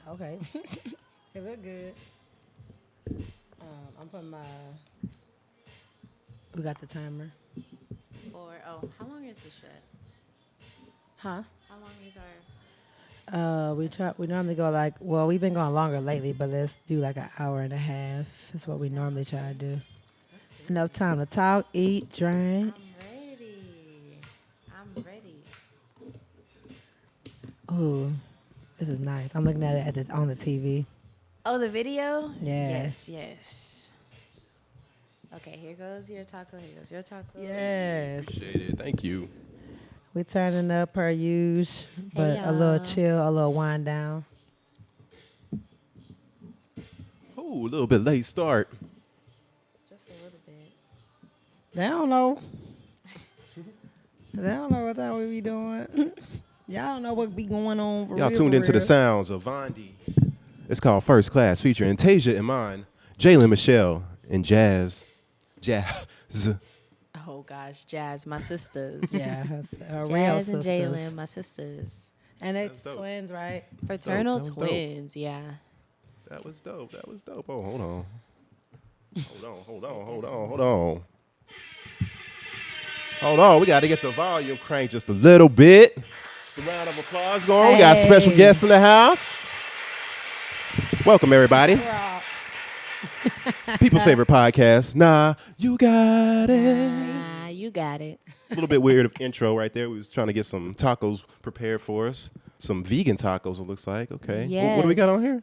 Okay. It look good. I'm putting my. We got the timer. How long is the shit? Huh? How long is our? We normally go like, well, we've been going longer lately, but let's do like an hour and a half. That's what we normally try to do. Let's do Enough it. time to talk, eat, drink. I'm ready. I'm ready. Ooh, this is nice. I'm looking at it on the TV. Oh, the video? Yeah. Yes, yes. Okay, here goes your taco. Here goes your taco. Yes. Appreciate it. Thank you. We turning up per usual, but Hey, a little y'all. chill, a little wind down. Oh, a little bit late start. Just a little bit. They don't know. They don't know what time we be doing. Y'all don't know what be going on for Y'all real. tuned into the sounds of Vondi. It's called First Class, featuring Tasia Iman, Jalen Michelle, and Jazz. Jazz. Oh gosh, Jazz, my sisters. Yeah, her real Jazz and sisters. Jalen, my sisters. And they That's dope. twins, right? Fraternal That was dope. twins, yeah. That was dope. That was dope. Oh, hold on. Hold on. Hold on. We got to get the volume cranked just a little bit. The round of applause going. We got special Hey. guests in the house. Welcome, everybody. People's favorite podcast. Nah, you got it. Ah, you got it. A little bit weird of intro right there. We was trying to get some tacos prepared for us. Some vegan tacos, it looks like. Okay. What do we got on here?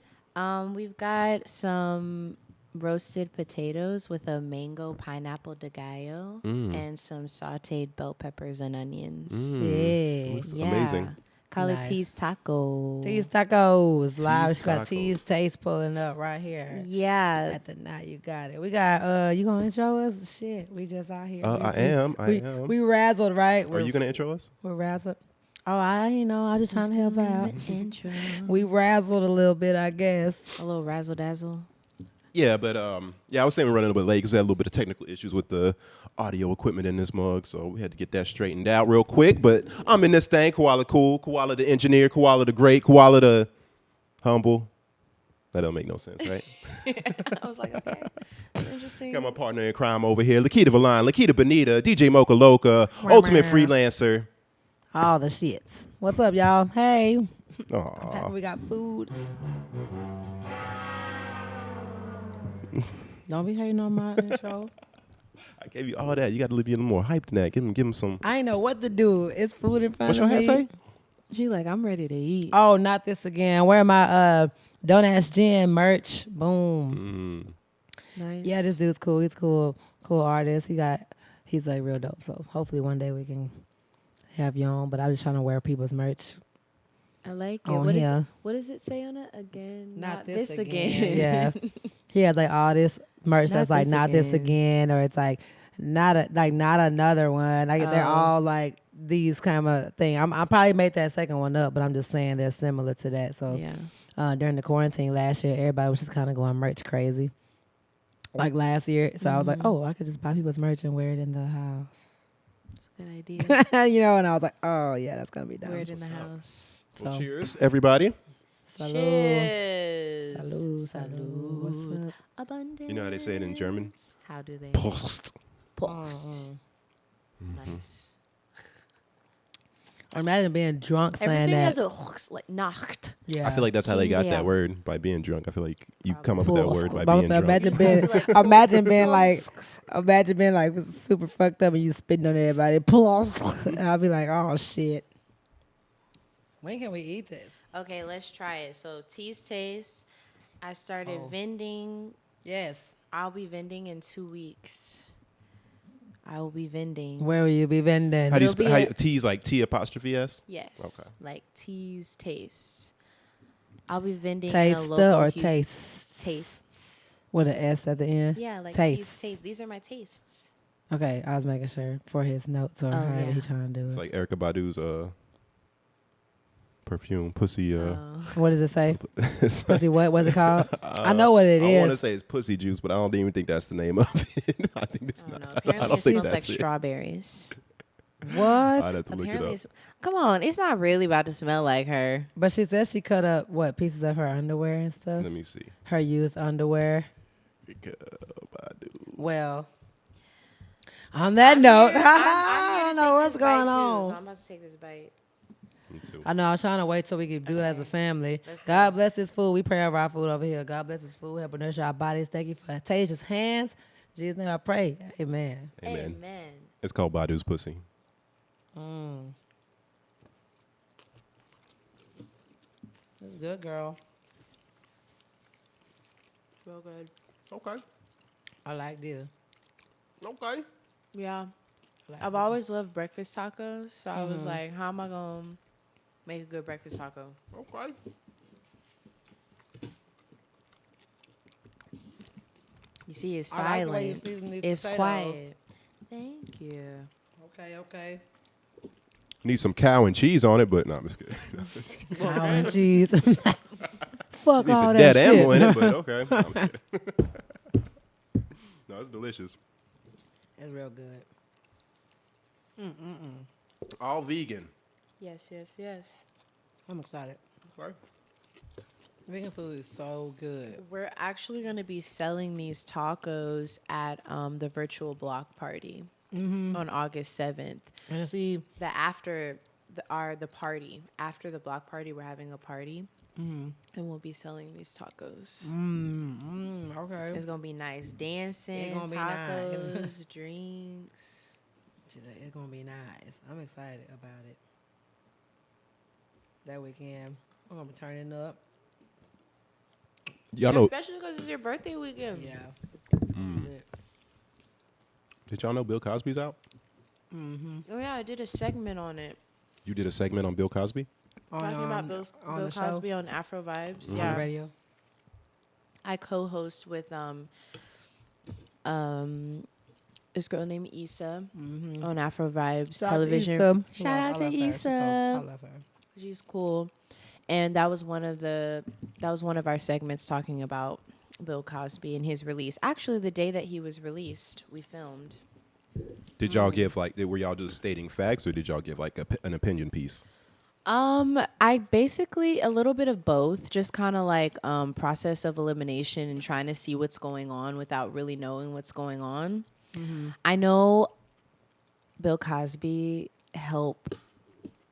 We've got some roasted potatoes with a mango pineapple de gallo and some sauteed bell peppers and onions. Shit. Looks amazing. Call Nice. it T's Taco. These tacos live. Tease She got Tacos. T's Taste pulling up right here. Yeah. At the night, you got it. We got you gonna intro us? Shit, we just out here. I am. We razzled, right? Are you going to intro us? We're razzled. Oh, I ain't know. I was just trying to help out. Intro. We razzled a little bit, I guess. A little razzle dazzle. Yeah, but I was saying we're running a little bit late because we had a little bit of technical issues with the audio equipment in this mug, so we had to get that straightened out real quick. But I'm in this thing, Koala Cool, Koala the engineer, Koala the great, Koala the humble. That don't make no sense, right? I was like, okay. Interesting. Got my partner in crime over here, Lakita Valline, Lakita Bonita, DJ Mocha Loca, Ultimate Freelancer. All the shits. What's up, y'all? Hey. Aw. Happy we got food. Don't be hating on my intro. I gave you all that. You got to be a little more hyped than that. Give him some. I ain't know what to do. It's food in front What's of your me. hat say? She like, I'm ready to eat. Oh, not this again. Where my Don't Ask Jen merch? Boom. Nice. Yeah, this dude's cool. He's cool artist. He's like real dope. So hopefully one day we can have you on. But I'm just trying to wear people's merch. I like it. On What here. does it say on it again? Not this this again. Yeah. He has like all this merch Not that's like this not this again. again, or it's like not another one. Like they're Oh. all like these kind of thing. I probably made that second one up, but I'm just saying they're similar to that. So Yeah. during the quarantine last year, everybody was just kind of going merch crazy. Like last year, so I was like, oh, I could just buy people's merch and wear it in the It's a good idea. house, you know. And I was like, oh yeah, that's gonna be dope. Wear it in the house. Well, So- cheers, everybody. Salud. Cheers. Salud, salud. What's up? Abundance. You know how they say it in German? How do they? Post. Post. Mm-hmm. Nice. Imagine being drunk saying Everything that. has a like Nacht. Yeah, I feel like that's how they got Yeah. that word, by being drunk. I feel like you come up with that word by But being drunk. imagine being imagine being like super fucked up and you spitting on everybody. And I'll be like, oh shit. When can we eat this? Okay, let's try it. So T's Taste. I started vending. Yes. I'll be vending in 2 weeks. I will be vending. Where will you be vending? How do you It'll be how a- you, T's like T apostrophe S? Yes. Okay. Like T's Taste. I'll be vending in a Taster local or Houston- taste? Tastes. With an S at the end? Yeah, like Taste. T's Taste. These are my tastes. Okay, I was making sure for his notes or however yeah. he trying to do It's it. like Erica Badu's perfume, pussy. What does it say? it's Pussy what? What's it called? I know what it I want to is. say it's pussy juice, but I don't even think that's the name of it. I think it's I don't know. not. I Apparently don't it think smells that's like it. strawberries. What? I'd have to look it Apparently, up. it's, come on, it's not really about to smell like her. But she said she cut up what pieces of her underwear and stuff. Let me see. Her used underwear. Badu. Well, on that note, I'm here I to don't know take what's this bite going too, on. so I'm about to take this bite. Me too. I know. I was trying to wait till we could do it as a family. Let's go. God bless this food. We pray over our food over here. God bless this food. Help nourish our bodies. Thank you for Tasia's hands. In Jesus' name I pray. Amen. Amen. Amen. It's called Badu's pussy. It's good, girl. Real good. Okay. I like this. Okay. Yeah. I like I've this. always loved breakfast tacos, so I was like, how am I going to make a good breakfast taco? Okay. You see, it's I like the way you silent. season these It's potatoes. quiet. Thank you. Okay. Need some cow and cheese on it, but no, I'm just kidding. Cow and cheese. Fuck Needs all a that dead shit. animal in it, but okay. I'm just kidding. No, it's delicious. It's real good. All vegan. Yes. I'm excited. Okay. Vegan food is so good. We're actually going to be selling these tacos at the virtual block party on August 7th. And see, After the party, after the block party, we're having a party, and we'll be selling these tacos. okay. It's gonna be nice, dancing, gonna be tacos, nice. drinks. She's like, it's gonna be nice. I'm excited about it. That weekend, we're gonna be turning up. Y'all know? Especially because it's your birthday weekend. Yeah. Did y'all know Bill Cosby's out? Oh yeah, I did a segment on it, You did a segment on Bill Cosby. talking about Bill the show? Cosby on Afro Vibes. On the Yeah, radio. I co-host with this girl named Issa on Afro Vibes television. Shout out to Issa. I love her. She's cool, and that was one of our segments talking about Bill Cosby and his release. Actually, the day that he was released, we filmed. Did y'all give like? Were y'all just stating facts, or did y'all give like an opinion piece? I basically a little bit of both, just kind of like process of elimination and trying to see what's going on without really knowing what's going on. I know Bill Cosby helped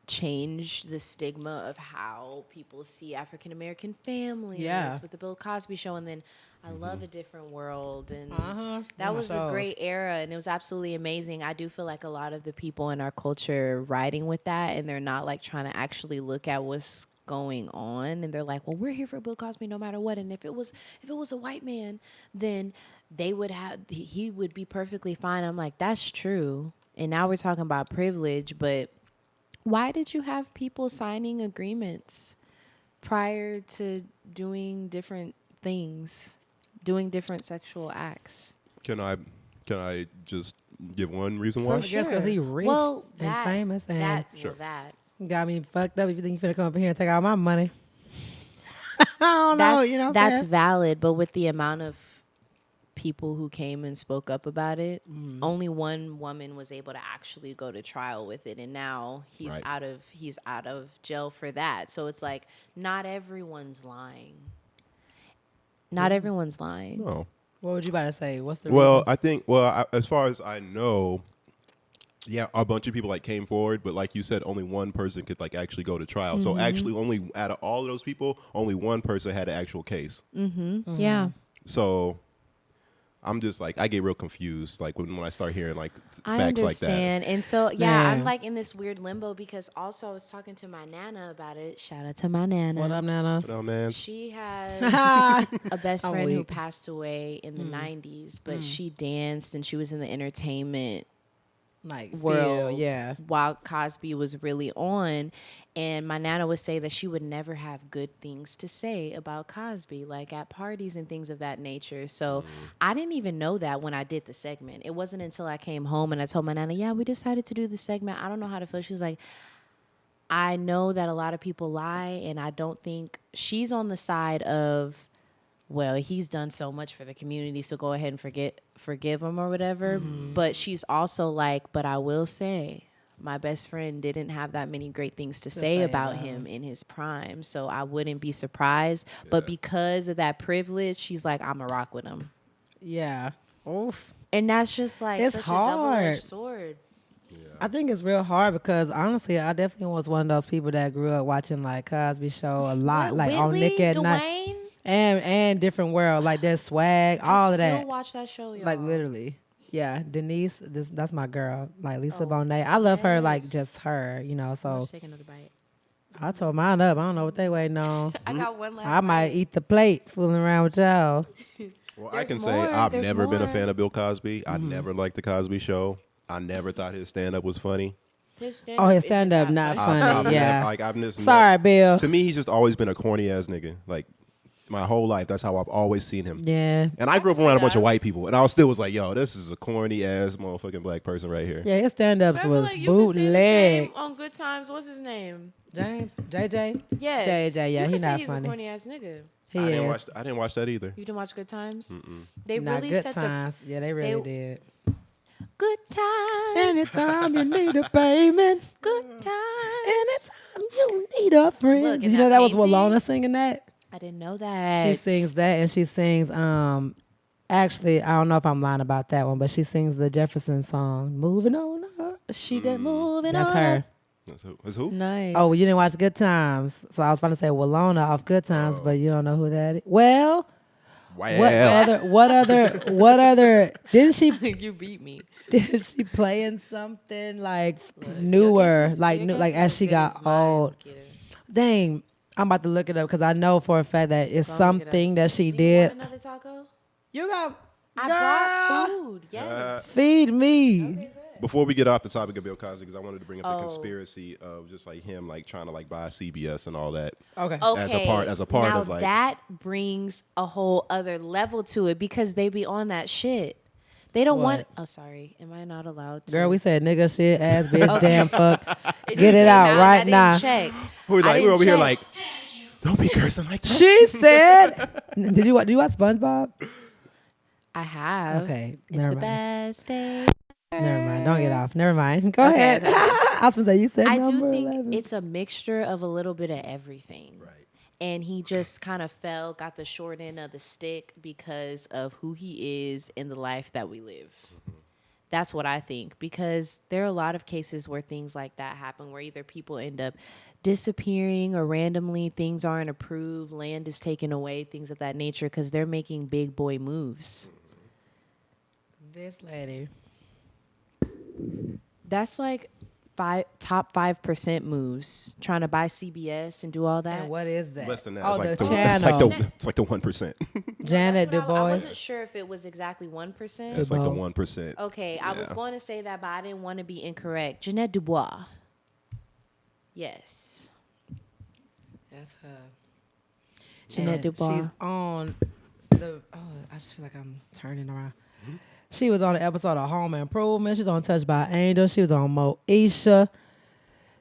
change the stigma of how people see African American families with the Bill Cosby show, and then I Love a Different World, and that was a great era, and it was absolutely amazing. I do feel like a lot of the people in our culture are riding with that, and they're not like trying to actually look at what's going on, and they're like, well, we're here for Bill Cosby no matter what, and if it was a white man, then he would be perfectly fine. I'm like, that's true. And now we're talking about privilege, but why did you have people signing agreements prior to doing different things, doing different sexual acts? Can I just give one reason why? I guess because he rich and famous and that. got me fucked up. If you think you're finna come up here and take all my money. I don't know, you know what I'm that's saying? valid, but with the amount of people who came and spoke up about it, only one woman was able to actually go to trial with it, and now he's out of jail for that. So it's like not everyone's lying. Not everyone's lying. No. What would you about to say? What's the Well, reason? I think as far as I know, yeah, a bunch of people like came forward, but like you said, only one person could like actually go to trial. So actually, only out of all of those people, only one person had an actual case. Yeah. So I'm just like, I get real confused like when I start hearing like I facts like that. understand. And so, yeah, I'm Man. like in this weird limbo because also I was talking to my Nana about it. Shout out to my Nana. What up, Nana? Oh man, She had a best I'm friend who weak. passed away in the 90s, but she danced and she was in the entertainment Like, world yeah. while Cosby was really on. And my Nana would say that she would never have good things to say about Cosby, like at parties and things of that nature. So I didn't even know that when I did the segment. It wasn't until I came home and I told my Nana, yeah, we decided to do the segment. I don't know how to feel. She was like, I know that a lot of people lie, and I don't think she's on the side of, well, he's done so much for the community, so go ahead and forgive him or whatever. But she's also like, but I will say, my best friend didn't have that many great things to say about him in his prime. So I wouldn't be surprised. But because of that privilege, she's like, I'm a rock with him. Yeah. Oof. And that's just like It's such hard. a double-edged sword. I think it's real hard because honestly, I definitely was one of those people that grew up watching like Cosby Show a lot, like on Nick at Night, and Different World. Like there's swag, all of that. I still watch that show, y'all. Like literally, yeah. Denise, that's my girl. Like Lisa Bonet, I love her. Like just her, you know. So Take another bite. I told mine up. I don't know what they waiting on. I got one last. I might eat the plate fooling around with y'all. Well, I can more, say I've there's never been a more. fan of Bill Cosby. I never liked the Cosby Show. I never thought his stand-up was funny. His stand up not funny. I've Yeah. I've just Sorry, Bill. To me, he's just always been a corny ass nigga. Like my whole life, that's how I've always seen him. Yeah. And I grew up around a bunch of white people, and I still was like, "Yo, this is a corny ass motherfucking black person right here." Yeah, his stand ups was like, you can say the bootleg. same on Good Times. What's his name? James? JJ? Yes. JJ, yeah, you he can say not he's funny. a corny ass nigga. He I is. didn't watch that either. You didn't watch Good Times? They Not really good set times. Yeah, they really did. the good times. Anytime you need a payment. Good times. Anytime you need a friend. Look, Did in you know that that was painting- Walona singing that? I didn't know that. She sings that and she sings actually I don't know if I'm lying about that one, but she sings the Jefferson song, Moving On Up. She did moving That's on. her. That's who? Nice. Oh, well, you didn't watch Good Times. So I was about to say Walona off Good Times, but you don't know who that is. Well, Wow. what other didn't she you beat me. did she play in something like newer, like as she got old? Dang, I'm about to look it up because I know for a fact that it's something that she did. Another taco? You got I brought food. Yes. feed me. Before we get off the topic of Bill Cosby, because I wanted to bring up the Oh. conspiracy of just like him like trying to like buy CBS and all that. Okay. Okay. As a part now of, like- that brings a whole other level to it because they be on that shit. They don't want. Oh, sorry. Am I not allowed to? Girl, we said nigga, shit, ass, bitch, damn, fuck. It Get just it came out out, right I didn't now. Check. We're I didn't over here check. like, don't be cursing like that. She said, "Did you watch SpongeBob?" I have. Okay, It's never the mind. best day. Never mind. Don't get off. Never mind. Go Okay, ahead. okay. I was gonna say you said I number do think 11. it's a mixture of a little bit of everything. Right. And he just kind of got the short end of the stick because of who he is in the life that we live. That's what I think, because there are a lot of cases where things like that happen, where either people end up disappearing or randomly things aren't approved, land is taken away, things of that nature, because they're making big boy moves. This lady. That's like top 5% moves, trying to buy CBS and do all that. And what is that? Less than that. Oh, it's like the the, channel. it's like the 1%. Janet Du I Bois. wasn't sure if it was exactly 1%. It's like the Dubois. 1%. Okay, I was Yeah. going to say that, but I didn't want to be incorrect. Jeanette Dubois. Yes. That's her. Jeanette And Dubois. She's on the. Oh, I just feel like I'm turning around. She was on the episode of Home Improvement. She was on Touched by Angel. She was on Moesha.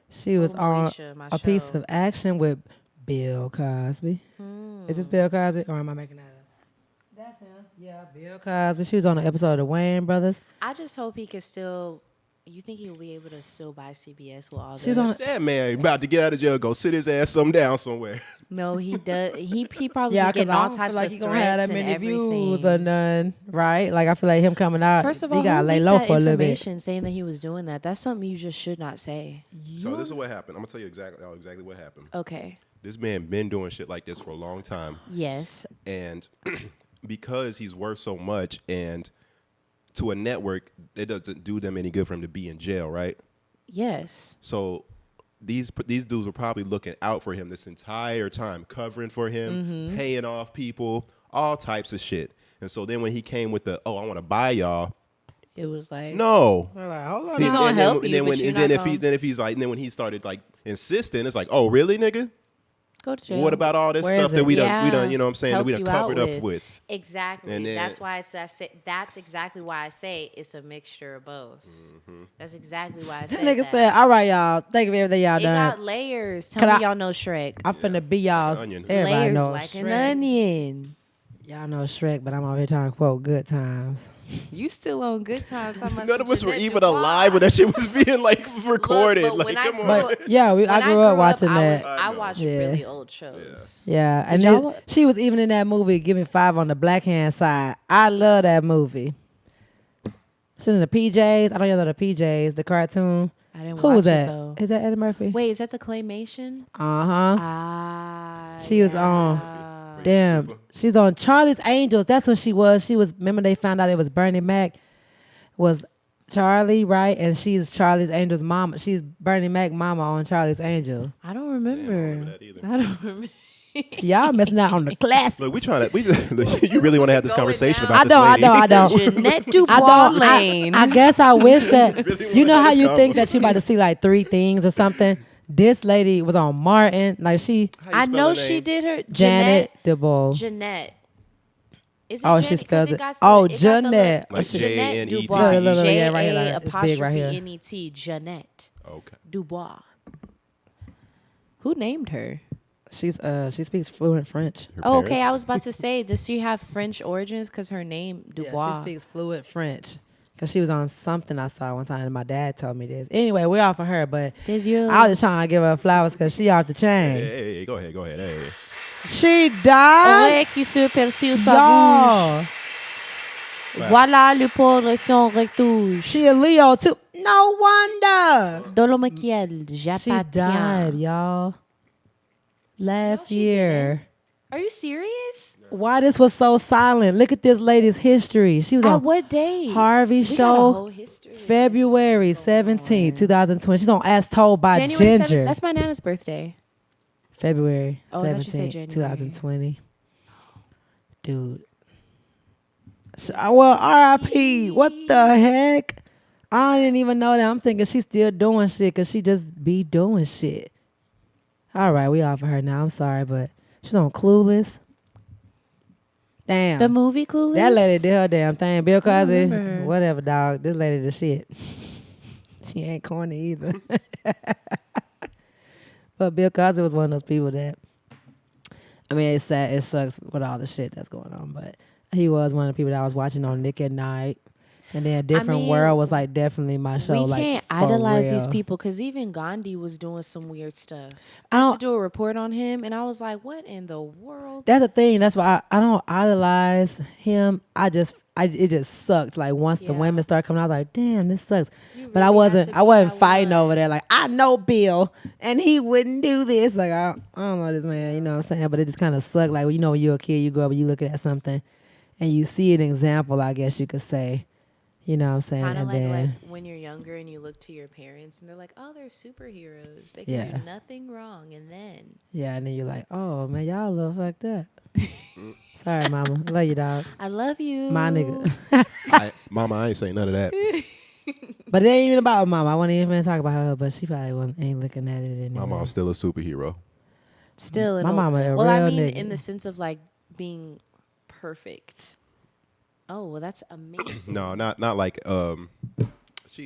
She was on Moesha, my A Piece show. of Action with Bill Cosby. Is this Bill Cosby or am I making that up? That's him. Yeah, Bill Cosby. She was on the episode of the Wayne Brothers. I just hope he could still. You think he'll be able to still buy CBS with all She this? was on. That man about to get out of jail, go sit his ass some down somewhere. No, he does. He probably Yeah, be because getting I all don't types feel like of he gonna have threats that and many views or everything. none, right? Like I feel like him coming out. First of all, he gotta who lay leaked low that for a little bit. information saying that he was doing that? That's something you just should not say. So this is what happened. I'm gonna tell you exactly what happened. Okay. This man been doing shit like this for a long time, Yes. and because he's worth so much, and to a network, it doesn't do them any good for him to be in jail, right? Yes. So these dudes were probably looking out for him this entire time, covering for him, paying off people, all types of shit. And so then when he came with the, oh, I want to buy y'all, It was like no. We're like, hold on. He now. gonna And then- help and you, then but when- you're and not then gonna- if he's like, and then when he started like insisting, it's like, oh, really, nigga? go to jail. What about all this Where stuff is that it? we done, you know what I'm saying, that we Helped done you out covered up with? Exactly. And then- That's why I say that's exactly why I say it's a mixture of both. That's exactly why I That said nigga that. said, all right, y'all. Thank you for everything y'all It done. got layers. Tell Can me I- y'all know Shrek. I'm finna be y'all's. onion. Everybody Layers knows like Shrek. an onion. Y'all know Shrek, but I'm over here trying to quote Good Times. You still on Good Times? None of us were even alive when that shit was being like recorded. Look, like, come on. But yeah, I grew up watching that. I watched really old shows. Yeah, and then she was even in that movie. Give Me 5 on the Black Hand Side. I love that movie. She's in the PJs. I don't even know the PJs. The cartoon. I didn't Who watch was that? It, though. Is that Eddie Murphy? Wait, is that the claymation? She was on. Damn, she's on Charlie's Angels. That's what she was. She was. Remember they found out it was Bernie Mac was Charlie, right? And she's Charlie's Angel's mama. She's Bernie Mac mama on Charlie's Angel. I don't remember. I don't remember. Y'all missing out on the classics. Look, we trying to. You really want to have this conversation I about this lady? I don't. Jeanette Dubois Lane. I guess I wish that. You know how you think that you about to see like 3 things or something. This lady was on Martin. Like I know she did her. Janet Dubois. Jeanette. Is it Oh, Janet? she spells it. Like Jeanette. Jeanette J-A-N-E-T. Dubois. Yeah, right here. It's big right here. J-A-Apostrophe-N-E-T. Jeanette Okay. Dubois. Who named her? She speaks fluent French. Oh, okay. I was about to say, does she have French origins? Because her name Dubois. Yeah, she speaks fluent French. Because she was on something I saw one time, and my dad told me this. Anyway, we're off of her, but I was just trying to give her flowers because she off the chain. Hey, go ahead. Hey. She died. Ouais, qui se perçut sa Y'all. bouche. Voilà le pauvre son retouche. She a Leo too. No wonder. Dans le maquillage, She j'appartiens. died, y'all. Last year. Are you serious? Why this was so silent? Look at this lady's history. She was At on what day? Harvey We got a show whole history. February 17, 2020. She's on As Told by January Ginger. 7th. That's my Nana's birthday. February Oh, I thought you said 17, January. 2020. Dude. Well, R.I.P. What the heck? I didn't even know that. I'm thinking she's still doing shit because she just be doing shit. All right, we off of her now. I'm sorry, but she's on Clueless. Damn. The movie Clueless? That lady did her damn thing. Bill Cosby, remember. whatever, dog. This lady the shit. She ain't corny either. But Bill Cosby was one of those people that, I mean, it's sad. It sucks with all the shit that's going on, but he was one of the people that I was watching on Nick at Night. And then Different World was like definitely my show. We like, can't for idolize these real. people because even Gandhi was doing some weird stuff. I had to do a report on him, and I was like, "What in the world?" That's the thing. That's why I don't idolize him. It just sucked. Like once the women started coming out, I was like, "Damn, this sucks." But I wasn't fighting over there. Like I know Bill, and he wouldn't do this. Like I don't know this man. You know what I'm saying? But it just kind of sucked. Like you know, when you're a kid, you grow up, and you look at something, and you see an example. I guess you could say. You know what I'm saying? Kind of and like when you're younger and you look to your parents and they're like, "Oh, they're superheroes. They can do nothing wrong." And then and then you're like, "Oh man, y'all a little fucked up." Sorry, mama. Love you, dog. I love you, My nigga. Mama, I ain't saying none of that. But it ain't even about mama. I wasn't even talk about her, but she probably ain't looking at it anymore. My mom's still a superhero. Still, my mama a well, real I mean, nigga. in the sense of like being perfect. Oh, well, that's amazing. No, not like my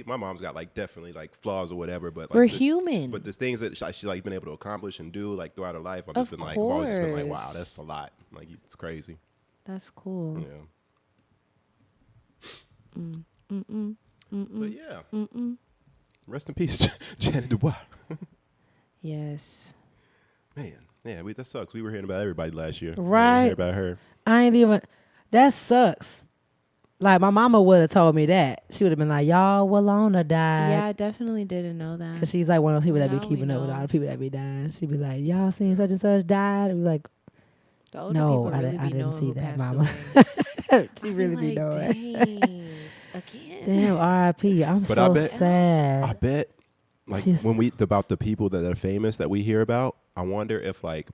mom's got like definitely like flaws or whatever, but like we're human. But the things that she's like been able to accomplish and do like throughout her life, I've Of just been like, I've always just been like, wow, course. that's a lot. Like it's crazy. That's cool. Yeah. But yeah. Rest in peace, Janet Dubois. Yes. Man, yeah, that sucks. We were hearing about everybody last year. Right. We heard about her. I ain't even. That sucks. Like my mama would have told me that. She would have been like, "Y'all, Walona died." Yeah, I definitely didn't know that. Cause she's like one of those people that be Now keeping we up with know. all the people that be dying. She'd be like, "Y'all seen such and such died?" And be like, The older "No, people I really didn't be knowing see who that, passed mama." away. She really be knowing. Dang. Again. Damn, R.I.P. I'm But so I bet, sad. I bet, like Just- when we about the people that are famous that we hear about, I wonder if like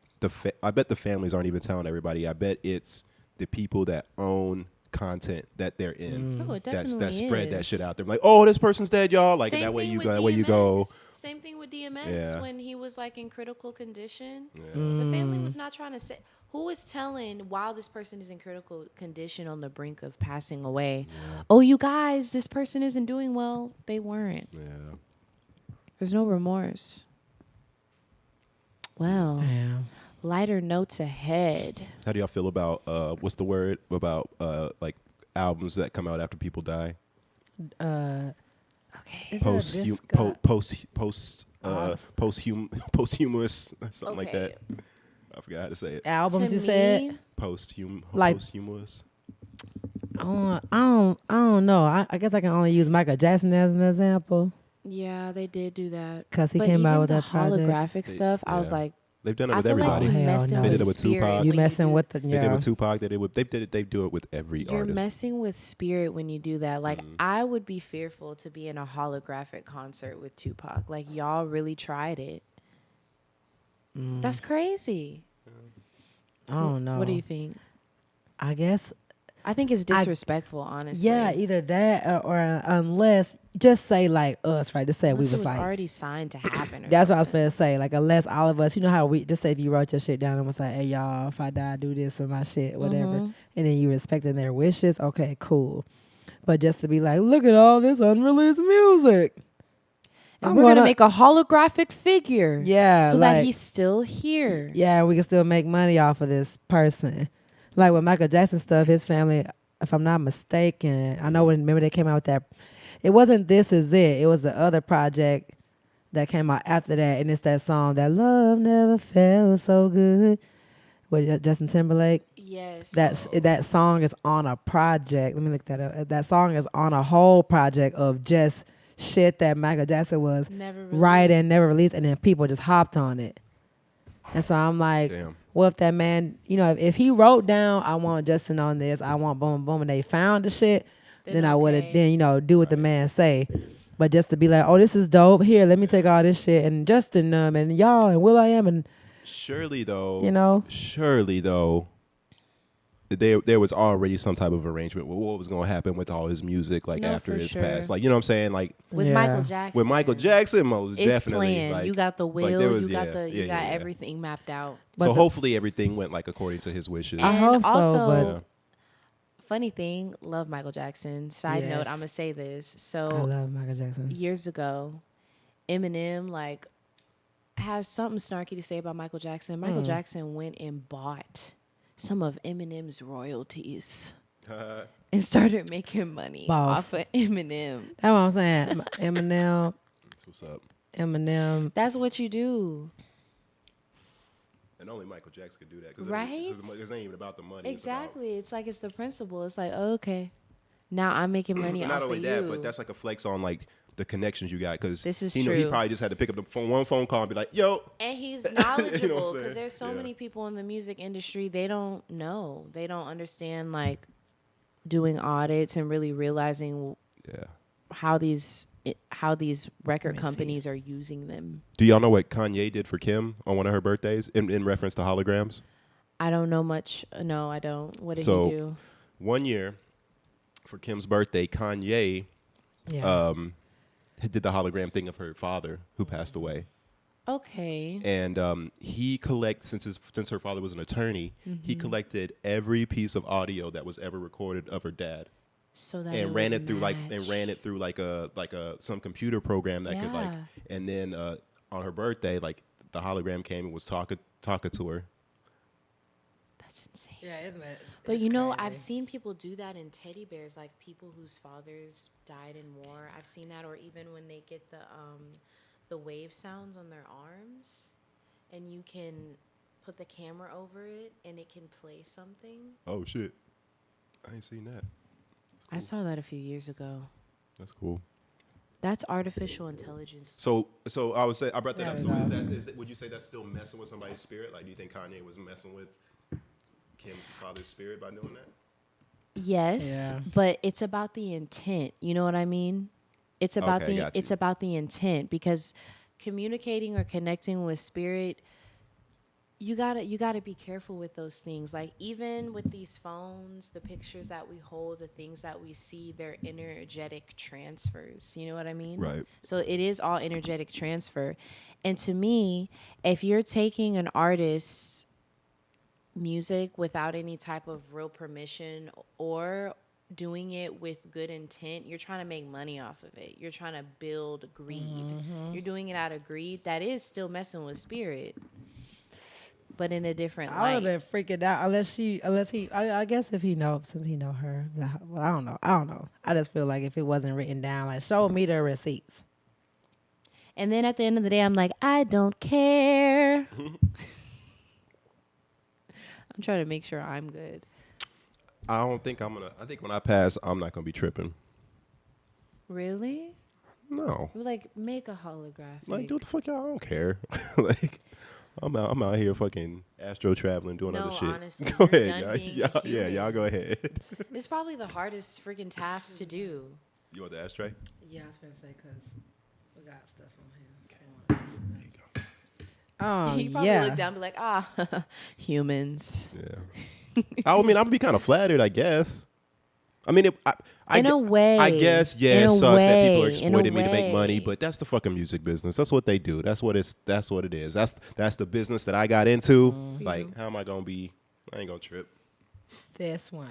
I bet the families aren't even telling everybody. I bet it's the people that own content that they're in Oh, it that definitely spread that is. shit out there. Like, oh, this person's dead, y'all. Like Same that way thing you with go. That way you go. DMX. Same thing with DMX Yeah. when he was like in critical condition. Yeah. The family was not trying to say who is telling while this person is in critical condition on the brink of passing away. Oh, you guys, this person isn't doing well. They weren't. Yeah. There's no remorse. Well, Damn. lighter notes ahead. How do y'all feel about what's the word about like albums that come out after people die. Uh, Okay. Is it a Posthumous, something like Okay. that. I forgot how to say it. albums To you said? me, Like- Posthumous. I don't know. I guess I can only use Michael Jackson as an example yeah, they did do that. because he But came even out with the that project. holographic stuff, I was yeah. like, They've done it I with feel like everybody. you're Oh, hell messing no. They with did it with spirit. Tupac. when You messing do- with the They did it yeah. with Tupac. They do it with every You're artist. messing with spirit when you do that. Like, Mm-hmm. I would be fearful to be in a holographic concert with Tupac. Like, y'all really tried it. That's crazy. I don't know. What do you think? I guess I think it's disrespectful, honestly. yeah, either that or unless just say like us, right? Just say Unless we it was was like. already signed to happen. Or That's what I was something. gonna say. Like, unless all of us, you know how we just say if you wrote your shit down and was like, "Hey y'all, if I die, do this for my shit, whatever," Mhm. and then you respecting their wishes. Okay, cool. But just to be like, look at all this unreleased music, And I'm we're gonna gonna- make a holographic figure. Yeah, So that like- he's still here. yeah, we can still make money off of this person. Like with Michael Jackson stuff, his family, if I'm not mistaken, I know remember they came out with that. It wasn't This Is It. It was the other project that came out after that, and it's that song that Love Never Felt So Good with Justin Timberlake. Yes. That song is on a project. Let me look that up. That song is on a whole project of just shit that Michael Jackson was never really. writing, never released, and then people just hopped on it. And so I'm like, Damn. well, if that man, if he wrote down, I want Justin on this, I want boom, boom, and they found the shit, then I would have, okay. then, do what the man say. But just to be like, oh, this is dope. Here, let me take all this shit. And Justin, and y'all, and Will.i.am, and Surely though, there was already some type of arrangement with what was going to happen with all his music, like No, after for his sure. past. Like, you know what I'm saying? Like With Yeah. Michael Jackson. with Michael Jackson, most It's definitely. planned. Like, You got the like, will. there was- you got yeah, you yeah, got yeah. everything mapped out. But so the- hopefully everything went like according to his wishes. I And hope so, also, but Yeah. funny thing, love Michael Jackson. Side note, Yes. I'm gonna say this. I So love Michael Jackson. years ago, Eminem has something snarky to say about Michael Jackson. Michael Jackson went and bought some of Eminem's royalties and started making money Boss. off of Eminem. That's what I'm saying. Eminem, That's what's up. Eminem. That's what you do. And only Michael Jackson could do that. Cause Right? It ain't even about the money. Exactly. It's like it's the principle. It's like, oh, okay, now I'm making money But off not only of that, you. but that's like a flex on like the connections you got. Because This is he true. probably just had to pick up the one phone call and be like, "Yo, And he's I'm knowledgeable because saying? there's so Yeah. many people in the music industry, they don't know. They don't understand like doing audits and really realizing yeah." how these record companies are using them. Do y'all know what Kanye did for Kim on one of her birthdays in reference to holograms? I don't know much. No, I don't. What did So- he do? One year for Kim's birthday, Kanye Yeah. did the hologram thing of her father who passed away. Okay. And he since her father was an attorney, he collected every piece of audio that was ever recorded of her dad So that and it ran would it through match. a some computer program that could Yeah. and then on her birthday the hologram came and was talking to her. That's insane. Yeah, isn't it? But I've seen people do that in teddy bears, like people whose fathers died in war. I've seen that, or even when they get the wave sounds on their arms, and you can put the camera over it, and it can play something. Oh shit, I ain't seen that. I saw that a few years ago. That's cool. That's artificial intelligence. So I would say I brought that There up. we So go. is that would you say that's still messing with somebody's spirit? Like, do you think Kanye was messing with Kim's father's spirit by doing that? Yes, Yeah. but it's about the intent. You know what I mean? It's about Okay, got you. it's about the intent, because communicating or connecting with spirit, you gotta be careful with those things. Like, even with these phones, the pictures that we hold, the things that we see, they're energetic transfers. You know what I mean? Right. So it is all energetic transfer. And to me, if you're taking an artist's music without any type of real permission, or doing it with good intent, you're trying to make money off of it. You're trying to build greed. You're doing it out of greed. That is still messing with spirit. but in a different I would light. have been freaking out unless he. I guess if he know, since he know her. Well, I don't know. I just feel like if it wasn't written down, like show me the receipts. And then at the end of the day, I'm like, I don't care. I'm trying to make sure I'm good. I don't think I'm gonna. I think when I pass, I'm not gonna be tripping. Really? No. We're like, make a holographic. Like, do what the fuck, y'all? I don't care. Like, I'm out here fucking astro traveling, doing other shit. Honestly, Go you're ahead, done being y'all. Yeah, human. y'all go ahead. It's probably the hardest freaking task to do. You want the ashtray? Yeah, I was gonna say because we got stuff on here. You probably yeah. look down and be like, humans. Yeah. I mean, I'm be kind of flattered, I guess. I mean, In a way. I guess, yeah, In it a sucks that people are way, in a exploiting me to make money, way. but that's the fucking music business. That's what they do. That's what it is. That's the business that I got into. Like, how am I gonna be? I ain't gonna trip. This one.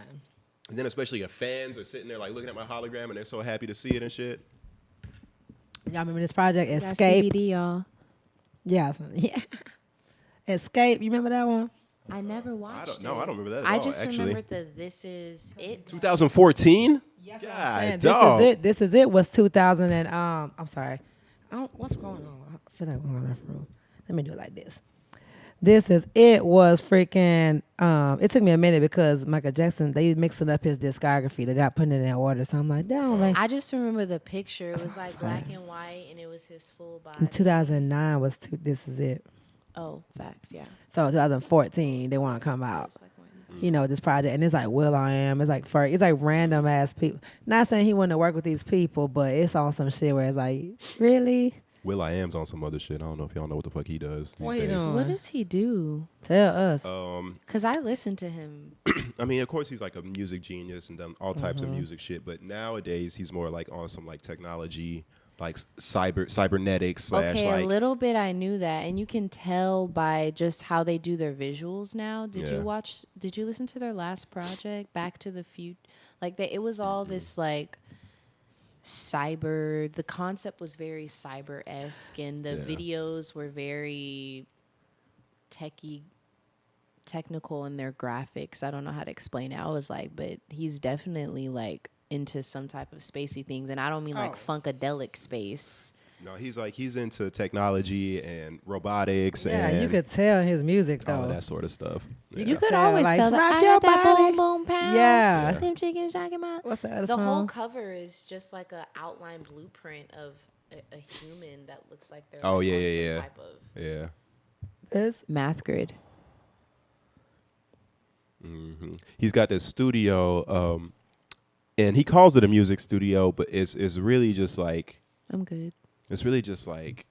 And then especially if fans are sitting there like looking at my hologram and they're so happy to see it and shit. Y'all remember this project, Got Escape? CBD, y'all. Yeah, Escape. You remember that one? I never watched I don't remember that at I all, just actually. remember the This Is It. 2014? Yes, God, This dog. is it. This is it. Was 2000 and I'm sorry. What's going on? I feel like we're on enough room. Let me do it like this. This is it. Was freaking. It took me a minute because Michael Jackson, they mixing up his discography. They're not putting it in order. So I'm like, damn. Like, I just remember the picture. It was like black and white, and it was his full body. in 2009 was This is it. Oh, facts, yeah. So 2014 they want to come out. It was black and white. You know, this project, and it's like Will I Am. It's like random ass people. Not saying he wouldn't work with these people, but it's on some shit where it's like, really? Will I Am's on some other shit. I don't know if y'all know what the fuck he does these What he days. doing? What does he do? Tell us. Because I listen to him. I mean, of course, he's like a music genius and done all types of Mm-hmm. music shit. But nowadays, he's more like on some like technology, like cybernetics / Okay, like a little bit I knew that, and you can tell by just how they do their visuals now. Did you listen to their last project, Back to the Future? Like it was all this like cyber. The concept was very cyber-esque, and the videos were very technical in their graphics. I don't know how to explain it. I was like, but he's definitely like into some type of spacey things, and I don't mean like funkadelic space. no, he's into technology and robotics Yeah, and you could tell in his music though. all of that sort of stuff. You could tell, always like, tell that rock I your got that body. boom boom pound. Yeah. Them chickens shocking my. What's the other The song? whole cover is just like a outline blueprint of a human that looks like they're Oh, like yeah, on yeah, some yeah. type of Yeah. This? math grid. He's got this studio, and he calls it a music studio, but it's really just like I'm good. it's really just like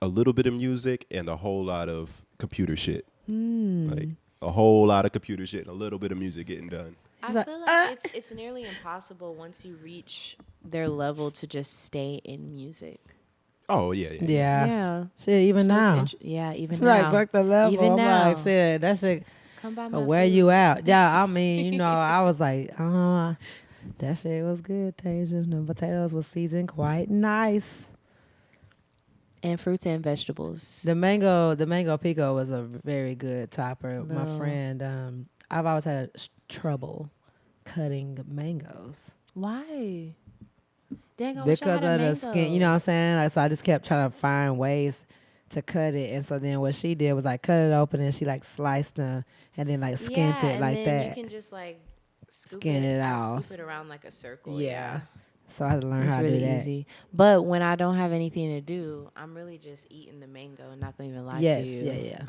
a little bit of music and a whole lot of computer shit. Like a whole lot of computer shit and a little bit of music getting done. I like, feel like it's nearly impossible once you reach their level to just stay in music. Oh yeah, yeah. Yeah. Shit, even So now. even Like, now. fuck the level. Even I'm now. like, shit, that shit. Come by my Where food. you out? Yeah, I mean, you know, I was like, that shit was good, Tasia. The potatoes was seasoned quite nice. And fruits and vegetables. The mango pico was a very good topper. My No. friend, I've always had trouble cutting mangoes Why? Dang, I wish I because had a of the mango. skin. You know what I'm saying? Like, so I just kept trying to find ways to cut it, and so then what she did was like cut it open and she like sliced them and then like skinned yeah, it and like then that. You can just like Skin it off. Scoop it around like a circle. Yeah. So I had to learn It's how to really do that. easy. But when I don't have anything to do, I'm really just eating the mango. Not gonna even lie Yes, to you. yeah.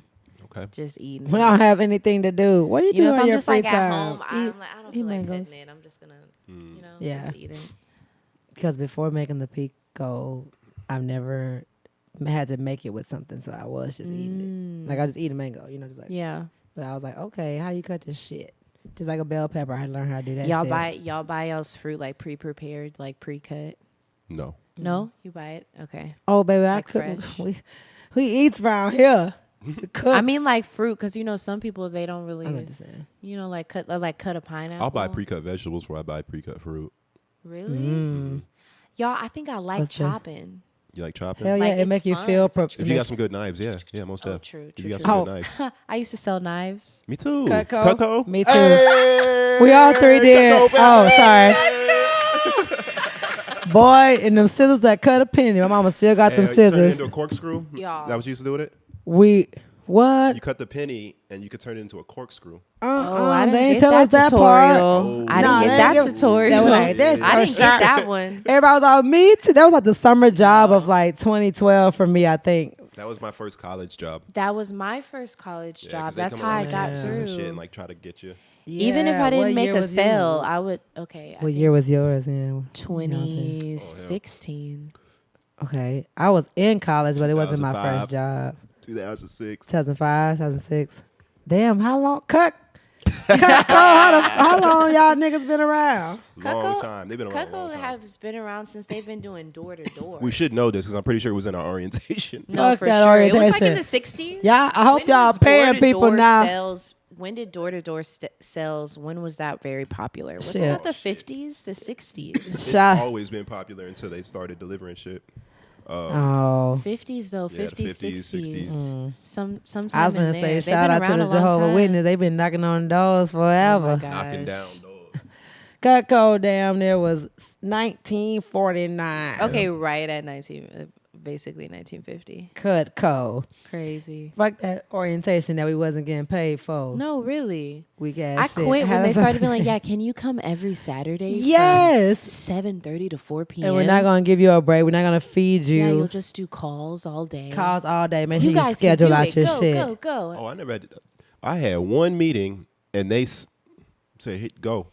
Okay. Just eating. When it. I don't have anything to do, what do you, You do know, if on I'm your just free like time? at home, I'm like, I don't feel like mangoes. cutting it. I'm just gonna, you know, Yeah. just eat it. Because before making the pico, I've never had to make it with something, so I was just eating it. Like I just eat a mango, you know, just like. Yeah. But I was like, okay, how do you cut this shit? Just like a bell pepper, I had to learn how to do that. Y'all shit. buy y'all's fruit like pre-prepared, like pre-cut. No. No, you buy it. Okay. Oh, baby, I Like cook. fresh? We eats around here. We cook. I mean, like fruit, because you know some people they don't really, I understand. you know, like cut a pineapple. I'll buy pre-cut vegetables before I buy pre-cut fruit. Really? Y'all, I think I like What's that? chopping. You like chopping? Hell yeah, Like, it it's make you fun. feel. It's like If you got some good knives, yeah, most Oh, stuff. true, If true, you got true. some good knives. I used to sell knives. Me too. Cutco. Me too. Hey, We all three did. Cutco, Oh, baby. sorry. Boy, and them scissors that cut a penny. My mama still got them Hey, you turn it scissors. into a corkscrew? Y'all. That what you used to do with it? What? You cut the penny and you could turn it into a corkscrew. Oh, I didn't they ain't get tell us that part. Oh. I Nah, didn't they get that ain't give- tutorial. They were like, this I for didn't sure. get that one. Everybody was like, me too. That was like the summer job of like 2012 for me, I think. That was my first college job. That was my first college Yeah, 'cause job. they That's come how I around with got packages and shit through. and like try to get you. Even if Yeah, I didn't what make year a was you? sale, I would. Okay. I What think year was yours? Yeah. 2016. Okay. I was in college, but it wasn't my 2005. first job. 2006. 2005, 2006. Damn, how long? How long y'all niggas been around? Long time. They've been around a long Cutco time. has been around since they've been doing door to door. We should know this because I'm pretty sure it was in our orientation. No, Fuck for that sure. It was like in orientation. the 60s. Yeah, I hope When y'all was paying people door-to-door now. Sales, when did door-to-door sales, when was that very popular? Was Shit. it not the Oh, shit. 50s, the 60s? It's Shot. always been popular until they started delivering shit. Oh. 50s though, Yeah, the 50s, 50s, 60s. 60s. Sometime I was in gonna there. say They've shout been out to around the a long Jehovah time. Witness. They've been knocking on doors Oh my forever. gosh. Knocking down doors. Cutco damn there was 1949. Okay, right at basically 1950. Cutco. Crazy. Fuck that orientation that we wasn't getting paid for. No, really. Weak I ass shit. quit How when they does- started being like, yeah, can you come every Saturday? Yes. 7:30 to 4 p.m. And we're not gonna give you a break. We're not gonna feed Yeah, you'll you. just do calls all day. Calls all day. Make sure You you guys can schedule do out it. your Go, shit. go, go. Oh, I never had. I had one meeting and they say hit go,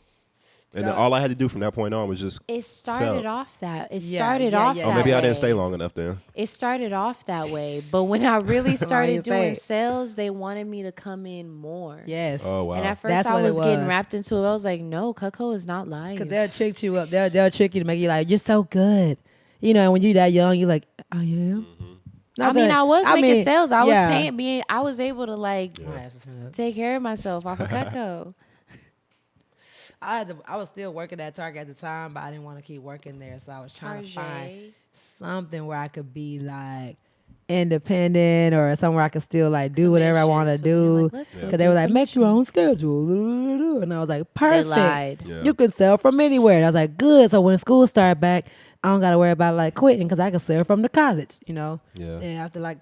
and then all I had to do from that point on was just. It started sell. off that. It Yeah, started yeah, off yeah. that Oh, maybe I way. didn't stay long enough then. It started off that way, but when I really you started doing stay? sales, they wanted me to come in more. Yes. Oh wow. And at first That's I what it was getting was. wrapped into it. I was like, no, Cutco is not live. Because they'll trick you up. They'll trick you to make you like, you're so good. You know, and when you're that young, you're like, I am. I mean, I was making sales. I yeah. was paying. I was able to like Yeah. take care of myself off of Cutco. I was still working at Target at the time, but I didn't want to keep working there. So I was trying to find Target. something where I could be like independent or somewhere I could still like do whatever I want to Commission. So we're do. like, let's go Because they do were like, make your commission. own schedule. And I was like, They perfect. lied. Yeah. You can sell from anywhere. And I was like, good. So when school started back, I don't got to worry about like quitting because I can sell from the college, you know? Yeah. And after like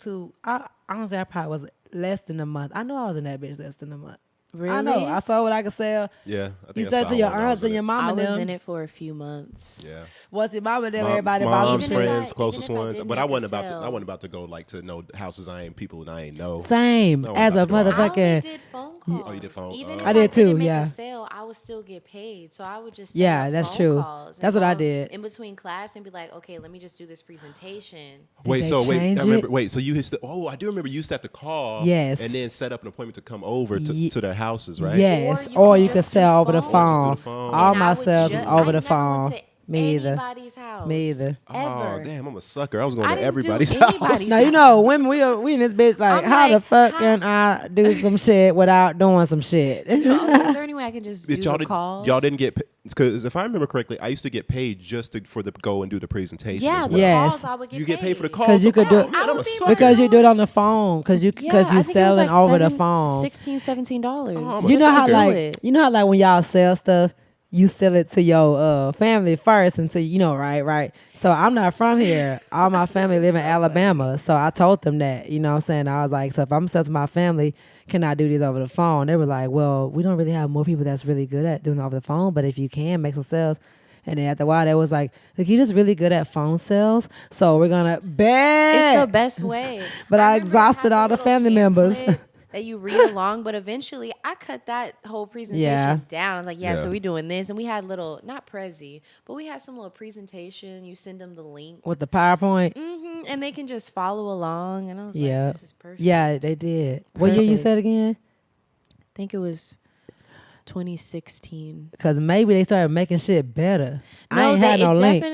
honestly, I probably was less than a month. I know I was in that bitch less than a month. Really? I know. I saw what I could sell. Yeah. I think You that's said about to your how long I aunts was in and your it. mama I was them. in it for a few months. Yeah. What's your mama them? Mom- Everybody bought mom's some Even if friends, I- closest even if I ones. didn't But I make a wasn't about to. I sale. wasn't about to go like to know houses I ain't, people I ain't know. Same No, as a I'm about to go out. I only motherfucking. did phone calls. Oh, you did phone- Even oh. if I did didn't too, make yeah. a sale, I would still get paid. So I would just set Yeah, up that's phone true. calls and That's what I go did. in between class and be like, okay, let me just do this presentation. Wait, they so wait, change I remember. it? Wait, so you used to? Oh, I do remember you used to have to call. Yes. And then set up an appointment to come over Ye- to their houses, right? Yes, Or or you you could could just do sell over the phone. phone. Or just do the phone. All And my I would sales ju- was over I the never phone. went to Me either. anybody's house. Me either. Oh Ever. damn, I'm a sucker. I was going I to didn't do everybody's house. anybody's No, you know, house. women, we in this bitch like, I'm how the like, fuck how- can I do some shit without doing some shit? Oh, is there any way I can just do But y'all, the calls? y'all didn't get because if I remember correctly, I used to get paid just for the go and do the presentation. Yeah, as the well. Yes. calls I would get You get paid for the calls. 'Cause you could do- Oh, man, I I'm would a be sucker. Because you do it on the phone, because you Yeah, I think it was selling like over the phone. $16, $17. Oh, I'm a You know how sucker. like when y'all sell stuff, you sell it to your family first until you know, right. So I'm not from here. All my family live in Alabama. So I told them that, you know what I'm saying? I was like, so if I'm selling to my family, can I do these over the phone? They were like, well, we don't really have more people that's really good at doing it over the phone, but if you can make some sales. And then after a while, they was like, look, you just really good at phone sales. So we're going to bet. It's the best way. But I remember exhausted it had all the little family members. pamphlet that you read along, but eventually I cut that whole presentation Yeah. down. I was like, yeah, Yeah. so we're doing this. And we had little, not Prezi, but we had some little presentation. You send them the link. With the PowerPoint. And they can just follow along. And I was Yeah. like, this is perfect. Yeah, they did. What year you Perfect. said again? I think it was 2016. Because maybe they started making shit better. I No, ain't had no link.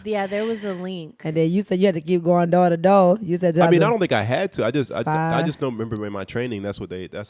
Yeah, there was a link. And then you said you had to keep going door to door. You said I mean, I don't think I had to. I just Five. don't remember in my training. That's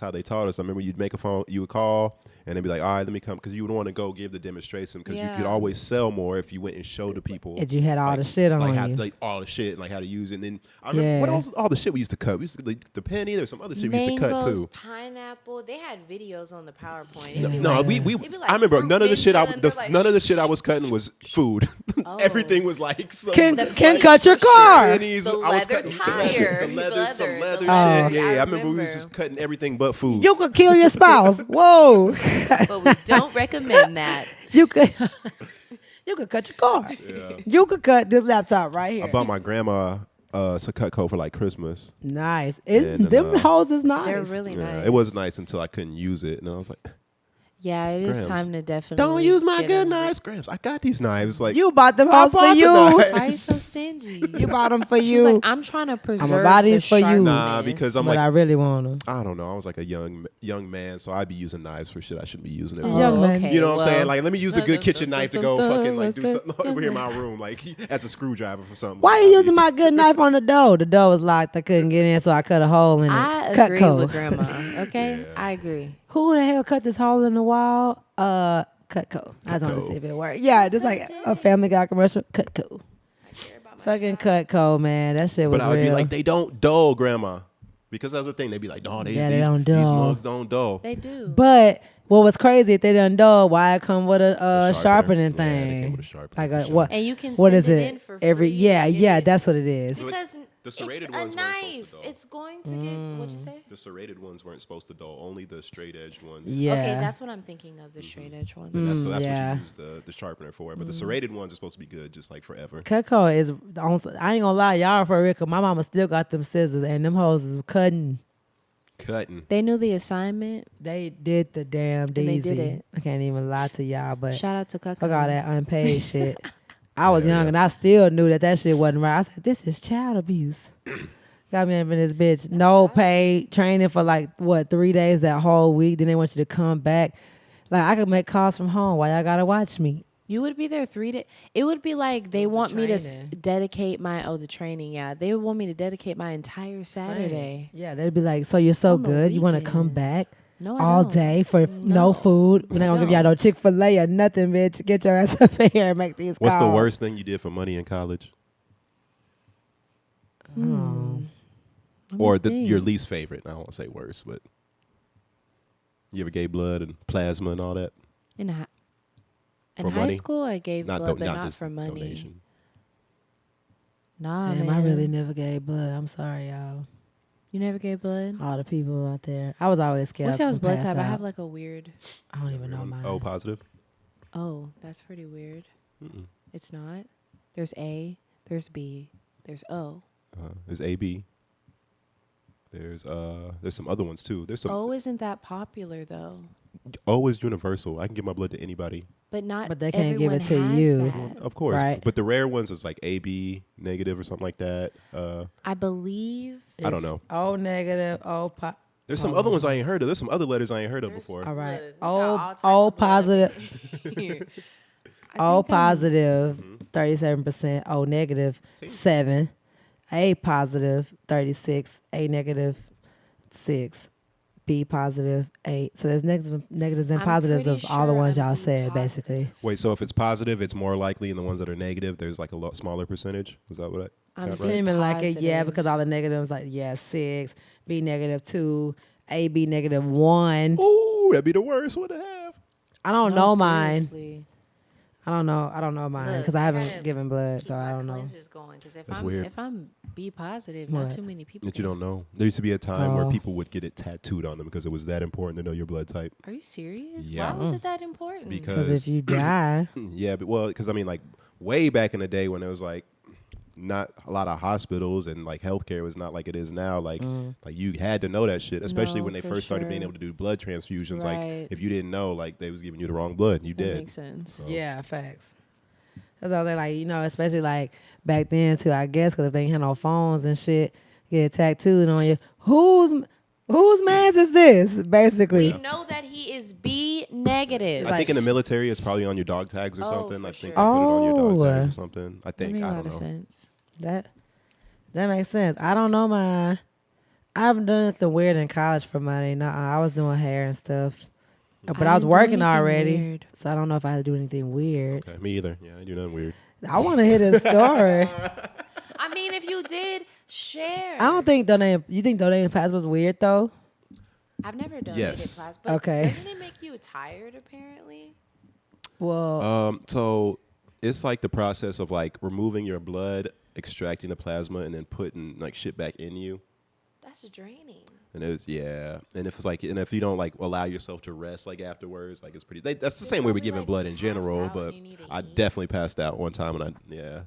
how they taught us. I remember you'd make a phone, you would call, and they'd be like, all right, let me come, because you would want to go give the demonstration, because you Yeah. could always sell more if you went and showed the people. If you had all like- the shit on like how, you. like all the shit, like how to use it. And then I remember what Yeah. else? All the shit we used to cut. We used to like, the penny. There's some other shit we used to cut Mangoes, too. pineapple. They had videos on the PowerPoint. Yeah. It'd be No, like- we it'd be like I remember fruit none of the shit ninja, and they're like, none of the shit I was cutting was food. Oh. Everything was like some, Can The can plates cut your for car. pennies. The I was leather cutting tire. the leather, some Leather, leather the shit. leather. Yeah, I I remember we was remember. just cutting everything but food. You could kill your spouse. Whoa. But we don't recommend that. You could you could cut your car. Yeah. You could cut this laptop right here. I bought my grandma a Cutco for like Christmas. Nice. And, Them hoes is nice. They're really Yeah, nice. it was nice until I couldn't use it, and I was like, Yeah, it is Grams. time to definitely. "Don't use my get good a- knives, Gramps. I got these knives." Like, You bought them I hoes for bought the you. knives. Why are you so stingy? You bought them for She's you. like, I'm trying to preserve buy the these for you. Nah, because I'm but like- I really want them. I don't know. I was like a young man, so I'd be using knives for shit I shouldn't be using it Oh, for. young man. okay, You know what I'm saying? well, Like, let me use the good kitchen knife to go fucking like do something over here in my room, like as a screwdriver for something. Why you using my good knife on the door? The door was locked. I couldn't get in, so I cut a hole in it. I Cut agree code. with grandma. Okay, Yeah. I agree. Who the hell cut this hole in the wall? Cutco. I just wanted to Cutco. see if it worked. Yeah, just like a Family Guy commercial. Cutco. Fucking Cutco, man. That shit was But I would real. be like, they don't dull, Grandma, because that's the thing. They'd be like, no, Yeah, they these, don't these dull. mugs don't dull. They do. But what was crazy, if they done dull, why it come with a sharpening Yeah, they came thing? with a sharpener, Like for a sure. what? and you can What send is it it? in for Every free. yeah, that's what it is. Because The serrated it's a ones weren't supposed to knife. dull. It's going to get. What'd you say? The serrated ones weren't supposed to dull. Only the straight edged ones. Yeah. Okay, that's what I'm thinking of. The straight edge ones. And that's yeah. what you use the sharpener for. But the serrated ones are supposed to be good, just like forever. Cutco is. I ain't gonna lie, y'all for real. 'Cause my mama still got them scissors, and them hoes is cutting. Cutting. They knew the assignment. They did the damn they DZ. did it. I can't even lie to y'all, but Shout out to Cutco. fuck all that unpaid shit. I was Yeah, young yeah. and I still knew that shit wasn't right. I said, this is child abuse. Got me up in this bitch. No paid training for like, 3 days that whole week. Then they want you to come back. Like, I could make calls from home. Why y'all gotta watch me? You would be there 3 days. It would be like they want me to training. dedicate the training. Yeah, they would want me to dedicate my entire Saturday. Yeah, they'd be like, so you're so On the good. You want to come weekend. back No, I all don't. day for no No, food? We're not going to give y'all no Chick-fil-A or nothing, bitch. Get your ass up in here and make these What's the calls. worst thing you did for money in college? Or your least favorite? I don't want to say worst, but you ever gave blood and plasma and all that? In high For high money? school, I gave blood, but not just for money. donation. Nah, Damn, man. I really never gave blood. I'm sorry, y'all. You never gave blood. All the people out there. I was always scared. What's y'all's to blood pass type? I out. have like a weird. I don't even know mine. O positive. Oh, that's pretty weird. Mm-mm. It's not. There's A. There's B. There's O. There's AB. There's some other ones too. There's some O isn't that popular though. O is universal. I can give my blood to anybody. But not. But they can't give it everyone to has you. that. Of course. Right. But the rare ones is like AB negative or something like that. I believe. I don't know. O negative, O positive. There's some other ones I ain't heard of. There's some other letters I ain't heard of There's- before. All right. Blood. We got all types O of blood up positive. here. I O think I'm- positive, 37%. O negative, 7. A positive, 36. A negative, 6. B positive, 8. So there's negatives and I'm positives of pretty all the sure ones I'm y'all B said, positive. basically. Wait, so if it's positive, it's more likely, and the ones that are negative, there's like a lot smaller percentage. Is that what I'm got Right. Seeming like it, yeah, positive. because all the negatives, like, 6. B negative, 2. A, B negative, 1. Ooh, that'd be the worst one to have. I don't No, know mine. seriously. I don't know mine Look, because I I haven't gotta given blood, Keep so I my don't know. cleanses going because That's weird. if I'm B positive, What? not too many people. That you can- don't know. There used to be a time where Oh. people would get it tattooed on them because it was that important to know your blood type. Are you serious? Yeah. Why was it that important? Because if you die, Yeah, but well, because I mean, like way back in the day when it was like not a lot of hospitals and like healthcare was not like it is now. Like, like you had to know that shit, especially No, when they for first started being sure. able to do blood transfusions. Right. Like, if you didn't know, like they was giving you the wrong blood, and you that did. makes sense. So, yeah, facts. That's all they like, especially like back then too. I guess because if they ain't had no phones and shit, get tattooed on you. Whose man's is this? Basically, We know that he is B negative. I think in the military, it's probably on your dog tags or Oh, something. for I think sure. they put it on your dog Oh. tags or something. I That think makes a I lot don't of know. sense. that makes sense. I don't know mine. I haven't done anything weird in college for money. Nuh-uh. I was doing hair and stuff. But I was didn't do working anything already, weird. so I don't know if I had to do anything weird. Okay, me either. Yeah, I do nothing weird. I want to hear this story. I mean, if you did, share. I don't think donating. You think donating plasma was weird though? I've never donated Yes. plasma. Okay. Doesn't it make you tired? Apparently. Well, So it's like the process of like removing your blood, extracting the plasma, and then putting like shit back in you. That's draining. And and if it's like, and if you don't like allow yourself to rest like afterwards, like it's pretty. That's the same way we're probably, giving like, blood in pass general. out But and you need to I eat. definitely passed out one time, and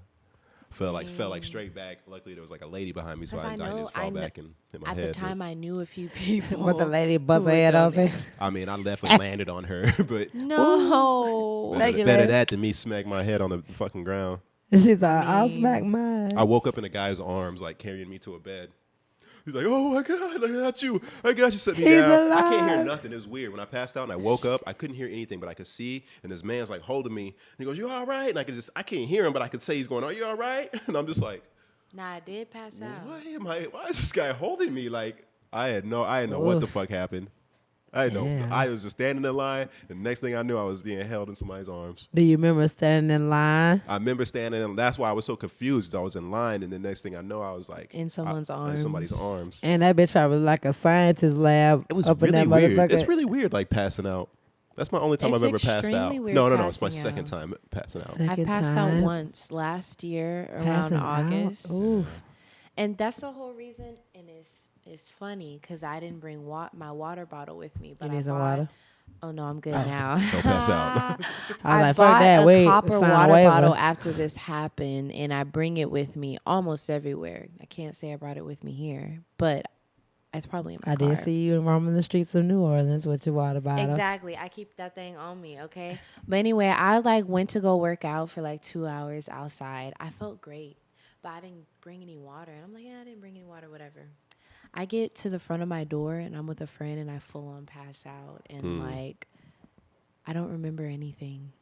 fell like straight back. Luckily there was like a lady behind me, so 'Cause I didn't just fall back and hit my At head. the time, I knew a few people. with the lady buzz who her were head open. donating. I mean, I definitely landed on her, but No. Thank you, better lady. that than me smack my head on the fucking ground. She's like, I'll mean- smack mine. I woke up in a guy's arms, like carrying me to a bed. He's like, "Oh my God, I got you! I got you!" Set me He's down. I can't hear alive. nothing. It was weird. When I passed out and I woke up, I couldn't hear anything, but I could see. And this man's like holding me. And he goes, "You all right?" And I can't hear him, but I could say he's going, "Are you all right?" And I'm just like, Nah, I did pass out. Why is this guy holding me? Like I didn't know what the Oof. fuck happened. I didn't know. Damn. I was just standing in line, and the next thing I knew, I was being held in somebody's arms. Do you remember standing in line? I remember standing, and that's why I was so confused. I was in line, and the next thing I know, I was like In someone's in somebody's arms. arms. And that bitch probably like a scientist lab It was up in really that weird. motherfucker. It's really weird, like passing out. That's my only time It's I've ever passed out. extremely weird No, it's my passing second out. time passing out. Second I passed time. out once last year around Passing out? August. Oof. And that's the whole reason. And it's funny because I didn't bring my water bottle with me. But You I need some bought- water? Oh no, I'm good now. Don't pass out. I was like, fuck bought that. a Wait, copper sign a water waiver. bottle after this happened, and I bring it with me almost everywhere. I can't say I brought it with me here, but it's probably in my I car. did see you roaming the streets of New Orleans with your water bottle. Exactly. I keep that thing on me, okay? But anyway, I like went to go work out for like 2 hours outside. I felt great, but I didn't bring any water. And I'm like, yeah, I didn't bring any water, whatever. I get to the front of my door and I'm with a friend and I full on pass out and like I don't remember anything.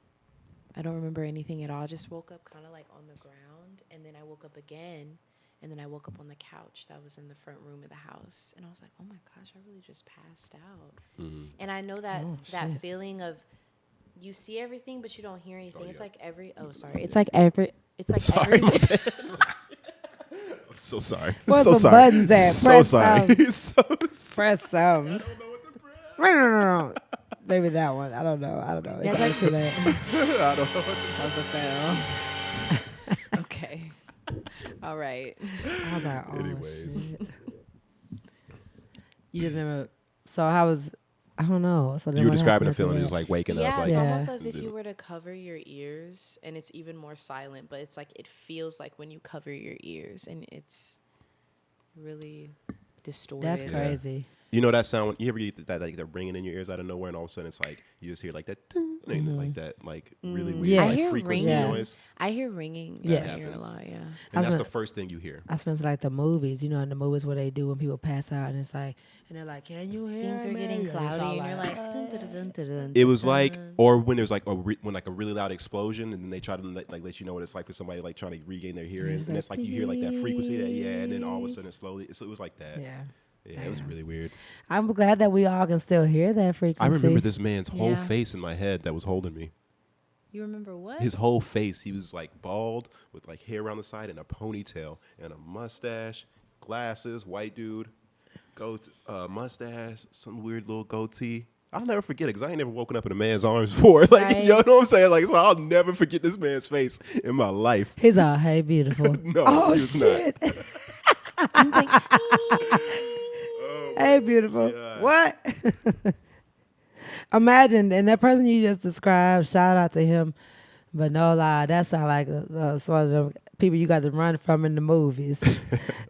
I don't remember anything at all. I just woke up kind of like on the ground and then I woke up again. And then I woke up on the couch that was in the front room of the house. And I was like, oh my gosh, I really just passed out. And I know that that shit. feeling of you see everything, but you don't hear anything. It's yeah. like it's like every, Sorry, my bad. I'm so sorry. Where's so the sorry. buttons at? So Press sorry. so Press some. No. Maybe that one. I don't know. It's Yeah, it's already like- too late. I don't know what to That was a fail. Okay. All right. I was like, oh, Anyways. shit. You just remember. So how was? I don't know. So then You were what describing happened a feeling after of just that? like waking Yeah, up. Like, it's Yeah. almost as if you were to cover your ears, and it's even more silent. But it's like it feels like when you cover your ears, and it's really distorted. That's crazy. You know that sound? You ever get that like they're ringing in your ears out of nowhere, and all of a sudden it's like you just hear like that, ding, like that, like really weird, Yeah. I like hear frequency ringing. noise. I hear ringing Yes. in your ear a lot. Yeah. And I that's was- the first thing you hear. I spent like the movies, you know, in the movies where they do when people pass out, and it's like, and they're like, "Can you hear Things are me?" getting And it's all cloudy, and you're like, dun, dun, dun, dun, dun, dun, It was dun, like, dun. or when there's like when like a really loud explosion, and then they try to let you know what it's like for somebody like trying to regain their hearing, it's and like, it's like you hear like that frequency, and then all of a sudden slowly, so it was like that. Yeah. Yeah, it was really weird. I'm glad that we all can still hear that frequency. I remember this man's whole Yeah. face in my head that was holding me. You remember what? His whole face, he was like bald with like hair around the side and a ponytail and a mustache, glasses, white dude, mustache, some weird little goatee. I'll never forget it because I ain't never woken up in a man's arms before. Like, Right. you know what I'm saying? Like, so I'll never forget this man's face in my life. He's all, "Hey, beautiful." No, Oh he was shit! It's like, Oh, Hey, beautiful. God. What? Imagine, and that person you just described, shout out to him. But no lie, that sound like sort of the people you got to run from in the movies.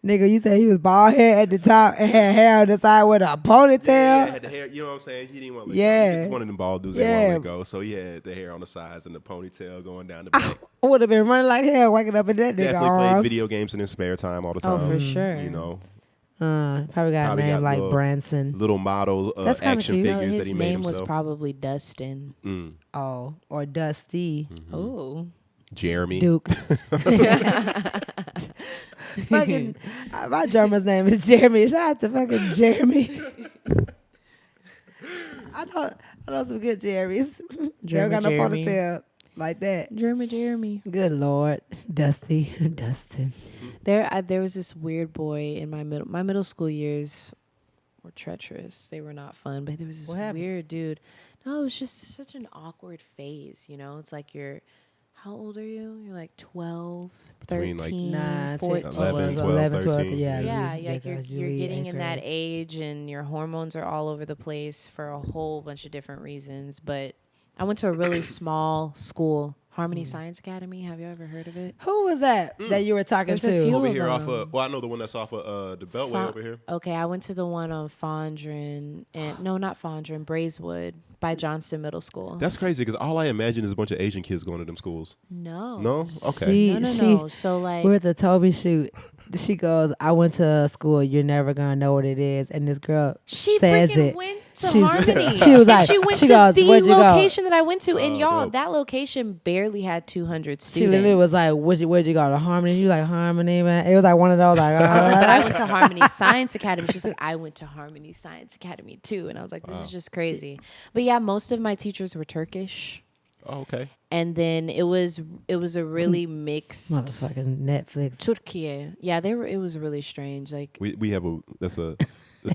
Nigga, you said he was bald head at the top and had hair on the side with a ponytail. Yeah, had the hair, you know what I'm saying? He didn't want to let go. Yeah. He just one of them bald dudes that Yeah. want to let go. So he had the hair on the sides and the ponytail going down the back. I would have been running like hell, waking up in that nigga Definitely played arms. video games in his spare time all the Oh, time. for sure. You know, Probably got Probably a name got like little- Branson. little model That's kinda action cute. no, figures that his he made name was himself. probably Dustin. Mm. Oh, or Dusty Oh. Jeremy. Duke. Fucking, my drummer's name is Jeremy. Shout out to fucking Jeremy. I I know some good Jeremys. They don't Jeremy, got no Jeremy. ponytail like that. Jeremy. Good Lord. Dusty. Dustin. There was this weird boy in my middle school years were treacherous. They were not fun, but there was this What happened? weird dude. No, it was just such an awkward phase, you know? It's like how old are you? You're like 12, Between, 13, like, 9, 14. 11, 12, 13. Yeah. Yeah, you like get you're you getting eighth in that grade. age and your hormones are all over the place for a whole bunch of different reasons. But I went to a really small school, Harmony Science Academy. Have you ever heard of it? Who was that that you were talking There's a to? few Over of here off them. of, well, I know the one that's off of the Beltway Fon- over here. Okay, I went to the one on Fondren, and no, not Fondren, Braeswood by Johnston Middle School. That's crazy because all I imagine is a bunch of Asian kids going to them schools. no. No? Okay. No. So like, We're at the Toby shoot. She goes, I went to a school, you're never going to know what it is. And this girl she says freaking it. went to She's- Harmony. she was And like- she went she to goes, the "Where'd you go?" location that I went to, and y'all, dope. that location barely had 200 She students. literally was like, where'd you go to Harmony? You like Harmony, man? It was like one of those, like, I was like, but I went to Harmony Science Academy. She's like, I went to Harmony Science Academy too. And I was like, this is just crazy. But yeah, most of my teachers were Turkish. Oh, okay. And then it was a really mixed motherfucking Netflix. Turkey. Yeah, it was really strange. Like, We have that's a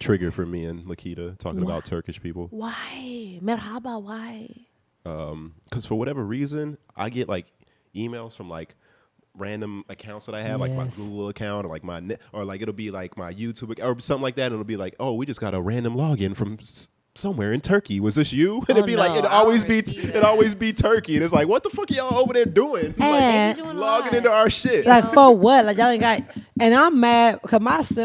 trigger for me and Lakita talking about Turkish people. why? Merhaba, why? Because for whatever reason, I get like emails from like random accounts that I have, like my Yes. Google account or like or like it'll be like my YouTube or something like that. And it'll be like, oh, we just got a random login from somewhere in Turkey. Was this you? And it'd be like, no, it'd I don't always be receive it that. always be Turkey. And it's like, what the fuck are y'all over there doing? And- They be doing Logging live. into our shit. Like, for what? Like, y'all ain't got, and I'm mad because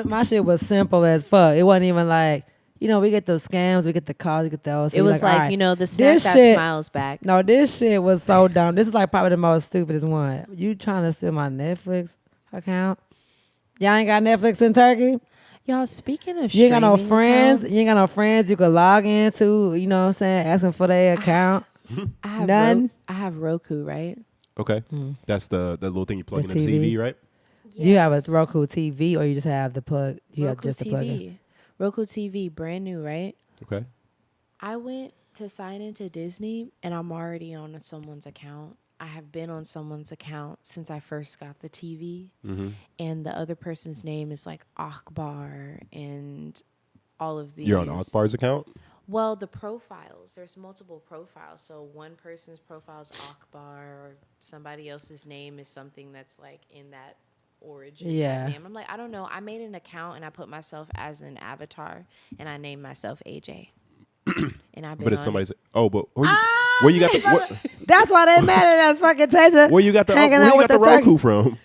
my shit was simple as fuck. It wasn't even like, we get those scams, we get the calls, we get those. So It you're was like, all right. the snap This that shit- smiles back. No, this shit was so dumb. This is like probably the most stupidest one. You trying to steal my Netflix account? Y'all ain't got Netflix in Turkey? Y'all, speaking of You ain't got no streaming friends. accounts, You ain't got no friends you could log into, you know what I'm saying, asking for their account. I have none. I have Roku, right? Okay. That's the little thing you plug The in the TV, TV. right? You have a Roku TV or you just have the plug? You have Roku just the plug in? TV. Roku TV, brand new, right? Okay. I went to sign into Disney and I'm already on someone's account. I have been on someone's account since I first got the TV. Mm-hmm. And the other person's name is like Akbar and all of these. You're on Akbar's account? Well, the profiles, there's multiple profiles. So one person's profile is Akbar or somebody else's name is something that's like in that origin. type Yeah. name. I'm like, I don't know. I made an account and I put myself as an avatar and I named myself AJ. And I've been But it's on somebody's. Oh, but where you got the That's why they mad at us, fucking Tasia. where you got the hanging where out you with got the the Roku turkey. from?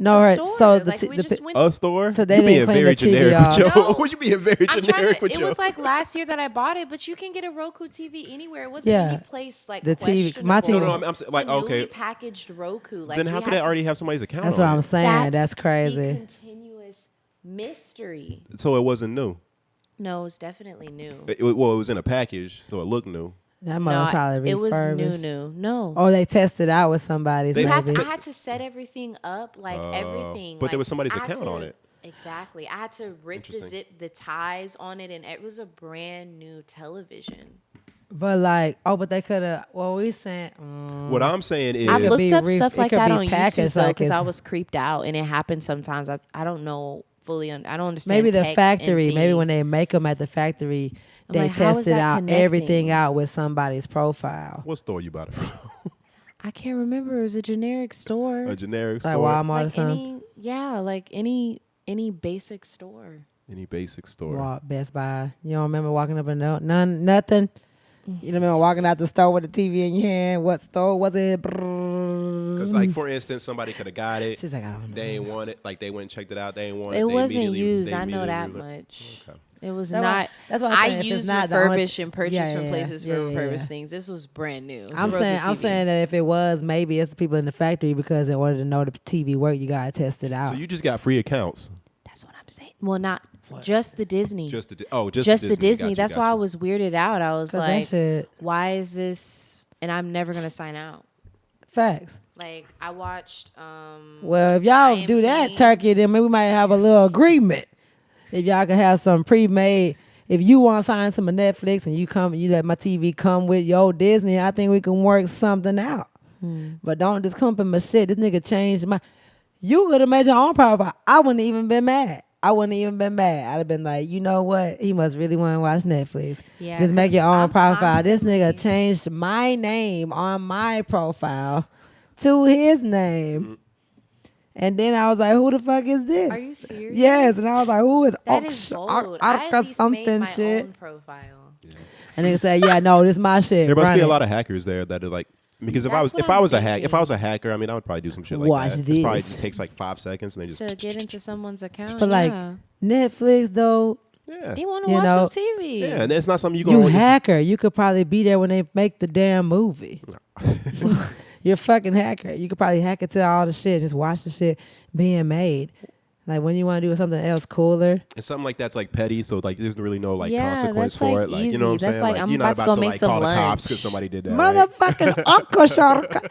No, a right. store. So the, like, t- we the just pi- went A store? So they you didn't being clean very the TV generic with off. your. No. You being very I'm trying generic to, with it your. was like last year that I bought it, but you can get a Roku TV anywhere. It wasn't Yeah. any place like The TV my questionable. No, TV no, I'm It's like a newly okay. packaged Roku. Like Then we how could had that to- already have somebody's account? That's on what I'm it? saying. That's the crazy. continuous mystery. So it wasn't new. No, it's definitely new. It was in a package, so it looked new. That No, mother probably it was refurbished. new. No. Or they tested out with somebody. They You had to, maybe. I had to set everything up, like everything. but there like, was somebody's I had account on to- it. Exactly. I had to rip the Interesting. zip, the ties on it, and it was a brand new television. But like, but they could have. Well, we sent. What I'm saying is, I've could looked be up re- stuff it like could that be on YouTube packaged though, like because I it's- was creeped out, and it happens sometimes. I don't know fully. I don't understand. Maybe the tech and factory. Maybe thing. when they make them at the factory, I'm they like, how is tested that out everything connecting? out with somebody's profile. what store you bought it from? I can't remember. It was a generic store, A generic Like store? Walmart or like something. any basic store. Any basic store? Best Buy. You don't remember walking up and nothing. You don't remember walking out the store with the TV in your hand. What store was it? Because like for instance, somebody could have got it. She's like, I don't know. They ain't want it. Like they went and checked it out. They ain't want it. It They wasn't immediately- used. they I know that immediately- much. Okay. It was That's not. that's what I'm I saying. If it's used not the only- refurbish and purchase Yeah, from yeah, places yeah, for yeah, refurbished yeah. things. This was brand new. It was I'm a Roku saying TV. that if it was, maybe it's the people in the factory because in order to know the TV work, you gotta test it out. So you just got free accounts. That's what I'm saying. Well, not just the Disney. Just the the Disney. That's why I was weirded out. I was 'Cause like, that shit, why is this? And I'm never gonna sign out. facts. Like I watched. Well, if y'all do that, IMP. Turkey, then maybe we might have a little agreement. If y'all could have some pre-made, if you want to sign some of Netflix and you let my TV come with your Disney, I think we can work something out. But don't just come up in my shit. This nigga changed my. You could have made your own profile. I wouldn't even been mad. I'd have been like, you know what? He must really want to watch Netflix. Yeah, Just make 'cause your own I'm profile. This nigga constantly- changed my name on my profile to his name. And then I was like, who the fuck is this? Are you serious? Yes. And I was like, who is That is bold. I at Arca least something made my shit? own profile. And nigga said, yeah, no, this my shit. There must Run be a it. lot of hackers there that are like, because if That's what I I'm was a thinking. hacker, I mean, I would probably do some shit like Watch that. It probably this. just takes like 5 seconds, and they just To get into someone's account. But like yeah. Netflix though, yeah, You want to you watch know, some TV. yeah, and it's not something you you go. hacker. You could probably be there when they make the damn movie. You're a fucking hacker. You could probably hack into all the shit, just watch the shit being made. Like when you want to do something else cooler. And something like that's like petty, so like there's really no like Yeah, consequence that's, for like, it. Like you know what I'm easy. That's saying? like, I'm you're not about to go to make like some call the cops lunch. because somebody did that. Right? Motherfucking Uncle Sharka.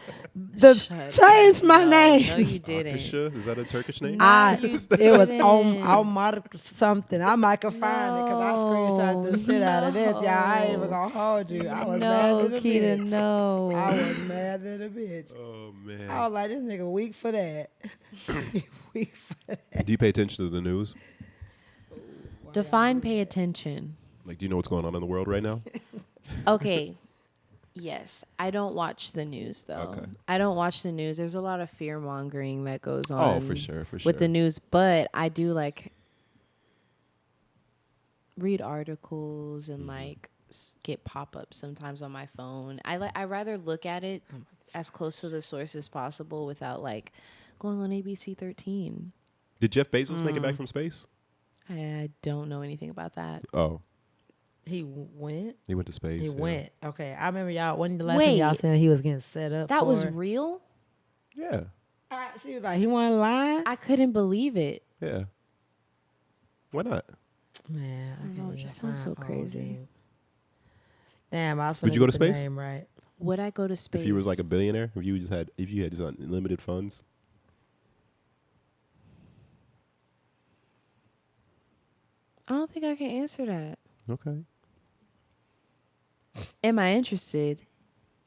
Just Shut change up. my No, name. No, you didn't. Akasha? Is that a Turkish name? It was didn't. on something. I might can find it because I screenshot the shit out of this. Y'all, I ain't even gonna hold you. I was mad No, than a Keita, bitch. no. I was mad than a bitch. Oh man. I was like, this nigga weak for that. Weak for that. Do you pay attention to the news? Define pay attention. Like, do you know what's going on in the world right now? Okay. Yes, I don't watch the news though. Okay. I don't watch the news. There's a lot of fear mongering that goes on. Oh, for sure. With the news, but I do like read articles and like get pop-ups sometimes on my phone. I rather look at it as close to the source as possible without like going on ABC 13. Did Jeff Bezos make it back from space? I don't know anything about that. Oh, He went. he went to space. He yeah. went. Okay, I remember y'all. When the last time y'all Wait. said he was getting set up? That was for? real? Yeah, She was like, he wasn't lying. I couldn't believe it. yeah. Why not? Man, I I know, can't it even just sounds so find crazy. you. Damn, I was. Would you go to finna get the space? name right. Would I go to space? If you was like a billionaire, if you had just unlimited funds. I don't think I can answer that. Okay. Am I interested?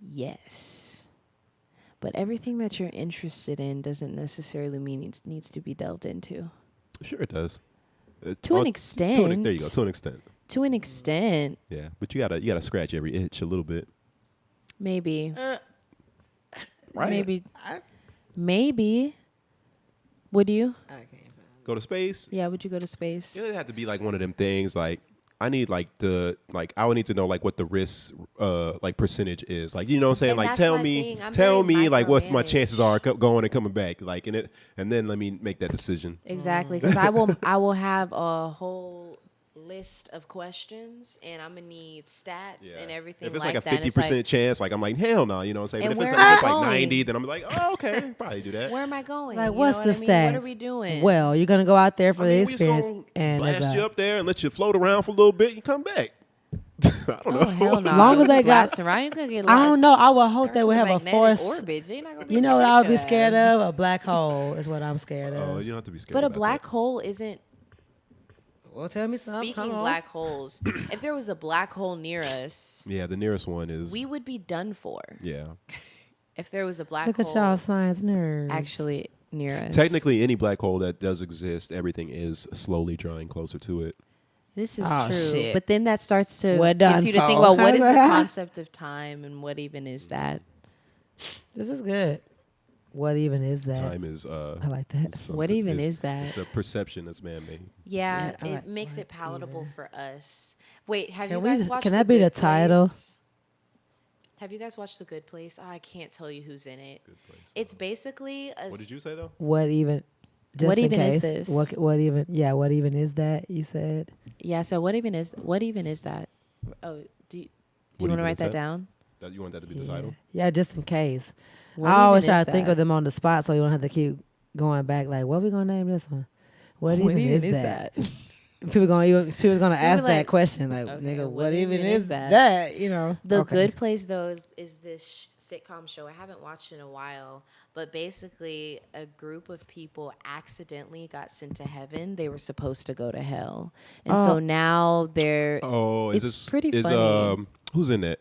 Yes. But everything that you're interested in doesn't necessarily mean it needs to be delved into. Sure, it does. To an there extent. you go. To an extent. To an extent, Yeah, but you gotta scratch every itch a little bit. maybe. Right. Maybe. Would you? Go to space. Yeah, would you go to space? It would have to be like one of them things. Like I need I would need to know like what the risk like percentage is. Like you know what I'm saying. And Like that's tell my me thing. I'm tell very me like what my micromanaged. chances are going and coming back. Like and then let me make that decision. Exactly, because I will have a whole list of questions, and I'm gonna need stats and everything. If it's like like a that. It's 50% chance, like I'm like hell no, you know what I'm saying. And But if it's where am I like going? 90, then I'm like oh okay, probably do that. Where am I going? Like, You what's know the what I mean? stats? What are we doing? Well, you're gonna go out there for I mean, the we just experience, gonna and blast you up there and let you float around for a little bit and come back. I don't know. Oh hell no! Long as they got- blasting around, you gonna get. I don't know. I would hope they to would the have a magnetic force. orbit. You're not gonna be You able know to what hit I would be your scared ass. of? A black hole is what I'm scared of. Oh, you don't have to be scared. But a about black that. hole isn't. Well, tell me something. Speaking black holes, if there was a black hole near us, Yeah, the nearest one is. we would be done for. Yeah. If there was a black Look hole at y'all science nerds. actually near us. Technically, any black hole that does exist, everything is slowly drawing closer to it. This is Oh, true. shit. But then that starts to We're done, gets you to think folks. about what is the concept of time and what even is that? This is good. What even is that? Time is. I like that. What even is that? It's a perception that's man-made. Yeah, Yeah, I it like makes what it palatable for us. Wait, have Can you we guys just- watched can The that be the Good title? Place? Have you guys watched The Good Place? Oh, I can't tell you who's in it. Good place. It's basically a What did you say though? What even? Just What in even is case. this? What even? Yeah. What even is that? You said. Yeah, so what even is that? Oh, do you What want to even write is that that? down? You want that to be the Yeah. title? Yeah, just in case. What I always even try is to think that? of them on the spot, so you don't have to keep going back. Like, what we gonna name this one? What even is that? People gonna ask like, that question, like, okay, nigga, what even is that? that? You know, The Okay. Good Place, though, is this sitcom show. I haven't watched in a while, but basically, a group of people accidentally got sent to heaven. They were supposed to go to hell, and so now they're. Oh, It's pretty funny. Who's in that?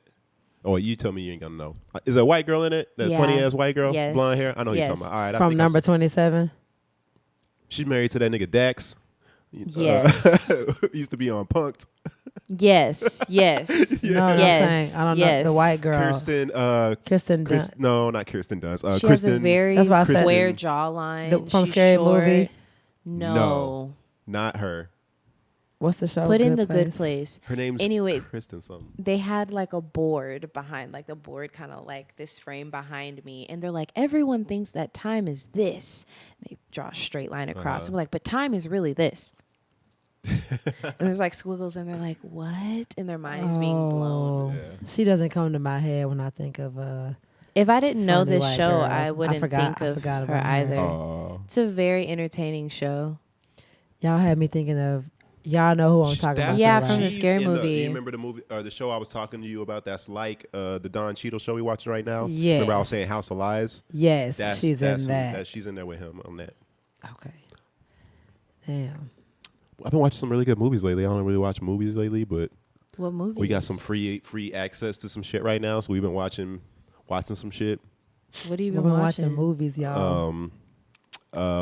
Oh, you tell me you ain't gonna know. Is a white girl in it? That Yeah. funny ass white girl, Yes. blonde hair. I know who you're Yes. talking about. All right, I From think I number see- 27. She's married to that nigga Dax. Yes. Used to be on Punked. Yes, yes. No, I'm Yes, saying, I don't yes. know. The white girl. Kirsten. Kristen Dunst. No, not Kirsten Dunst. She Kristen. has a very That's what I said. square Kristen- jawline. From She's Scary short. Movie. No. Not her. What's the show? Put in the good place. Her name's Anyway, Kristen something. they had like a board behind, like the board kind of like this frame behind me. And they're like, everyone thinks that time is this. They draw a straight line across. I'm like, but time is really this. And there's like squiggles and they're like, what? And their mind is being blown. Oh, she doesn't come to my head when I think of If I didn't know Funny this white show, girls. I I wouldn't forgot- think I of forgot her about her. either. Oh. It's a very entertaining show. y'all had me thinking of y'all know who I'm talking about. Yeah, though, from the right? She's Scary in Movie. You remember the movie or the show I was talking to you about? That's like the Don Cheadle show we watching right now. Yes. Remember I was saying House of Lies? Yes, That's she's that's in who- that. She's in there with him on that. Okay. Damn. I've been watching some really good movies lately. I don't really watch movies lately, but What movie? we got some free access to some shit right now. So we've been watching some shit. What have you We've been been watching? watching movies, y'all.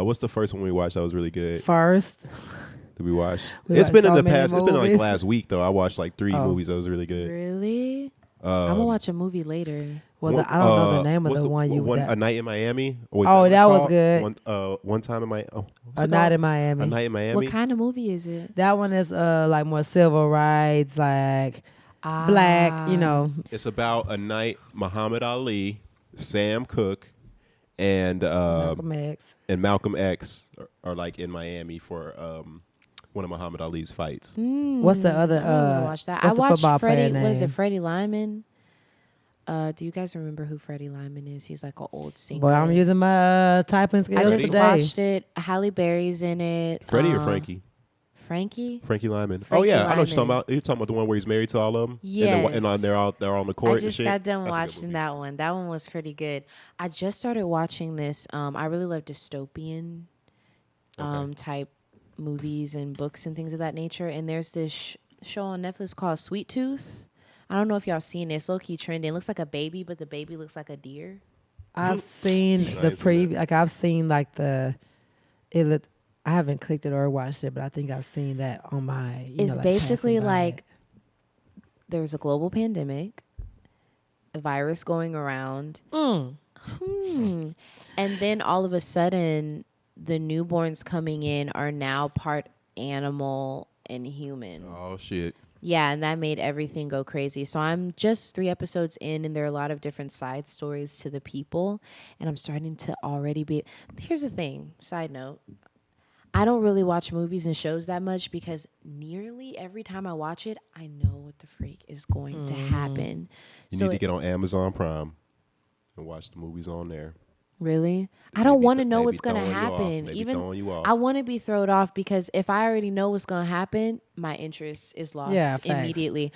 What's the first one we watched that was really good? First, Did we watch? We It's watched been in so the many past. It's been like movies. last week though. I watched like 3 Oh. movies that was really good. Really? I'm gonna watch a movie later. well, One- I don't know the name of what's the one you. A that- Night in Miami. Oh, what that it's was called? good. One time in Miami. Oh, what's A it Night called? in Miami. A Night in Miami. What kind of movie is it? That one is like more civil rights, like black. You know, It's about a night Muhammad Ali, Sam Cooke, and Malcolm X. Malcolm X are like in Miami for one of Muhammad Ali's fights. What's the other? I didn't watch that. I what's the watched football player Freddie. What is it? name? Freddie Lyman. Do you guys remember who Freddie Lyman is? He's like an old singer. Boy, I'm using my typing I skills just today. watched it. Halle Berry's in it. Freddie or Frankie? Frankie. Frankie Lyman. Frankie I know what you're talking Lyman. about. You're talking about the one where he's married to all of them. Yes. And they're on the court. I and just shit. got done That's a good watching movie. that one. That one was pretty good. I just started watching this. I really love dystopian type movies and books and things of that nature. And there's this show on Netflix called Sweet Tooth. I don't know if y'all seen it. It's low key trending. It looks like a baby, but the baby looks like a deer. I've seen the ain't seen preview. Like I've seen like the. It looked. I haven't clicked it or watched it, but I think I've seen that on my. It's basically passing by like it. there's a global pandemic, a virus going around. And then all of a sudden, the newborns coming in are now part animal and human. Oh shit. Yeah, and that made everything go crazy. So I'm just 3 episodes in, and there are a lot of different side stories to the people. And I'm starting to already be. Here's the thing, side note. I don't really watch movies and shows that much because nearly every time I watch it, I know what the freak is going to happen. You So need to get on Amazon Prime and watch the movies on there. really? I don't want to know Maybe what's going to throwing you off. happen. Maybe Even throwing you off. I want to be thrown off because if I already know what's going to happen, my interest is lost Yeah, facts. immediately.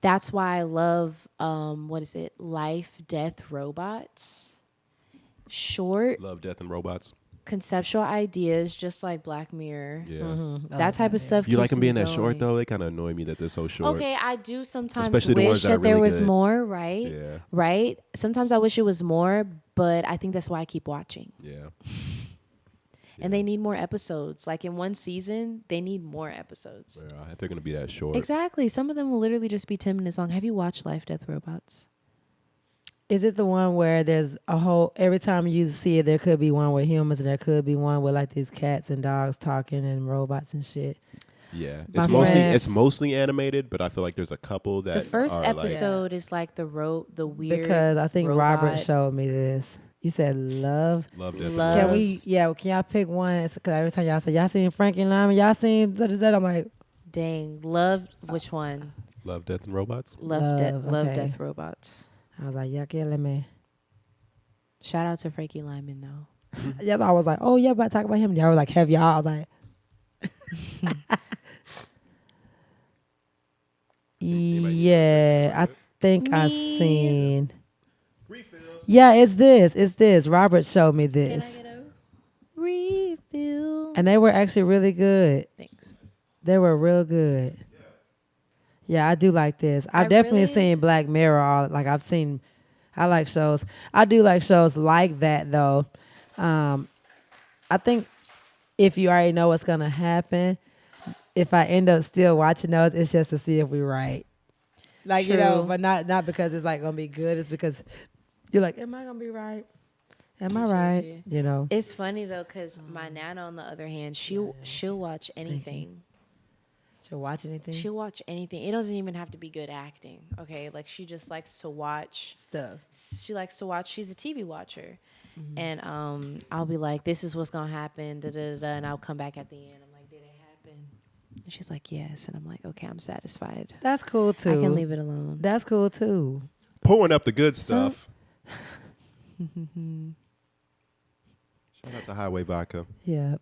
That's why I love what is it? Life, Death, Robots. Short, Love, Death, and Robots. conceptual ideas, just like Black Mirror. Yeah. That type of stuff. You like keeps them being me that short going. though? They kind of annoy me that they're so short. Okay, I do sometimes Especially the ones wish that are that there really was good. more, right? Yeah. Right? Sometimes I wish it was more, but I think that's why I keep watching. Yeah. And they need more episodes. Like in one season, they need more episodes. Yeah, if they're gonna be that short. Exactly. Some of them will literally just be 10 minutes long. Have you watched Life, Death, Robots? Is it the one where there's a whole every time you see it, there could be one with humans and there could be one with like these cats and dogs talking and robots and shit? Yeah, My it's friends- mostly animated, but I feel like there's a couple that The first are like, episode is like the weird. Because I think Robert robot. showed me this. You said love. Love, Death, and Love. Can Robots. can y'all pick one? Because every time y'all say, y'all seen Frankie Lyman, y'all seen that, I'm like, Dang. Love, which one? Love, Death, and Robots. Love, okay. Death, Robots. I was like, yeah, let me. Shout out to Frankie Lyman, though. Yes, I was like, oh, yeah, but talk about him. Y'all was like, have y'all? I was like, yeah, I think I Me. seen. Refill. Yeah, it's this. It's this. Robert showed me Can this. I get a refill? And they were actually really good. Thanks. They were real good. Yeah, I do like this. I I've definitely really- seen Black Mirror. I like shows. I do like shows like that though. I think if you already know what's gonna happen, if I end up still watching those, it's just to see if we're right. Like you know, True. but not because it's like gonna be good. It's because you're like, am I gonna be right? Am I Appreciate right? you. You know. It's funny though, cause my nana, on the other hand, she'll watch anything. She'll watch anything. She'll watch anything. It doesn't even have to be good acting. Okay, like she just likes to watch. Stuff. She likes to watch. She's a TV watcher, and I'll be like, "This is what's gonna happen," da da da, and I'll come back at the end. I'm like, "Did it happen?" And she's like, "Yes," and I'm like, "Okay, I'm satisfied. That's cool too. I can leave it alone." That's cool too. Pulling up the good So- stuff. Shout out to Highway Vodka. Yeah.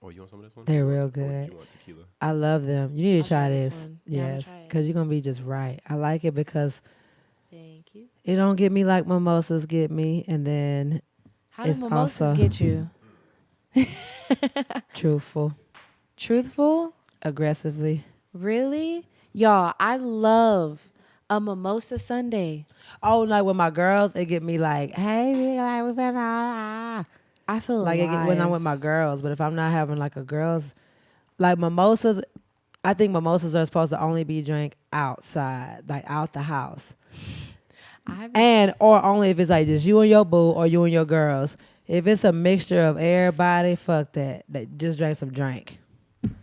Oh, you want some of this one? They're Or real do good. you want tequila? I love them. You need to I'll try try this this. one. Yeah, I'm gonna Yes, try it. because you're gonna be just right. I like it because Thank you. it don't get me like mimosas get me, and then How do It's mimosas also- get you? truthful, Truthful? aggressively. Really? Y'all, I love a mimosa Sunday. Oh, like with my girls, it get me like, hey, we like we finna I feel like it get, when I'm with my girls. But if I'm not having like a girls, like mimosas, I think mimosas are supposed to only be drank outside, like out the house. And or only if it's like just you and your boo or you and your girls. If it's a mixture of everybody, fuck that. Just drink some drink.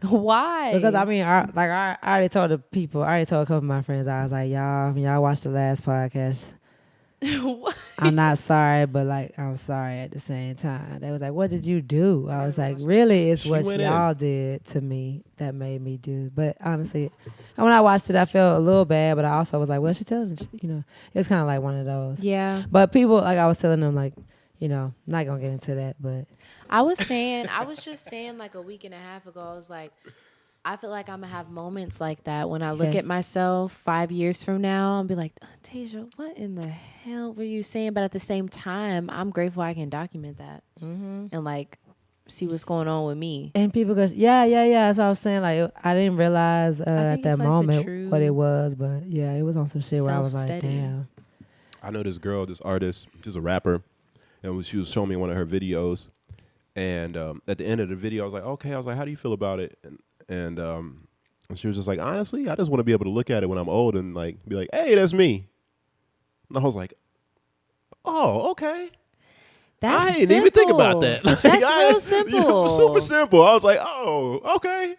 Why? Because I mean, I already told the people. I already told a couple of my friends. I was like, y'all watched the last podcast. What? I'm not sorry, but like I'm sorry at the same time. They was like, what did you do? I was like, really, it's She what went in. y'all did to me that made me do. But honestly, and when I watched it, I felt a little bad, but I also was like, well, she telling you, you know, it's kind of like one of those. Yeah. But people, like I was telling them, like, you know, not gonna get into that, but I was just saying like a week and a half ago, I was like, I feel like I'm gonna have moments like that when I look Yes. at myself 5 years from now and be like, Tasia, what in the hell were you saying? But at the same time, I'm grateful I can document that and like see what's going on with me. and people go, yeah. So I was saying, like, I didn't realize think at it's that like the moment true what it was, but yeah, it was on some shit where I was like, self-study. damn. I know this girl, this artist. She's a rapper, and she was showing me one of her videos. And at the end of the video, I was like, okay. I was like, how do you feel about it? And she was just like, honestly, I just want to be able to look at it when I'm old and like be like, hey, that's me. And I was like, oh, okay. That's I didn't even think about that. That's Like, real simple. Super simple. I was like, oh, okay.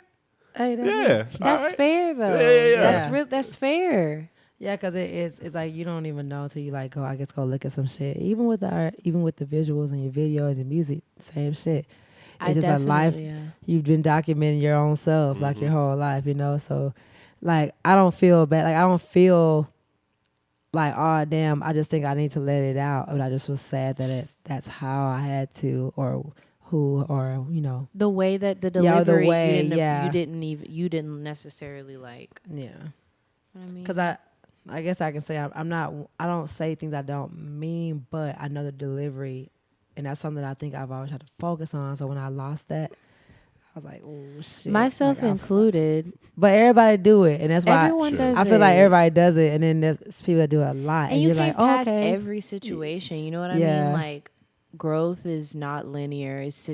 Hey, that's me. Yeah. That's all right. fair though. Yeah. That's Yeah. real. That's fair. Yeah, because it's like you don't even know until you like go. I guess go look at some shit. Even with the art, even with the visuals and your videos and music, same shit. It's just a life you've been documenting your own self like your whole life, you know. So, like, I don't feel bad. Like I don't feel like, oh damn, I just think I need to let it out. But I just was sad that that's how I had to, or who, or you know, The way that the Yeah, the delivery, way, you didn't necessarily like. yeah. You know what I mean, Because I guess I can say I'm not. I don't say things I don't mean, but I know the delivery, and that's something I think I've always had to focus on. So when I lost that, I was like, oh shit. myself Like, included. but everybody do it, and that's why Everyone Sure. does. I feel like it. everybody does it, and then there's people that do it a lot, and you you're can't like, oh, pass okay. every situation. You know what I Yeah. mean? Like growth is not linear. It's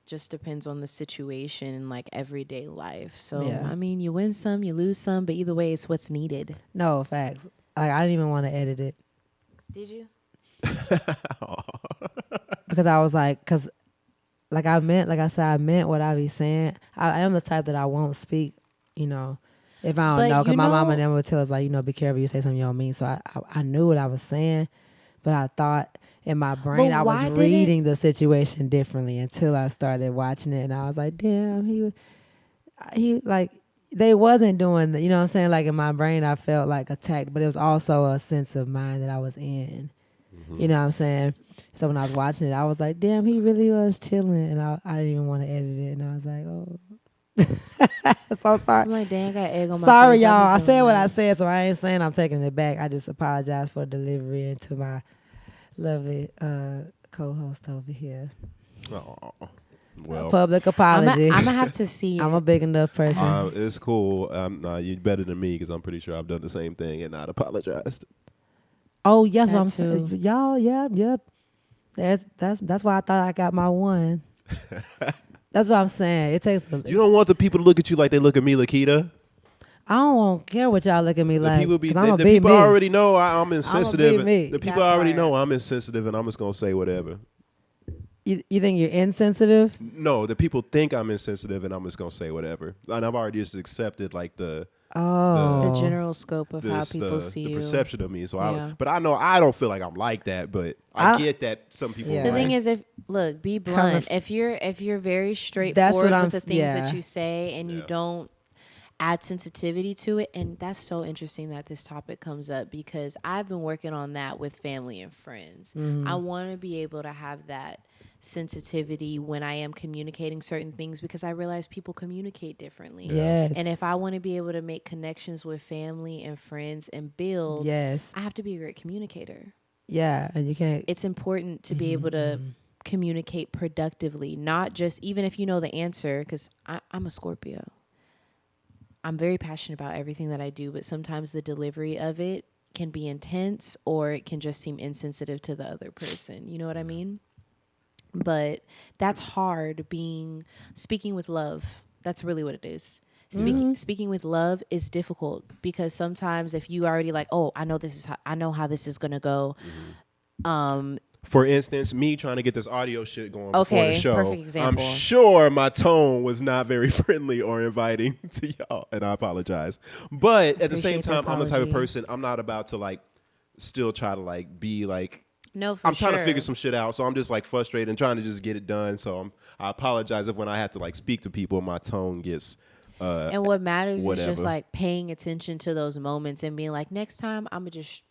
just depends on the situation and like everyday life. So Yeah. I mean, you win some, you lose some, but either way, it's what's needed. No facts. Like I didn't even want to edit it Did you? because I was like, because like I meant what I be saying. I am the type that I won't speak, you know, if I But don't know. Because you my mama know- never would tell us, like, you know, be careful, you say something you don't mean. So I knew what I was saying, but I thought in my brain I why was did it- reading the situation differently until I started watching it, and I was like, damn, he like they wasn't doing the, you know what I'm saying? Like in my brain, I felt like attacked, but it was also a sense of mind that I was in. You know what I'm saying? So when I was watching it, I was like, damn, he really was chilling. And I didn't even want to edit it. And I was like, oh, So sorry. I'm like, dang, I got egg on my Sorry, face. y'all. I be said feeling what I bad. said, so I ain't saying I'm taking it back. I just apologize for the delivery and to my lovely co-host over here. Oh, well, Public I'm apology. gonna have to see it. I'm a big enough person. it's cool. Nah, you're better than me because I'm pretty sure I've done the same thing and not apologized. Oh, yes, what That I'm saying. too. Y'all, yep. That's why I thought I got my one. That's what I'm saying. It takes. You don't want the people to look at you like they look at me, Lakita. I don't care what y'all look at me The like. people Cause I'm a the be people me. already know I'm insensitive. me. The people That already part. know I'm insensitive, and I'm just gonna say whatever. You think you're insensitive? No, the people think I'm insensitive, and I'm just gonna say whatever. And I've already just accepted like the Oh, The general scope of how this, people see the you. perception of me. So Yeah. but I know I don't feel like I'm like that. But I- I get that some people. Yeah. The Like, thing is, be Coming blunt. f- If you're very straightforward I'm with the s- things yeah. that you say and you Yeah. don't add sensitivity to it, and that's so interesting that this topic comes up because I've been working on that with family and friends. Mm-hmm. I want to be able to have that sensitivity when I am communicating certain things because I realize people communicate differently. Yes. And if I want to be able to make connections with family and friends and build, yes, I have to be a great communicator. yeah, and you can't. It's important to be able to communicate productively, not just even if you know the answer, because I'm a Scorpio. I'm very passionate about everything that I do, but sometimes the delivery of it can be intense or it can just seem insensitive to the other person. You know what I mean? But that's hard speaking with love. That's really what it is. Speaking with love is difficult because sometimes if you already like, oh, I know how this is gonna go. for instance, me trying to get this audio shit going before the Okay, show. perfect example. I'm sure my tone was not very friendly or inviting to y'all, and I apologize. But at the same Appreciate the time, I'm the type of apology. person. I'm not about to like still try to like be like. No, for I'm sure. trying to figure some shit out, so I'm just like frustrated and trying to just get it done. So I apologize if when I have to like speak to people, my tone gets. And what matters is whatever. just like paying attention to those moments and being like, next time I'm gonna just,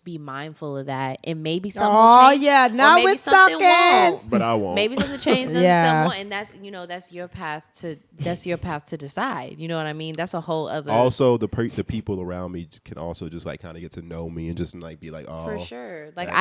be mindful of that, and maybe something will Oh change. yeah, or now maybe we're something talking. won't. But I won't. Maybe something changes Yeah. somewhat, and that's your path to decide. You know what I mean? That's a whole other. Also, the people around me can also just like kind of get to know me and just like be like, oh, For sure. Like that-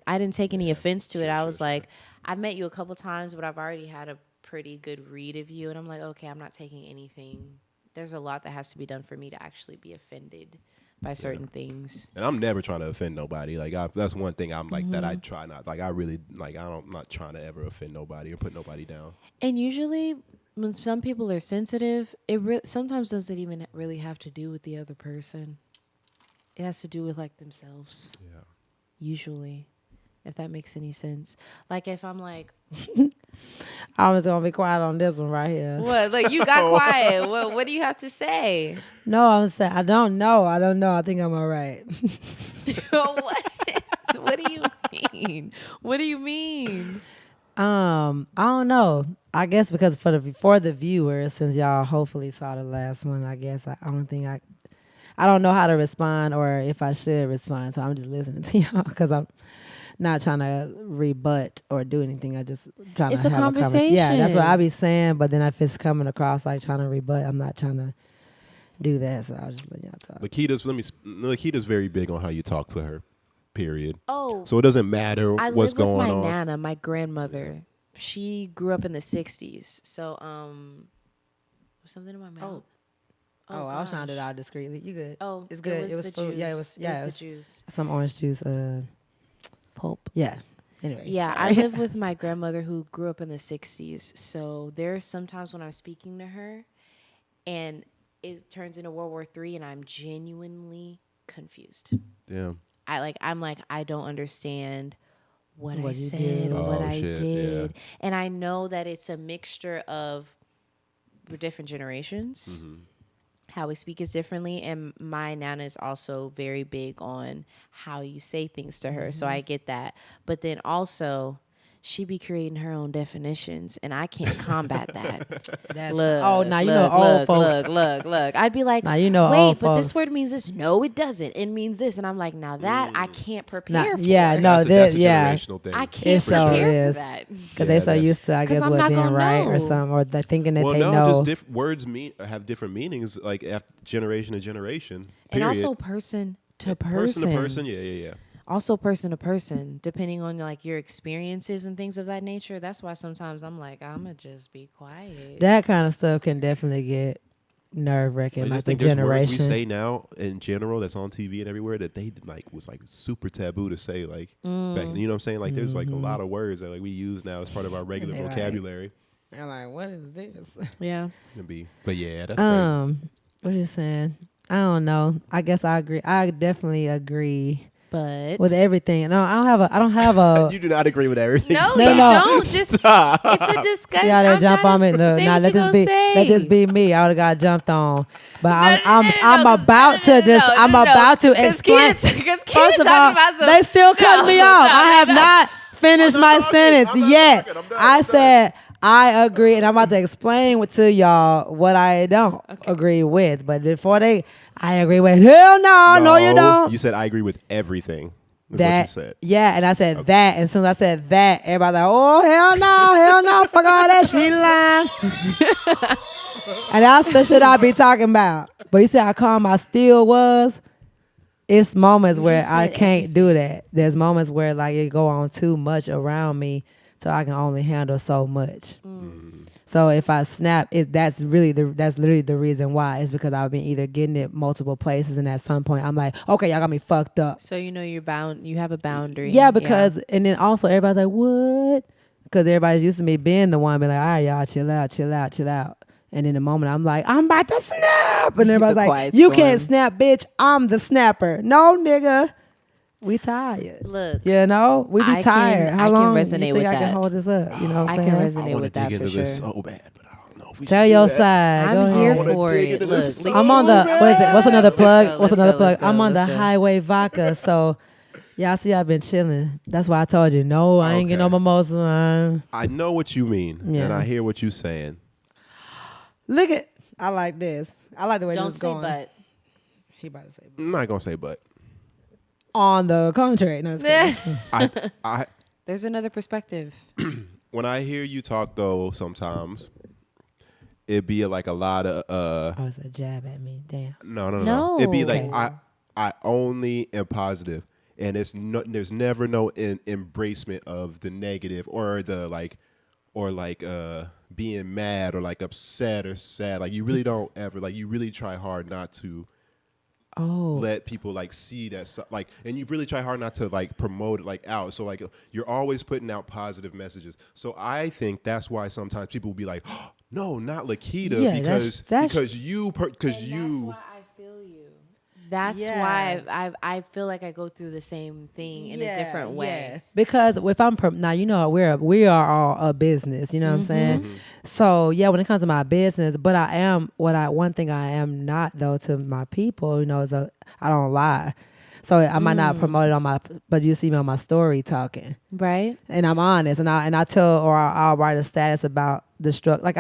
I didn't take any offense to it. I sure, was sure. like, I've met you a couple times, but I've already had a pretty good read of you, and I'm like, okay, I'm not taking anything. There's a lot that has to be done for me to actually be offended by certain things. And I'm never trying to offend nobody. Like that's one thing I'm like that I try not. Like I really like I'm not trying to ever offend nobody or put nobody down. And usually, when some people are sensitive, sometimes doesn't even really have to do with the other person. It has to do with like themselves. Yeah. Usually, if that makes any sense. Like if I'm like, I'm just gonna be quiet on this one right here. what? Like you got quiet. What do you have to say? No, I'm saying I don't know. I think I'm all right. What? What do you mean? What do you mean? I don't know. I guess because for the viewers, since y'all hopefully saw the last one, I guess I don't know how to respond or if I should respond. So I'm just listening to y'all because I'm not trying to rebut or do anything. I just trying It's to a have conversation. Yeah, that's what I be saying. But then if it's coming across like trying to rebut, I'm not trying to do that. So I'll just let y'all talk. Lakita's very big on how you talk to her. Period. Oh, So it doesn't matter I what's live with going my on. nana, my grandmother. She grew up in the '60s. So something in my mouth. Oh, I was trying to do gosh. that all discreetly. You good? Oh, It's good. It was the food. juice. Yeah, it was. Yeah, it it was was the juice. some orange juice. Pulp. Yeah. Anyway. Yeah, I sorry. live with my grandmother who grew up in the '60s. So there's sometimes when I'm speaking to her, and it turns into World War III, and I'm genuinely confused. Yeah. I'm like I don't understand what I What you said did. or what Oh, I shit, did, and I know that it's a mixture of different generations. Mm-hmm. How we speak is differently, and my nana is also very big on how you say things to her. So I get that, but then also she be creating her own definitions, and I can't combat that. That's Look, oh, now you look, know old look, folks. look. I'd be like, Now you know wait, old but this folks. word means this. No, it doesn't. It means this. And I'm like, now that I can't prepare for. Yeah, no, That's a yeah. generational thing. I can't It sure prepare is. for that. Because they Yeah, so that's- used to, I 'Cause guess, I'm what not being gonna right or know. something, or they're thinking that Well, they no, know. just words have different meanings, like after generation to generation. And Period. also person to person person. to person. Yeah. Also person to person, depending on like your experiences and things of that nature. That's why sometimes I'm like, I'ma just be quiet. That kind of stuff can definitely get nerve wracking, I like just the think there's words we generation. say now in general that's on TV and everywhere that they like was like super taboo to say like back. You know what I'm saying? Like there's like a lot of words that like we use now as part of our regular they like- vocabulary. They're like, what is this? Yeah. But yeah, that's crazy. What you saying? I don't know. I guess I agree. I definitely agree But with everything. No, I don't have a. You do not agree with everything. no, Stop. you No. don't. Just Stop. it's a discussion. Yeah, they I'm jump not on me. No, say nah, what let you this gonna be. say. Let this be me. I would have got jumped on, but No, I'm no, 'cause- about to just. no, I'm no, no. about to 'Cause explain. Because First of all, they still cut me off. I have not finished I'm my not talking. sentence I'm not yet. talking. I'm done. I I'm done. said I agree, and I'm about to explain to y'all what I don't agree with. But before I agree with. Hell no, you don't. You said I agree with everything. Is That what you said. yeah, and I said that, and as soon as I said that, everybody's like, "Oh hell no, fuck all that, she lying." And that's the shit I be talking about. But you see how calm I still was. It's moments where I said can't do that. There's moments where like it go on too much around me, so I can only handle so much. So if I snap, that's literally the reason why. It's because I've been either getting it multiple places, and at some point I'm like, okay, y'all got me fucked up. So you know you're bound. You have a boundary. Yeah, because and then also everybody's like, what? Because everybody's used to me being the one being like, all right, y'all, chill out. And in the moment I'm like, I'm about to snap, and everybody's The like, quiet you storm. can't snap, bitch. I'm the snapper. No, nigga. We tired. Look, You know, we be I can- tired. How I can long you resonate think with I can that. hold this up? You know what I I'm can saying? I resonate want with to dig that for into sure. this so bad, but I don't know if we Tell should do your that. side. Go I'm ahead. here wanna for dig it. into Look, this. Lisa, I'm on the what is it? What's another plug? Let's What's go, another let's plug? go, I'm on let's the go. highway vodka, so y'all see I've been chilling. That's why I told you no, I ain't getting no Okay. mimosa. I know what you mean, and Yeah. I hear what you're saying. Look at I like this. I like the way Don't this is say going. but. He about to say but. I'm not gonna say but. On the contrary, no, just kidding. I There's another perspective. when I hear you talk though, sometimes it'd be like a lot of Oh, it's a jab at me. Damn. no. It'd be like No. I only am positive, and there's never no embracement of the negative or the like being mad or like upset or sad. Like you really don't ever like you really try hard not to Oh, let people like see that like, and you really try hard not to like promote it like out. So like you're always putting out positive messages. So I think that's why sometimes people will be like, oh, no, not Lakita, Yeah, because that's- because you. I feel you. That's Yeah. why I feel like I go through the same thing in a different way. Because if I'm now, you know, we are all a business. You know what I'm saying? So yeah, when it comes to my business, but I am one thing I am not though to my people. You know, is I don't lie. So I might not promote it on my, but you see me on my story talking, Right? and I'm honest, and I tell or I'll write a status about the struggle. Like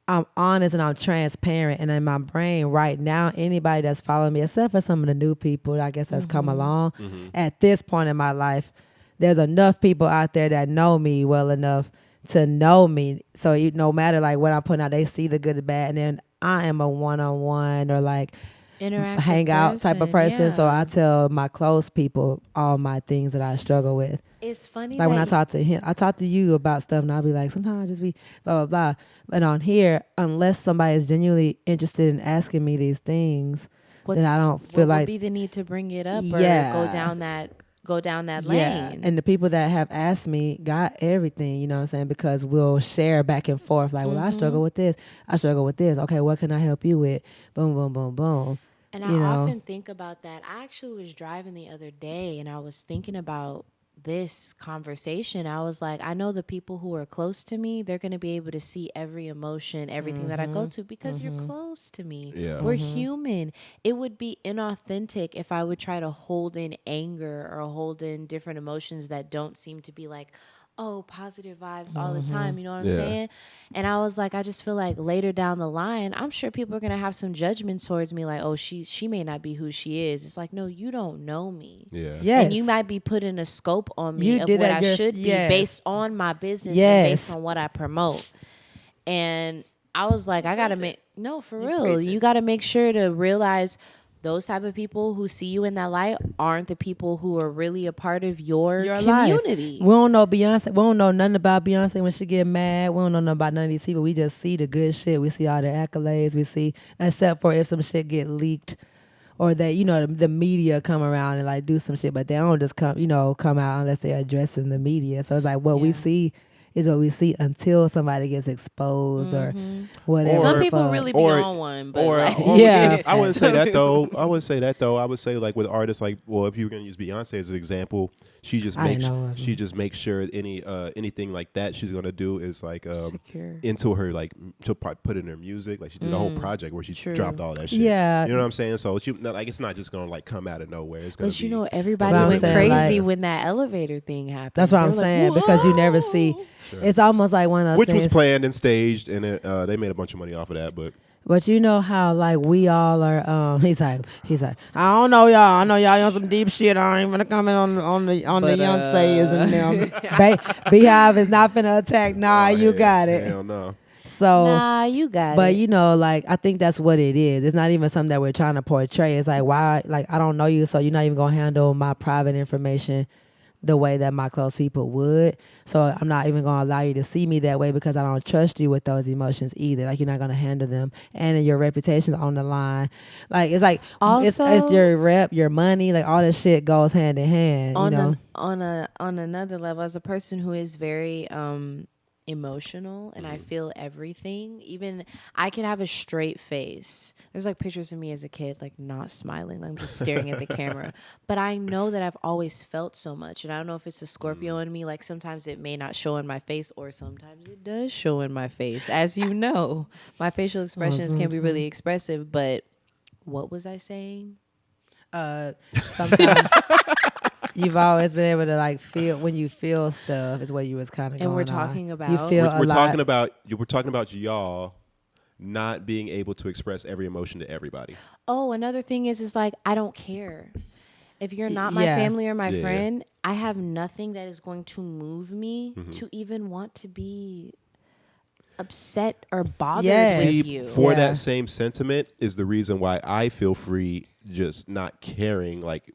I'm honest and I'm transparent, and in my brain right now, anybody that's following me, except for some of the new people, I guess that's come along at this point in my life, there's enough people out there that know me well enough to know me. So no matter like what I'm putting out, they see the good and bad, and then I am a one-on-one or like Interactive hang out type of person. So yeah. I tell my close people all my things that I struggle with. It's funny Like when I that talk to him, I talk to you about stuff, and I'll be like, sometimes I just be blah blah blah. But on here, unless somebody is genuinely interested in asking me these things, then I don't feel what like would be the need to bring it up or Yeah. go down that yeah. lane. And the people that have asked me got everything, you know what I'm saying? Because we'll share back and forth. Like, well, I struggle with this. I struggle with this. Okay, what can I help you with? Boom, boom, boom, boom. And you I know. often think about that. I actually was driving the other day and I was thinking about this conversation. I was like, I know the people who are close to me, they're going to be able to see every emotion, everything that I go to because you're close to me. Yeah. We're human. It would be inauthentic if I would try to hold in anger or hold in different emotions that don't seem to be like oh, positive vibes all the time. You know what I'm Yeah. saying? And I was like, I just feel like later down the line, I'm sure people are gonna have some judgment towards me, like, oh, she may not be who she is. It's like, no, you don't know me. Yeah. Yes. And you might be putting a scope on me You of did what that I should be yes. based on my business and Yes. based on what I promote. And I was like, I gotta make for real. You gotta make sure to realize those type of people who see you in that light aren't the people who are really a part of your community. Life. We don't know Beyonce. We don't know nothing about Beyonce when she get mad. We don't know nothing about none of these people. We just see the good shit. We see all their accolades. We see, except for if some shit get leaked, or that the media come around and like do some shit, but they don't just come out unless they're addressing the media. So it's like what we see is what we see until somebody gets exposed or whatever. Some people really be on one, but I wouldn't say that though. I wouldn't say that though. I would say like with artists, like, well, if you were gonna use Beyonce as an example, she just makes sure anything like that she's gonna do is like into her, like she'll probably put in her music, like she did a whole project where she dropped all that shit. Yeah, you know what I'm saying. So she like it's not just gonna like come out of nowhere. It's gonna. But everybody went crazy when that elevator thing happened. That's what I'm saying, because you never see. Sure. It's almost like one of those which things. was planned and staged, and they made a bunch of money off of that. But you know how like we all are. He's like I don't know y'all. I know y'all on some deep shit. I ain't gonna comment on the Beyonce's and them. Beehive is not finna attack. Nah, you got it. Hell no. So nah, you got it. But like I think that's what it is. It's not even something that we're trying to portray. It's like why? Like I don't know you, so you're not even gonna handle my private information the way that my close people would. So I'm not even going to allow you to see me that way because I don't trust you with those emotions either. Like you're not going to handle them, and your reputation's on the line. Like it's like also, it's your rep, your money, like all this shit goes hand in hand. On another level, as a person who is very emotional and I feel everything, even I can have a straight face. There's like pictures of me as a kid like not smiling, like I'm just staring at the camera, but I know that I've always felt so much, and I don't know if it's a Scorpio in me. Like sometimes it may not show in my face, or sometimes it does show in my face. As you know, my facial expressions can be really expressive. But what was I saying? Sometimes you've always been able to like feel when you feel stuff is what you was kind of going on. And we're talking about we're talking about y'all not being able to express every emotion to everybody. Oh, another thing is like I don't care. If you're not my family or my friend, I have nothing that is going to move me to even want to be upset or bothered with you. For that same sentiment is the reason why I feel free just not caring. Like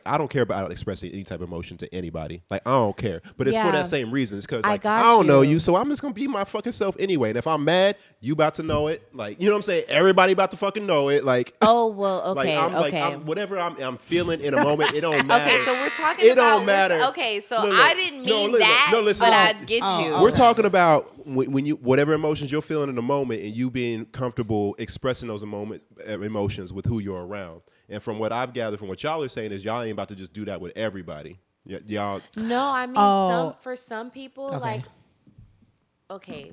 I don't care about expressing any type of emotion to anybody. Like I don't care, but it's for that same reason. It's because like I don't know you, so I'm just gonna be my fucking self anyway. And if I'm mad, you about to know it. Like you know what I'm saying? Everybody about to fucking know it. Like oh well, okay, whatever I'm feeling in a moment, it don't matter. Okay, so we're talking. It don't matter. Okay, so I didn't mean that, but I get you. We're talking about when you whatever emotions you're feeling in the moment, and you being comfortable expressing those emotions with who you're around. And from what I've gathered from what y'all are saying is y'all ain't about to just do that with everybody. Y'all. No, I mean for some people, like, okay,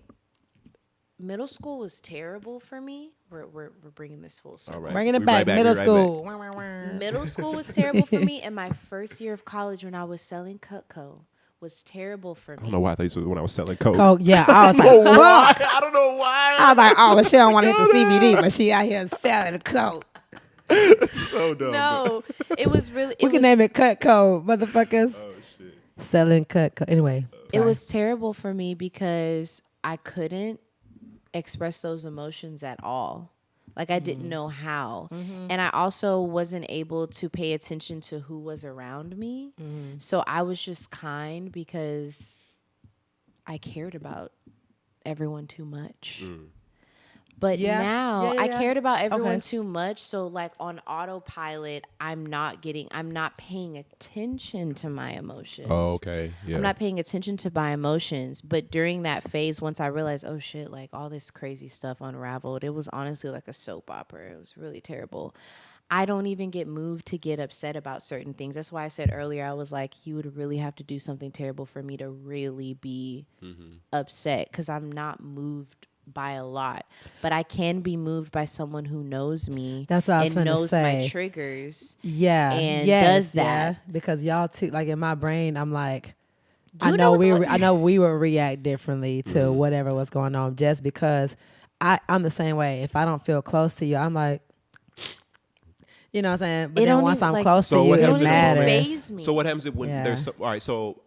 middle school was terrible for me. We're bringing this full circle. Right. Bringing it back. Middle school. Middle school was terrible for me, and my first year of college when I was selling Cutco was terrible for me. I don't know why I thought you said when I was selling coke. Coke, yeah. I was like, I don't know why. I was like, oh, but she don't want to hit the CBD, but she out here selling coke. So dumb. No, it was really. We can name it Cutco, motherfuckers. Oh shit. Selling Cutco. Anyway, it was terrible for me because I couldn't express those emotions at all. Like I didn't know how, and I also wasn't able to pay attention to who was around me. So I was just kind because I cared about everyone too much. But now I cared about everyone too much. So like on autopilot, I'm not paying attention to my emotions. Oh, okay. Yeah. I'm not paying attention to my emotions. But during that phase, once I realized, oh shit, like all this crazy stuff unraveled, it was honestly like a soap opera. It was really terrible. I don't even get moved to get upset about certain things. That's why I said earlier, I was like, you would really have to do something terrible for me to really be upset, because I'm not moved by a lot, but I can be moved by someone who knows me. That's what I was and knows say. My triggers. Yeah, and does that because y'all too. Like in my brain, I'm like, I know we will react differently to whatever was going on just because I'm the same way. If I don't feel close to you, I'm like, you know what I'm saying? But then once I'm close to you, it matters. So what happens if when Yeah. there's all right? So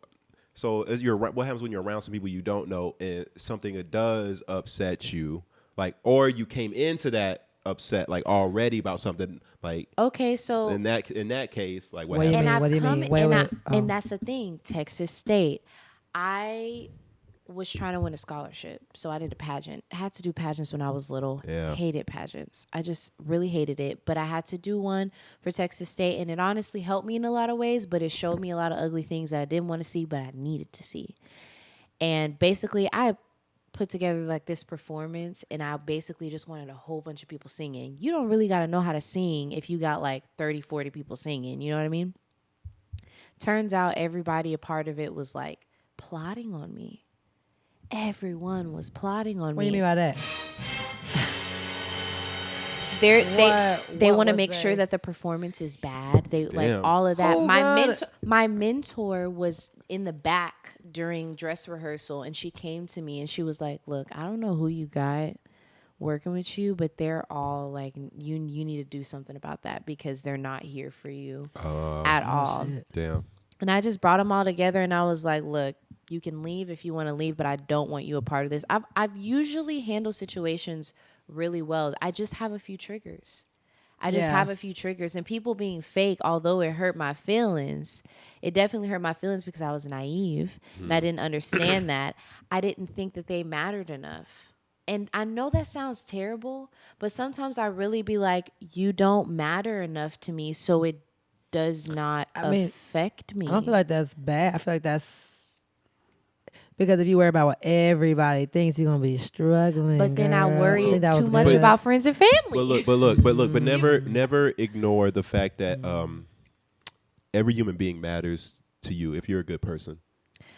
as what happens when you're around some people you don't know and something that does upset you, like, or you came into that upset like already about something, like, okay, so in that case, like, what What do you happens? mean? What do you mean? Wait. And that's the thing. Texas State, I was trying to win a scholarship, so I did a pageant. I had to do pageants when I was little. Yeah. Hated pageants. I just really hated it. But I had to do one for Texas State, and it honestly helped me in a lot of ways, but it showed me a lot of ugly things that I didn't want to see, but I needed to see. And basically, I put together like this performance, and I basically just wanted a whole bunch of people singing. You don't really got to know how to sing if you got like 30, 40 people singing. You know what I mean? Turns out everybody a part of it was like plotting on me. Everyone was plotting on me. What do you mean by that? They What want to was make they? sure that the performance is bad. They like Damn. all of that. Who My got mentor, my mentor was in the back during dress rehearsal, and she came to me and she was like, "Look, I don't know who you got working with you, but they're all like, you need to do something about that because they're not here for you at all." Damn. And I just brought them all together, and I was like, "Look, you can leave if you want to leave, but I don't want you a part of this." I've usually handled situations really well. I just have a few triggers. And people being fake, although it hurt my feelings, it definitely hurt my feelings because I was naive and I didn't understand that. I didn't think that they mattered enough. And I know that sounds terrible, but sometimes I really be like, you don't matter enough to me, so it does not affect me. I don't feel like that's bad. I feel like that's because if you worry about what everybody thinks, you're gonna be struggling. But then I girl. worry think that too was much good. about friends and family. But look, never ignore the fact that every human being matters to you if you're a good person.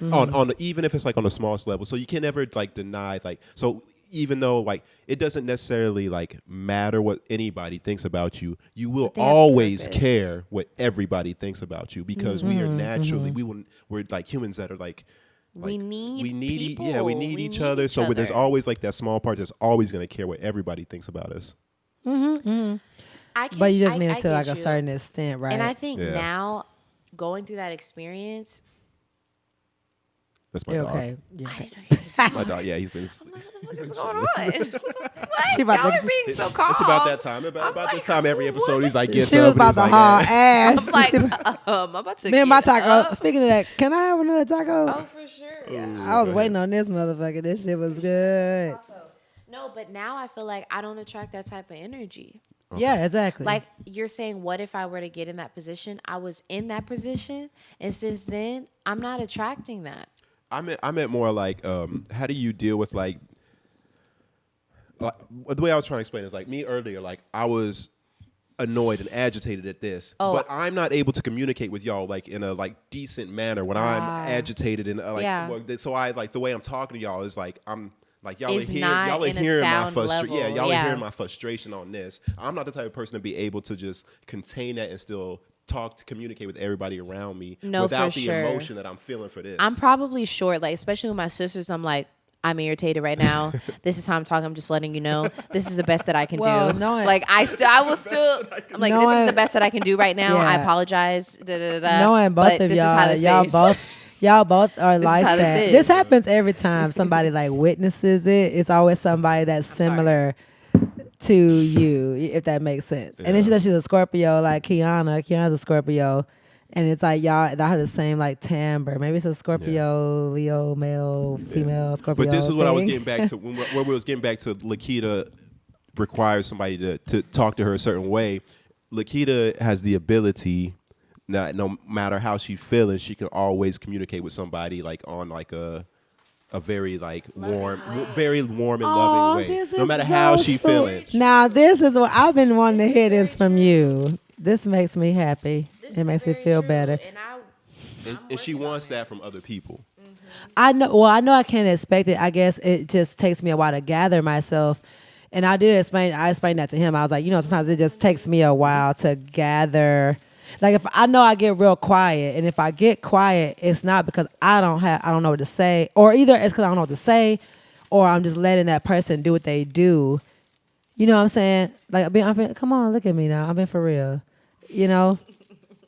On even if it's like on the smallest level. So you can never like deny like so. Even though like it doesn't necessarily like matter what anybody thinks about you, you will always care what everybody thinks about you because we are naturally we're like humans that are like we need people. We need each other. other. So there's always like that small part that's always going to care what everybody thinks about us. But you just mean it to like a certain extent, right? And I think now going through that experience. That's my dog. Okay. My dog, yeah, he's been. What is going on? She about Y'all to- are being so calm. It's about that time. About this time every episode, he's like, She was about to haul ass. I'm like, I'm about to. Me and my get taco. up. Speaking of that, can I have another taco? Oh, for sure. I was waiting on this motherfucker. This shit was good. No, but now I feel like I don't attract that type of energy. Okay. Yeah, exactly. Like you're saying, what if I were to get in that position? I was in that position, and since then, I'm not attracting that. I meant more like, how do you deal with like the way I was trying to explain is like me earlier, like I was annoyed and agitated at this, but I'm not able to communicate with y'all like in a like decent manner when I'm agitated and so I like the way I'm talking to y'all is like I'm like y'all are hearing my frustration. Yeah, y'all are hearing my frustration on this. I'm not the type of person to be able to just contain that and still communicate with everybody around me without the emotion that I'm feeling for this. I'm probably short, like especially with my sisters. I'm like, I'm irritated right now. This is how I'm talking. I'm just letting you know. This is the best that I can do. Like I will still. I'm like, this is the best that I can do right now. I apologize. Knowing both of y'all both are like that. This happens every time somebody like witnesses it. It's always somebody that's similar to you, if that makes sense. Yeah. And then she said she's a Scorpio, like Kiana. Kiana's a Scorpio. And it's like y'all that have the same like timbre. Maybe it's a Scorpio, Leo, male, female, Scorpio. But this is what I was getting back to where we was getting back to. Lakita requires somebody to talk to her a certain way. Lakita has the ability, no matter how she's feeling, she can always communicate with somebody like on like a very like very warm and loving way, no matter how she feeling. Now this is what I've been wanting to hear this from you. This makes me happy. It makes me feel better. And she wants that from other people. Mm-hmm. I know. Well, I know I can't expect it. I guess it just takes me a while to gather myself. And I explained that to him. I was like, sometimes it just takes me a while to gather. Like if I know I get real quiet, and if I get quiet, it's not because I don't know what to say, or either it's because I don't know what to say, or I'm just letting that person do what they do. You know what I'm saying? Like come on, look at me now. I'm being for real. You know?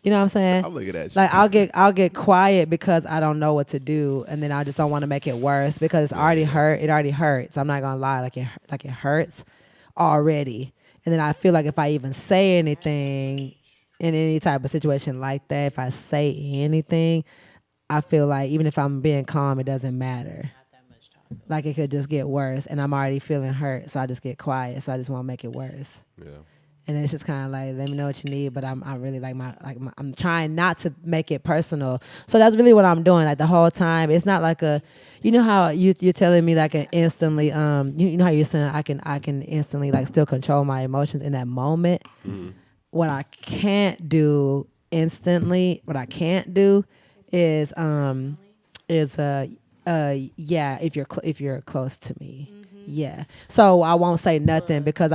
You know what I'm saying? I'll look at that. Like I'll get quiet because I don't know what to do, and then I just don't want to make it worse because it's already hurt. It already hurts. I'm not gonna lie, like it hurts already. And then I feel like if I even say anything in any type of situation like that, if I say anything, I feel like even if I'm being calm, it doesn't matter. Like it could just get worse, and I'm already feeling hurt, so I just get quiet. So I just want to make it worse. Yeah. And it's just kind of like, let me know what you need, but I really I'm trying not to make it personal. So that's really what I'm doing. Like the whole time, it's not like you know how you're telling me like instantly, you know how you're saying I can instantly like still control my emotions in that moment. Mm-hmm. What I can't do instantly, what I can't do is yeah, if you're close to me. Yeah. So I won't say nothing because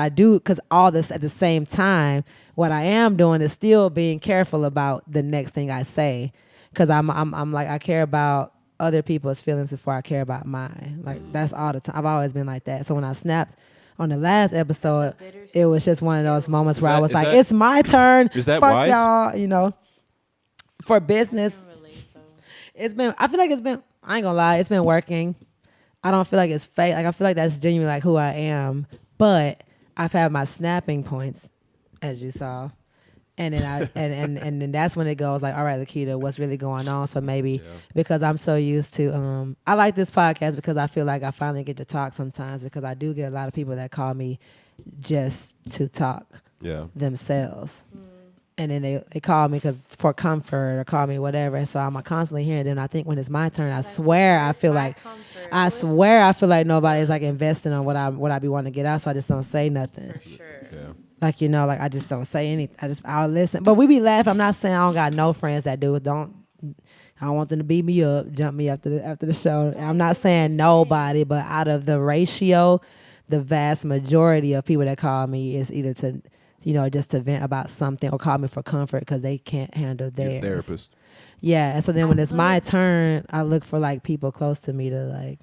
all this at the same time, what I am doing is still being careful about the next thing I say. Cause I'm like, I care about other people's feelings before I care about mine. Like that's all the time. I've always been like that. So when I snapped on the last episode, it was just one of those moments where I was like, it's my turn. Is that Fuck wise? y'all, you know, for business. I feel like I ain't gonna lie, it's been working. I don't feel like it's fake. Like I feel like that's genuinely like who I am. But I've had my snapping points, as you saw, and then and then that's when it goes like, all right, Lakita, what's really going on? So maybe because I'm so used to, I like this podcast because I feel like I finally get to talk sometimes because I do get a lot of people that call me just to talk themselves. And then they call me for comfort or call me whatever. And so I'm constantly hearing them. I think when it's my turn, I swear I feel like nobody's like investing on what I be wanting to get out. So I just don't say nothing. For sure. Yeah. Like, you know, like I just don't say anything. I'll listen. But we be laughing. I'm not saying I don't got no friends that do it. I don't want them to beat me up, jump me after the show. I'm not saying nobody, but out of the ratio, the vast majority of people that call me is either to, you know, just to vent about something or call me for comfort because they can't handle theirs. Therapist. Yeah, and so then when it's my turn, I look for like people close to me to like.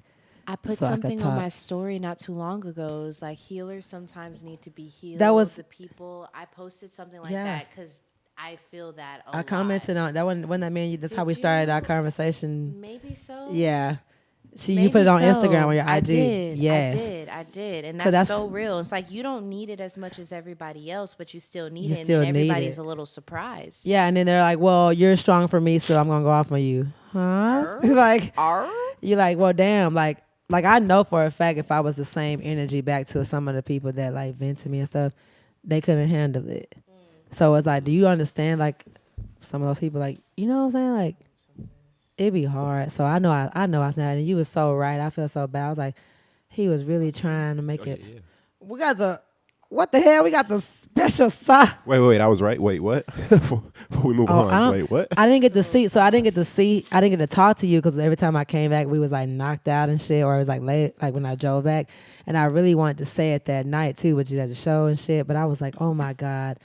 I put something on my story not too long ago. It was like healers sometimes need to be healed. That was the people. I posted something like that because I feel that a lot. Commented on that when that man. That's how we started our conversation. Maybe so. Yeah. You put it on Instagram on your IG. I did. And that's so real. It's like you don't need it as much as everybody else, but you still need it. And then everybody's a little surprised. Yeah, and then they're like, well, you're strong for me, so I'm going to go off on you. Huh? Like, you're like, well, damn. Like I know for a fact if I was the same energy back to some of the people that like vent to me and stuff, they couldn't handle it. So it's like, do you understand like some of those people like, you know what I'm saying? Like, it'd be hard. So I know I snapped, and you was so right. I feel so bad. I was like, he was really trying to make it. Yeah. We got what the hell? We got the special sauce. Wait, I was right. Wait, what? Before we move on. Wait, what? I didn't get to see. So I didn't get to talk to you because every time I came back, we was like knocked out and shit, or it was like late, like when I drove back. And I really wanted to say it that night too, but you had the show and shit. But I was like, oh my God,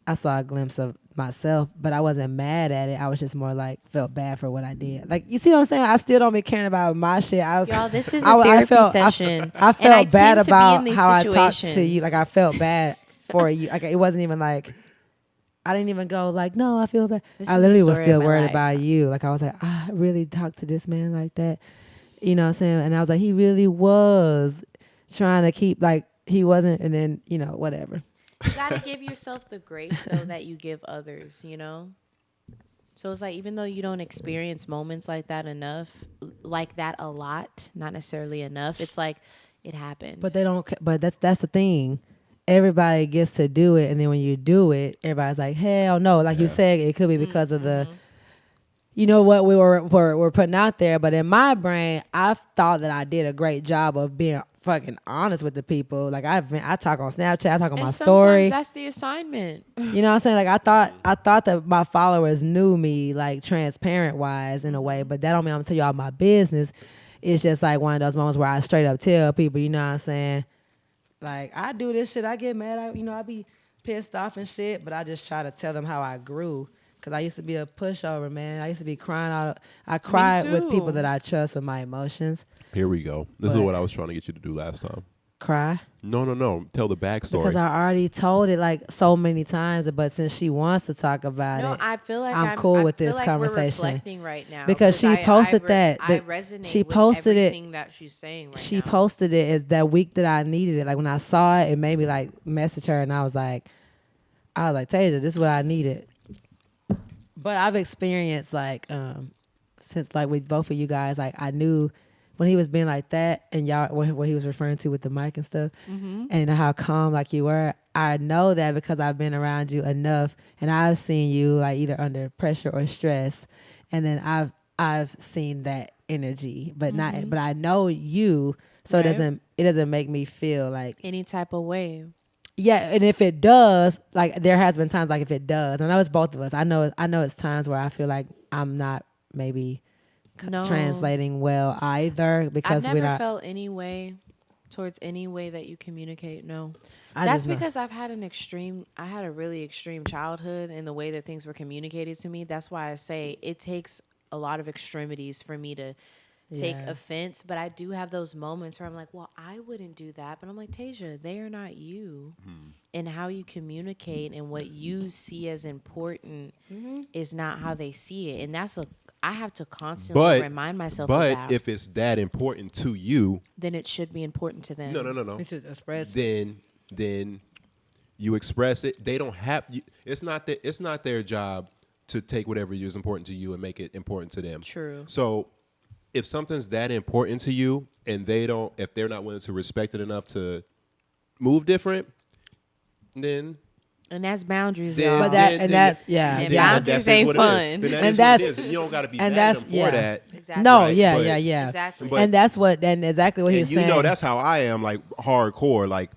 I saw a glimpse of myself, but I wasn't mad at it. I was just more like felt bad for what I did. Like, you see what I'm saying? I still don't be caring about my shit. Y'all, this is a therapy session. I felt bad about how I talked to you. Like, I felt bad for you. Like, it wasn't even like I didn't even go like, no, I feel bad. I literally was still worried about you. Like, I was like, I really talked to this man like that. You know what I'm saying? And I was like, he really was trying to keep, like, he wasn't, and then, you know, whatever. You gotta give yourself the grace though that you give others, you know? So it's like, even though you don't experience moments like that a lot, not necessarily enough, it's like it happened. But they don't, but that's the thing. Everybody gets to do it, and then when you do it, everybody's like, hell no. Like you said, it could be because of the, you know, what we were putting out there. But in my brain, I thought that I did a great job of being fucking honest with the people. Like I talk on Snapchat, I talk on my story. Sometimes that's the assignment. You know what I'm saying? Like I thought that my followers knew me, like transparent wise in a way, but that don't mean I'm gonna tell you all my business. It's just like one of those moments where I straight up tell people, you know what I'm saying? Like, I do this shit, I get mad, I be pissed off and shit, but I just try to tell them how I grew. Because I used to be a pushover, man. I used to be crying out. I cried with people too. that I trust with my emotions. Here we go. This is But- what I was trying to get you to do last time. Cry. No. Tell the backstory. Because I already told it like so many times, but since she wants to talk about No, it, I feel like I'm cool I with feel this like conversation. We're reflecting right now Because she posted that- I that resonate she with posted it- everything that she's saying right she now. posted it as that week that I needed it. Like when I saw it, it made me like message her, and I was like, Tasia, this is what I needed. But I've experienced like since like with both of you guys, like I knew when he was being like that, and y'all what he was referring to with the mic and stuff, and you know how calm like you were. I know that because I've been around you enough, and I've seen you like either under pressure or stress, and then I've seen that energy, but not. But I know you, so Right. it doesn't make me feel like Any type of way. yeah. And if it does, like there has been times like if it does, I know it's both of us. I know it's times where I feel like I'm not maybe No. translating well either because I've we're never not. felt any way towards any way that you communicate. No. I That's just know. because I had a really extreme childhood in the way that things were communicated to me. That's why I say it takes a lot of extremities for me to take Yeah. offense. But I do have those moments where I'm like, well, I wouldn't do that. But I'm like, Tasia, they are not you. And how you communicate and what you see as important is not how they see it. And I have to constantly remind myself of that. But if it's that important to you, Then it should be important to them. no. You should express. Then you express it. They don't have. It's not their job to take whatever is important to you and make it important to them. True. So if something's that important to you and if they're not willing to respect it enough to move different, then And that's boundaries, then, y'all. But that- then- and then- that's- yeah, then yeah. that- Boundaries that's ain't what it fun. is. Then that And is what that's- it is. And you don't got to be and mad at that's- them for yeah. that. Exactly. No, Right, yeah, but- yeah. Exactly. But- And that's exactly what he's And you saying. know that's how I am, like hardcore. Like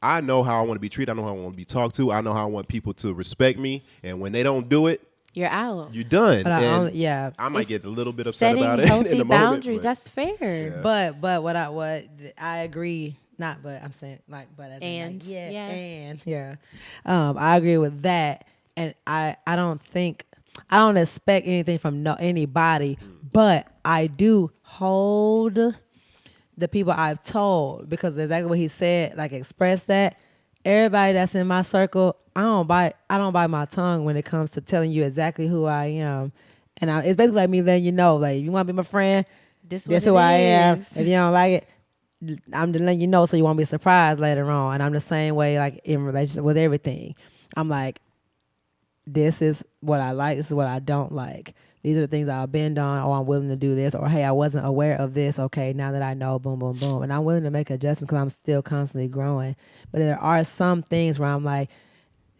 I know how I want to be treated. I know how I want to be talked to. I know how I want people to respect me. And when they don't do it, You're out. you're done. But And yeah. I might It's get a little bit upset Setting about it healthy in the boundaries. moment. That's fair. Yeah. But what I agree, not but I'm saying like but as in, And, like, yeah, yeah. and yeah, I agree with that, and I don't expect anything from anybody, but I do hold the people I've told because exactly what he said, like express that. Everybody that's in my circle, I don't bite my tongue when it comes to telling you exactly who I am, and it's basically like me letting you know, like if you want to be my friend. This That's what who it I am. is. If you don't like it, I'm just letting you know so you won't be surprised later on. And I'm the same way, like in relationship with everything. I'm like, this is what I like. This is what I don't like. These are the things I'll bend on, or I'm willing to do this, or hey, I wasn't aware of this. Okay, now that I know, boom, boom, boom, and I'm willing to make adjustments because I'm still constantly growing. But there are some things where I'm like,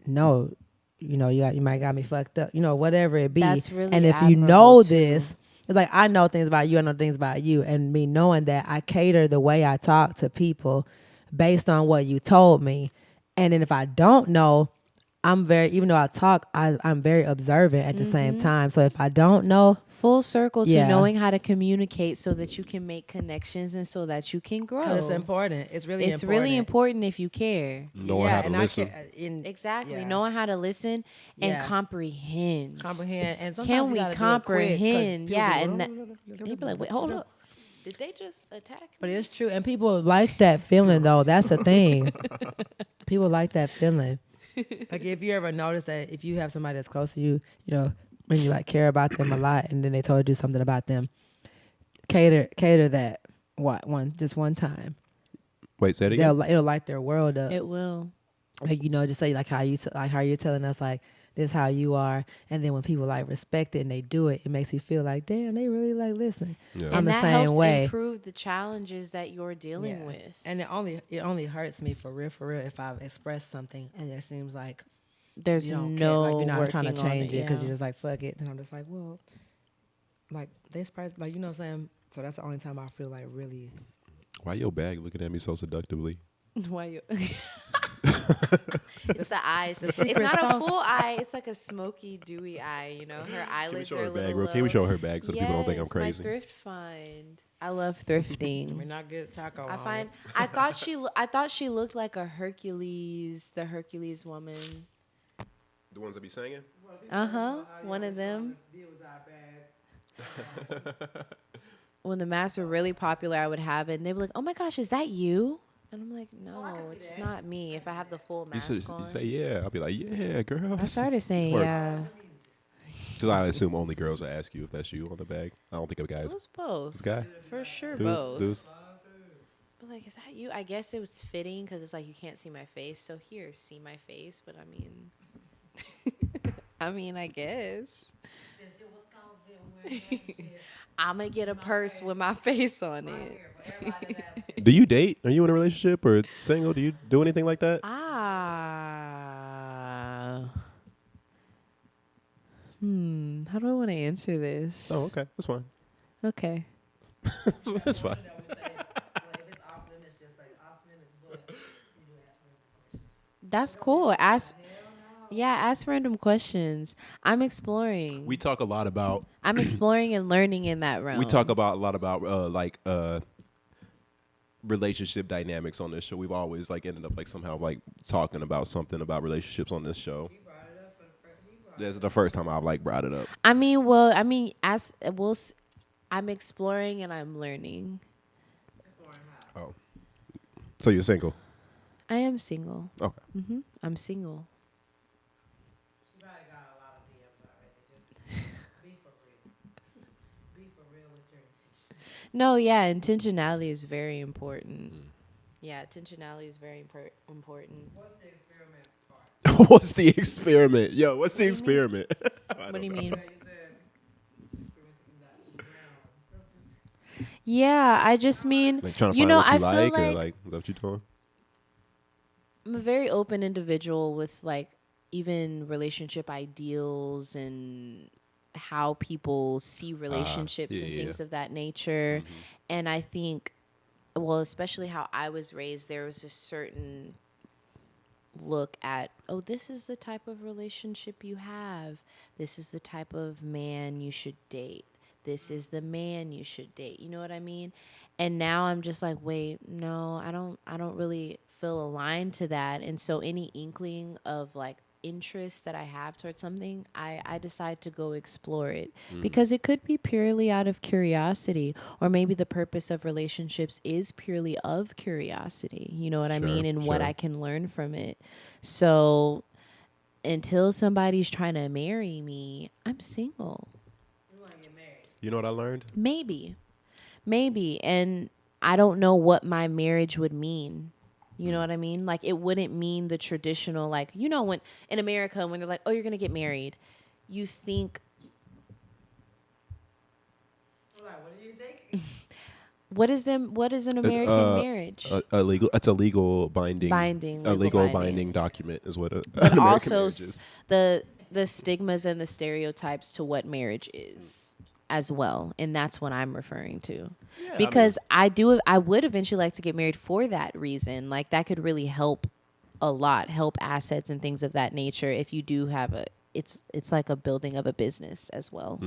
no, you might got me fucked up, whatever it be. That's really and if you admirable, know too. this. It's like I know things about you, I know things about you, and me knowing that I cater the way I talk to people based on what you told me. And then if I don't know, even though I talk, I'm very observant at the same time. So if I don't know, Full circle to Yeah. knowing how to communicate so that you can make connections and so that you can grow. 'cause it's important. It's really It's important. really important if you care. Knowing how to and listen. Exactly. Yeah. Knowing how to listen and Yeah. comprehend. comprehend. And sometimes Can you we gotta do it quick 'cause comprehend? people Yeah, go, and you'd be like, wait, hold up. Did they just attack But me? it's true, and people like that feeling though. That's the thing. People like that feeling. Like if you ever notice that if you have somebody that's close to you, when you like care about them a lot, and then they told you something about them, cater that just one time. Wait, say it again. It'll light their world up. It will. Like just say like how you're telling us like this is how you are, and then when people like respect it and they do it, it makes you feel like damn, they really like listen. Yeah. I'm And the that same helps way. improve the challenges that you're dealing Yeah. with. And it only hurts me for real if I've expressed something and it seems like There's you don't care. no Like you're not trying to working on change it because yeah. you're just like fuck it. Then I'm just like, well, like they express like what I'm saying. So that's the only time I feel like really. Why your bag looking at me so seductively? Why you? It's the eyes. It's secret not sauce. a full eye. It's like a smoky, dewy eye. Her Can we eyelids show are a her little bag, bro? low. Can we show her bag so the people don't think I'm Yes, crazy? My thrift find. I love thrifting. not good taco. I find. I thought she looked like a Hercules, the Hercules woman. The ones that be singing? One of them. When the masks were really popular, I would have it, and they'd be like, "Oh my gosh, is that you?" And I'm like, "No, it's not me." If I have the full mask You on, say, yeah. I'll be like, yeah, girl. I started saying, Or- "Yeah." Because I assume only girls will ask you if that's you on the bag. I don't think of guys. It was both. This guy? For sure, Dude, both. dudes? But like, is that you? I guess it was fitting because it's like you can't see my face. So here, see my face. But I mean, I guess I'm gonna get a purse with my face on it. Do you date? Are you in a relationship or single? Do you do anything like that? How do I want to answer this? Oh, okay. That's fine. Okay. That's fine. That's cool. Ask random questions. I'm exploring. We talk a lot about. I'm exploring and learning in that realm. We talk a lot about relationship dynamics on this show. We've always ended up somehow talking about something about relationships on this show. This is the first time I've brought it up. I'm exploring and I'm learning. Oh, so you're single? I am single. Okay. I'm single. No, yeah, intentionality is very important. Yeah, intentionality is very important. What's the experiment? Yo, what's the experiment? What do you mean? Yeah, I just mean, Trying to you find know, what you I feel or like is that what you're doing? I'm a very open individual with even relationship ideals and how people see relationships and things of that nature. And I think, well, especially how I was raised, there was a certain look at, oh, this is the type of relationship you have. This is the type of man you should date. This is the man you should date. You know what I mean? And now I'm just like, wait, no, I don't really feel aligned to that. And so any inkling of interest that I have towards something, I decide to go explore it because it could be purely out of curiosity, or maybe the purpose of relationships is purely of curiosity. You know what I mean? And what I can learn from it. So until somebody's trying to marry me, I'm single. You know what I learned? Maybe. And I don't know what my marriage would mean. You know what I mean? It wouldn't mean the traditional, when in America, when they're like, oh, you're going to get married, you think. What do you think? What is an American marriage? It's a legal binding. Legal binding document is what an but American also marriage is. the stigmas and the stereotypes to what marriage is as well, and that's what I'm referring to. Yeah, because I would eventually like to get married for that reason. That could really help a lot, help assets and things of that nature. If you do have it's like a building of a business as well.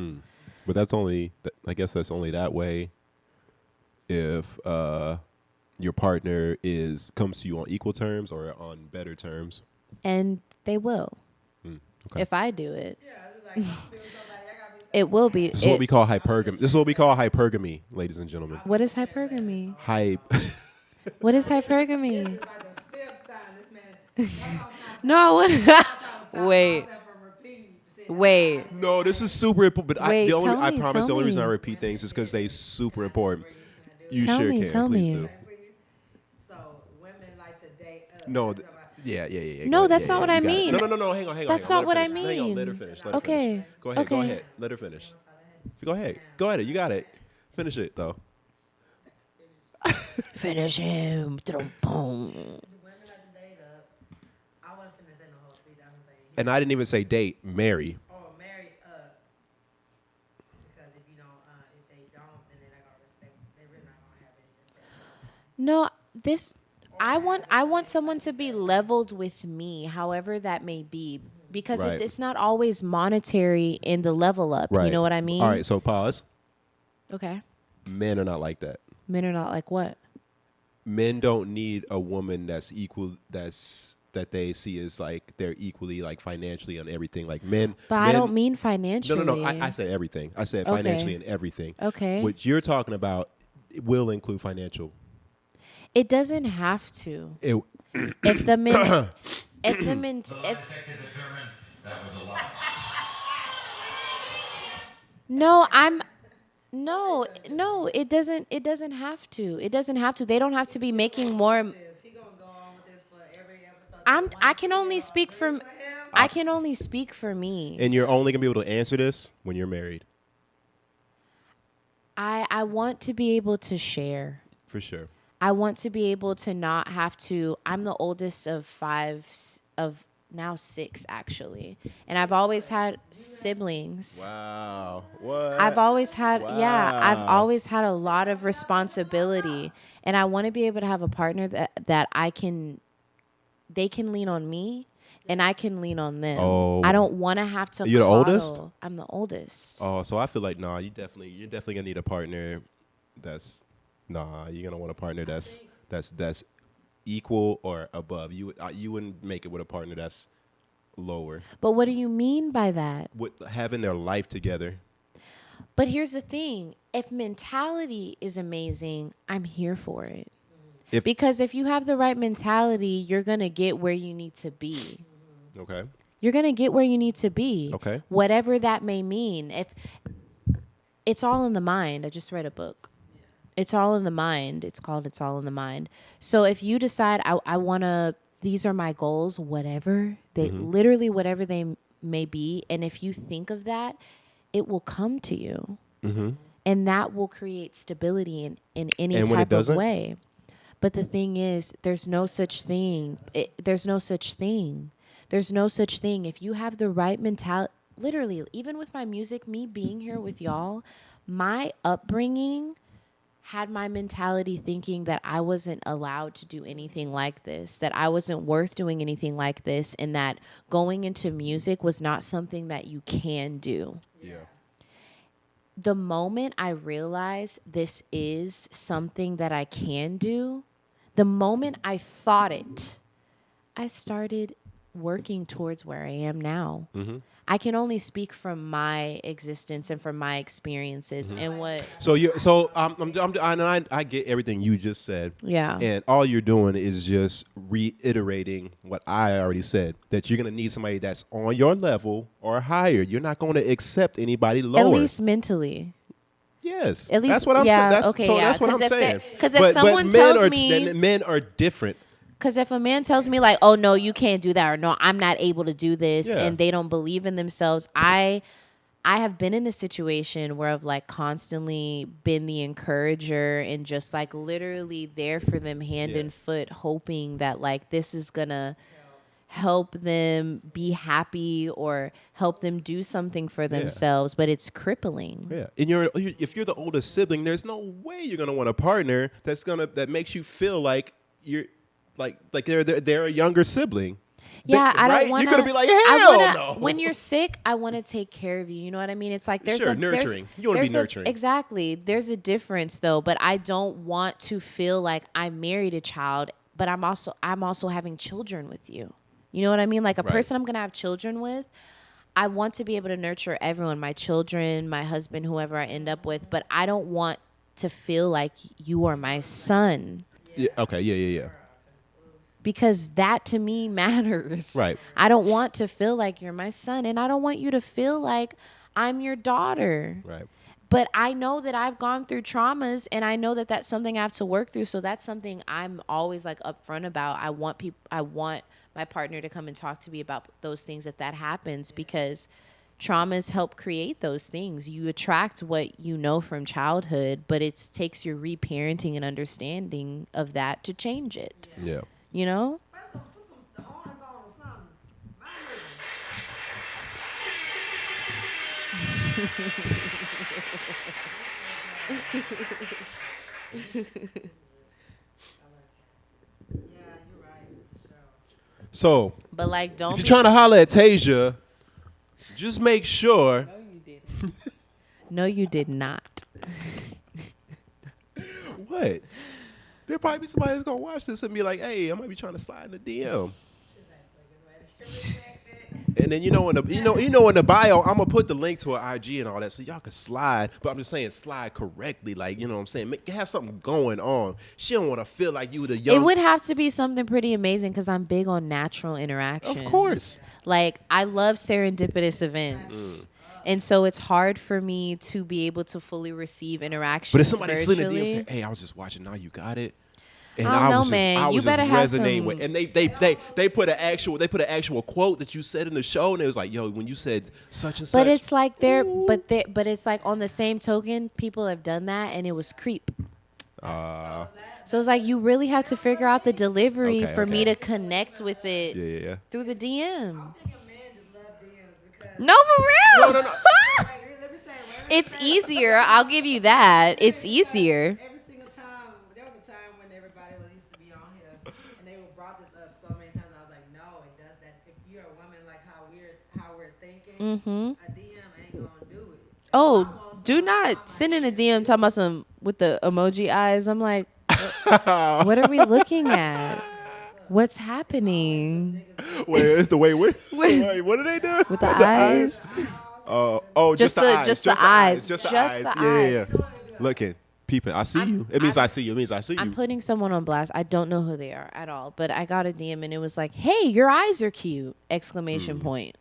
But that's only, I guess that's only that way if your partner comes to you on equal terms or on better terms. And they will. Okay. If I do it. It will be. This is what we call hypergamy. This is what we call hypergamy, ladies and gentlemen. What is hypergamy? What is hypergamy? No, what? Wait. No, this is super important. But I promise the only reason I me. repeat things is because they're super important. You Tell sure me, can. tell Please me. do. So women like to date up. No. Yeah. No, Go ahead. that's not what I you got it. mean. No. Hang on. That's Let not her what I finish. Hang on. Let her mean. finish. Let her Okay. finish. Go ahead. Okay. Go ahead. Let her finish. Go ahead. You got it. Finish it though. Finish him. Women like to date up. I wasn't finna say no whole speech. I was saying, And I didn't even say date. Marry. or marry up. Because if they don't, then they're not gonna respect. They're really not gonna have any respect. No, I want someone to be leveled with me, however that may be, because Right. it's not always monetary in the level up. Right. You know what I mean? All right. So pause. Okay. Men are not like that. Men are not like what? Men don't need a woman that's equal. That's that they see as like they're equally like financially on everything. Like men, But men, I don't mean financially. no. I said everything. I said financially and everything. Okay. What you're talking about will include financial. It doesn't have to. It, If the men, if the men, if Detective determined that was a lie. no, no, it doesn't. It doesn't have to. It doesn't have to. They don't have to be making more. He gonna go on with this for every episode. I can only speak for. I can only speak for me. and you're only gonna be able to answer this when you're married, I want to be able to share. for sure. I want to be able to not have to. I'm the oldest of now 6 actually, and I've always had siblings. Wow. What? I've always had I've Wow. always had a lot of responsibility, and I want to be able to have a partner that they can lean on me and I can lean on them. Oh. I don't want to have to You're the oldest? coddle. I'm the oldest. Oh, so I feel like you're definitely gonna need a partner that's you're gonna want a partner that's equal or above. You wouldn't make it with a partner that's lower. But what do you mean by that? With having their life together. But here's the thing. If mentality is amazing, I'm here for it. Because if you have the right mentality, you're going to get where you need to be. Okay. You're going to get where you need to be. Okay. Whatever that may mean. If it's all in the mind. I just read a book. It's all in the mind. It's called It's All in the Mind. So if you decide I want to, these are my goals, whatever, literally whatever they may be. And if you think of that, it will come to you. Mm-hmm. And that will create stability in any And when it type of doesn't? way. But the thing is, there's no such thing. There's no such thing. There's no such thing. If you have the right mentality, literally, even with my music, me being here with y'all, my upbringing had my mentality thinking that I wasn't allowed to do anything like this, that I wasn't worth doing anything like this, and that going into music was not something that you can do. Yeah. The moment I realized this is something that I can do, the moment I thought it, I started working towards where I am now. Mm-hmm. I can only speak from my existence and from my experiences and what. I get everything you just said. Yeah. And all you're doing is just reiterating what I already said, that you're going to need somebody that's on your level or higher. You're not going to accept anybody lower. At least mentally. Yes. At least- that's what I'm yeah, saying. okay, So yeah, that's what 'cause I'm if they- saying. 'cause if someone men tells me- then men are different. Because if a man tells me like, oh, no, you can't do that, or no, I'm not able to do this, Yeah. and they don't believe in themselves, I have been in a situation where I've like constantly been the encourager and just like literally there for them hand Yeah. and foot, hoping that like this is going to help them be happy or help them do something for themselves, but it's crippling. Yeah, and if you're the oldest sibling, there's no way you're gonna want a partner that makes you feel like you're like they're a younger sibling. Yeah, I right? don't want to. You're gonna be like, hell no. When you're sick, I want to take care of you. You know what I mean? It's like there's Sure, a nurturing. You wanna be there's a- nurturing. Exactly. There's a difference though, but I don't want to feel like I married a child, but I'm also having children with you. You know what I mean? Like a Right. person I'm gonna have children with. I want to be able to nurture everyone, my children, my husband, whoever I end up with, but I don't want to feel like you are my son. Yeah, okay, yeah. Because that to me matters. Right. I don't want to feel like you're my son, and I don't want you to feel like I'm your daughter. Right. But I know that I've gone through traumas, and I know that that's something I have to work through. So that's something I'm always like upfront about. I want my partner to come and talk to me about those things if that happens, because traumas help create those things. You attract what you know from childhood, but it takes your reparenting and understanding of that to change it. Yeah. You know? Put some horns on or something. My Yeah, you're right. For sure. So But like, don't if you're be trying to holler at Tasia, just make sure. No, you did not. What? There'll probably be somebody that's gonna watch this and be like, "Hey, I might be trying to slide in the DM." And then in the bio, I'm gonna put the link to her IG and all that, so y'all can slide. But I'm just saying, slide correctly, like you know what I'm saying. Have something going on. She don't want to feel like you the young. It would have to be something pretty amazing because I'm big on natural interactions. Of course. Like I love serendipitous events. And so it's hard for me to be able to fully receive interactions. But if somebody slid in the DM virtually. and say, "Hey, I was just watching. Now you got it." And I don't know, was man. I was You just better have resonating some- with, and they put an actual quote that you said in the show, and it was like, "Yo, when you said such and such." But it's like but it's like on the same token, people have done that and it was creep. So it's like you really have to figure out the delivery Okay, for me okay. to connect with it yeah. through the DM. I think a man just love DMs because No, for real. No. like, let me say, It's easier. I'll give you that. It's easier. every single time. There was a time when everybody used to be on here, and they brought this up so many times. I was like, no, it does that. If you're a woman, like how we're thinking, a DM ain't gonna do it. Oh, do not send in a DM talking about some with the emoji eyes. I'm like, what are we looking at? What's happening Wait, it's the way with. Wait, what do they do with the eyes? Just the eyes. just the eyes. Just the Just eyes. the Yeah. Looking, peeping. I see you. It means I see you. It means I see you. I'm putting someone on blast. I don't know who they are at all, but I got a DM and it was like, "Hey, your eyes are cute!" Exclamation point.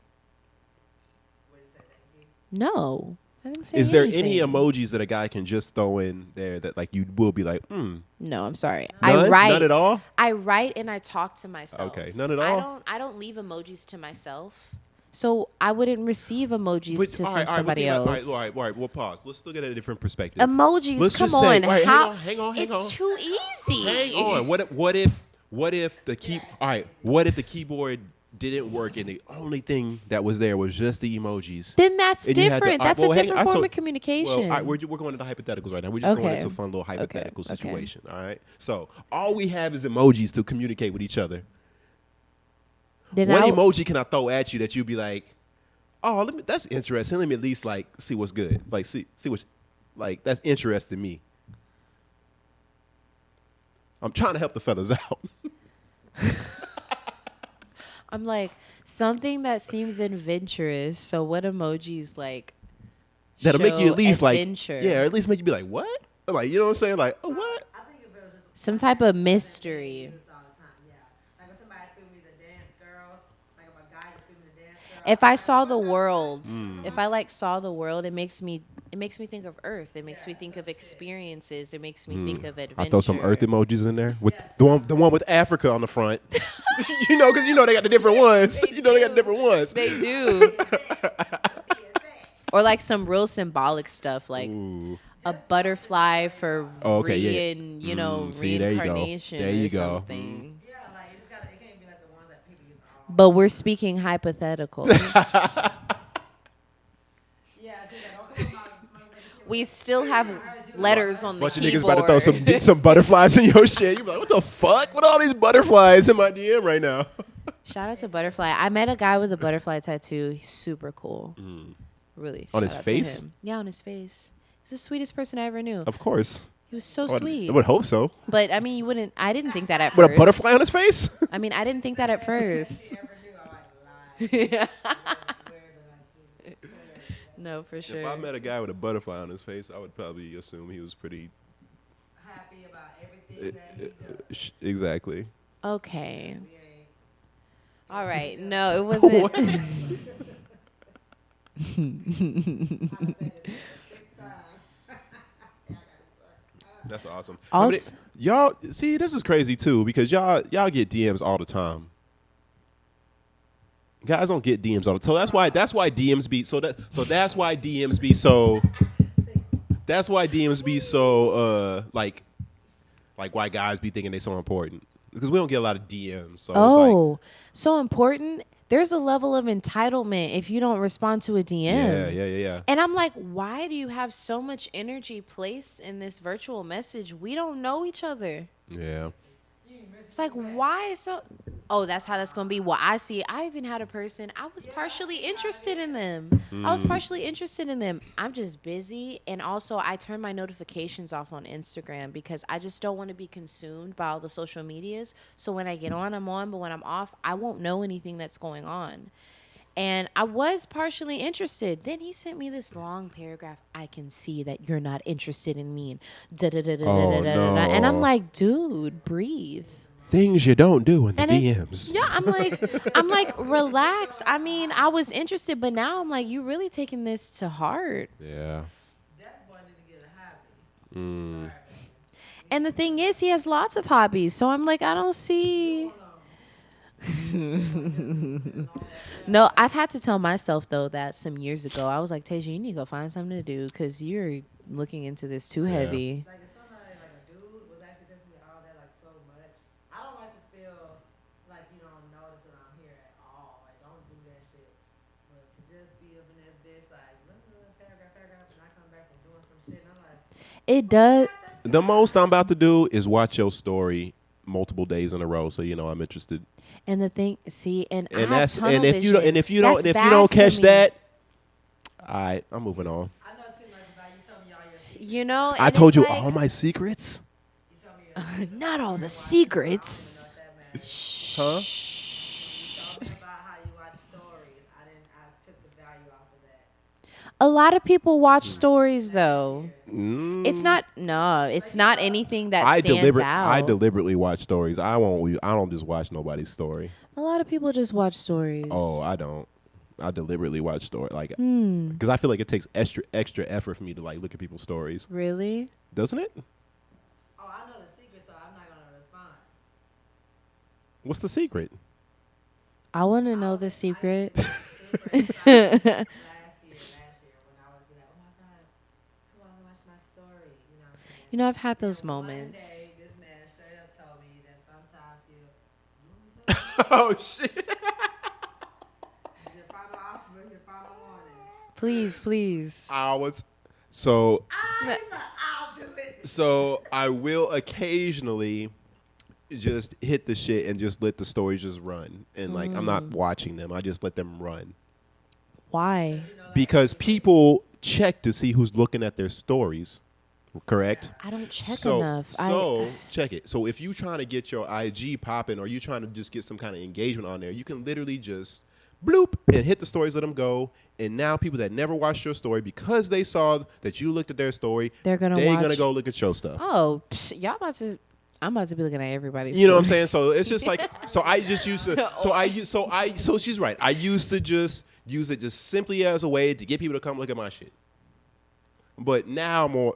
No, I didn't say. Is there any anything. emojis that a guy can just throw in there that like you will be like, No, I'm sorry. None? I write. None at all? I write and I talk to myself. Okay, none at all? I don't leave emojis to myself. So I wouldn't receive emojis from somebody else. All right. We'll pause. Let's look at it a different perspective. Emojis, Let's come just say- on. wait, How? hang on. It's too easy. Hang on. What if the keyboard didn't work and the only thing that was there was just the emojis? Then that's And you had to- different. all right, That's well, a hang- different all right, form so- of communication. Well, all right, we're going into hypotheticals right now. We're just going Okay. into a fun little hypothetical Okay. situation. All right. So all we have is emojis to communicate with each other. Then What I- emoji can I throw at you that you'd be like, oh, that's interesting. Let me at least like see what's good. Like see what's like that's interesting me. I'm trying to help the fellas out. I'm like something that seems adventurous. So what emojis like? That'll make you show at least adventure? like, yeah, or at least make you be like, what? Like, you know what I'm saying? Like, oh, what? I think if it was just Some type of mystery. this all the time, yeah. Like when somebody threw me the dance girl, like if a guy just threw me the dance girl. If I saw the world, Mm. if I like saw the world, it makes me think of Earth. It makes me think of experiences. It makes me think of adventure. I throw some earth emojis in there with the one with Africa on the front. because they got the different ones. They got the different ones. They do. Or like some real symbolic stuff, like Ooh. a butterfly for Oh, okay, yeah. See, there you go. reincarnation There you or go. something. Yeah, like it can't be like the ones that people use all. But we're speaking hypotheticals. Yeah, she's like, okay, my We still have letters on the Bunch of keyboard. niggas about to throw some butterflies in your shit. You be like, what the fuck? What are all these butterflies in my DM right now? Shout out to Butterfly. I met a guy with a butterfly tattoo. He's super cool. Really. On shout his out to face? him. Yeah, on his face. He's the sweetest person I ever knew. Of course. He was so I sweet. would hope so. But I mean, you wouldn't. I didn't think that at With first. a butterfly on his face? I mean, I didn't think that at first. never knew. I like lied. No, for If I sure. met a guy with a butterfly on his face, I would probably assume he was pretty. Happy about everything that he does. Exactly. Okay. We ain't. All right. No, it wasn't. What? That's awesome. Also- Y'all see, this is crazy too because y'all get DMs all the time. Guys don't get DMs all the time. So that's why DMs be so that's why DMs be so like why guys be thinking they so important because we don't get a lot of DMs. So it's like, Oh, so important. There's a level of entitlement if you don't respond to a DM. yeah. And I'm like, why do you have so much energy placed in this virtual message? We don't know each other. Yeah. It's like, why so? oh, that's how that's gonna be. Well, I see. I even had a person. I was partially interested in them. I was partially interested in them. I'm just busy, and also I turn my notifications off on Instagram because I just don't want to be consumed by all the social medias. So when I get on, I'm on, but when I'm off, I won't know anything that's going on. And I was partially interested. Then he sent me this long paragraph. I can see that you're not interested in me. And da-da-da-da-da-da-da-da. And I'm no. like, dude, breathe. Things you don't do in the And DMs. yeah, I'm like, relax. I mean, I was interested, but now I'm like, you really taking this to heart. Yeah. That boy need to get a hobby. And the thing is, he has lots of hobbies. So I'm like, I don't see. No, I've had to tell myself though that some years ago, I was like, Tasia, you need to go find something to do because you're looking into this too heavy. Like if somebody, like a dude, was actually texting me all that, like so much, I don't like to feel like you don't notice that I'm here at all. Like don't do that shit. But to just be up in this bitch, like let me do a paragraph, and I come back from doing some shit, and I'm like, It does. The most I'm about to do is watch your story multiple days in a row, so you know I'm interested. And the thing, see, and I And have that's tunnel and if you don't vision. and if you don't That's and if you bad don't for catch me. that, all right, I'm moving on. I know too much about you. Tell me all your secrets. You know, I and told it's you like, all my secrets. You tell me not all the secrets. what that matters. Huh? You told me about how you watch stories. I took the value off of that. A lot of people watch stories though. Mm, It's not it's not anything that I stands out. I deliberately watch stories. I don't just watch nobody's story. A lot of people just watch stories. Oh, I don't. I deliberately watch story like Hmm. because I feel like it takes extra effort for me to like look at people's stories, Really? doesn't it? Oh, I know the secret, so I'm not gonna respond. What's the secret? I want to know the secret. Last year when I was like, oh my god, come on, watch my story. You know what I'm saying? You know, I've had those One moments. day, this man straight up told me that sometimes he'll Oh shit! your final offer, your final warning. Please, please. Hours. So I'll do it. so I will occasionally just hit the shit and just let the stories just run, and like I'm not watching them. I just let them run Why? because people check to see who's looking at their stories. Correct. I don't check so, enough. So check it. So if you're trying to get your IG popping or you're trying to just get some kind of engagement on there, you can literally just bloop and hit the stories, let them go. And now people that never watched your story because they saw that you looked at their story, They're gonna they're watch. gonna go look at your stuff. Oh, y'all about to. I'm about to be looking at everybody's. You know what I'm story. saying? So it's just like so I just used to so she's right. I used to just use it just simply as a way to get people to come look at my shit. But now more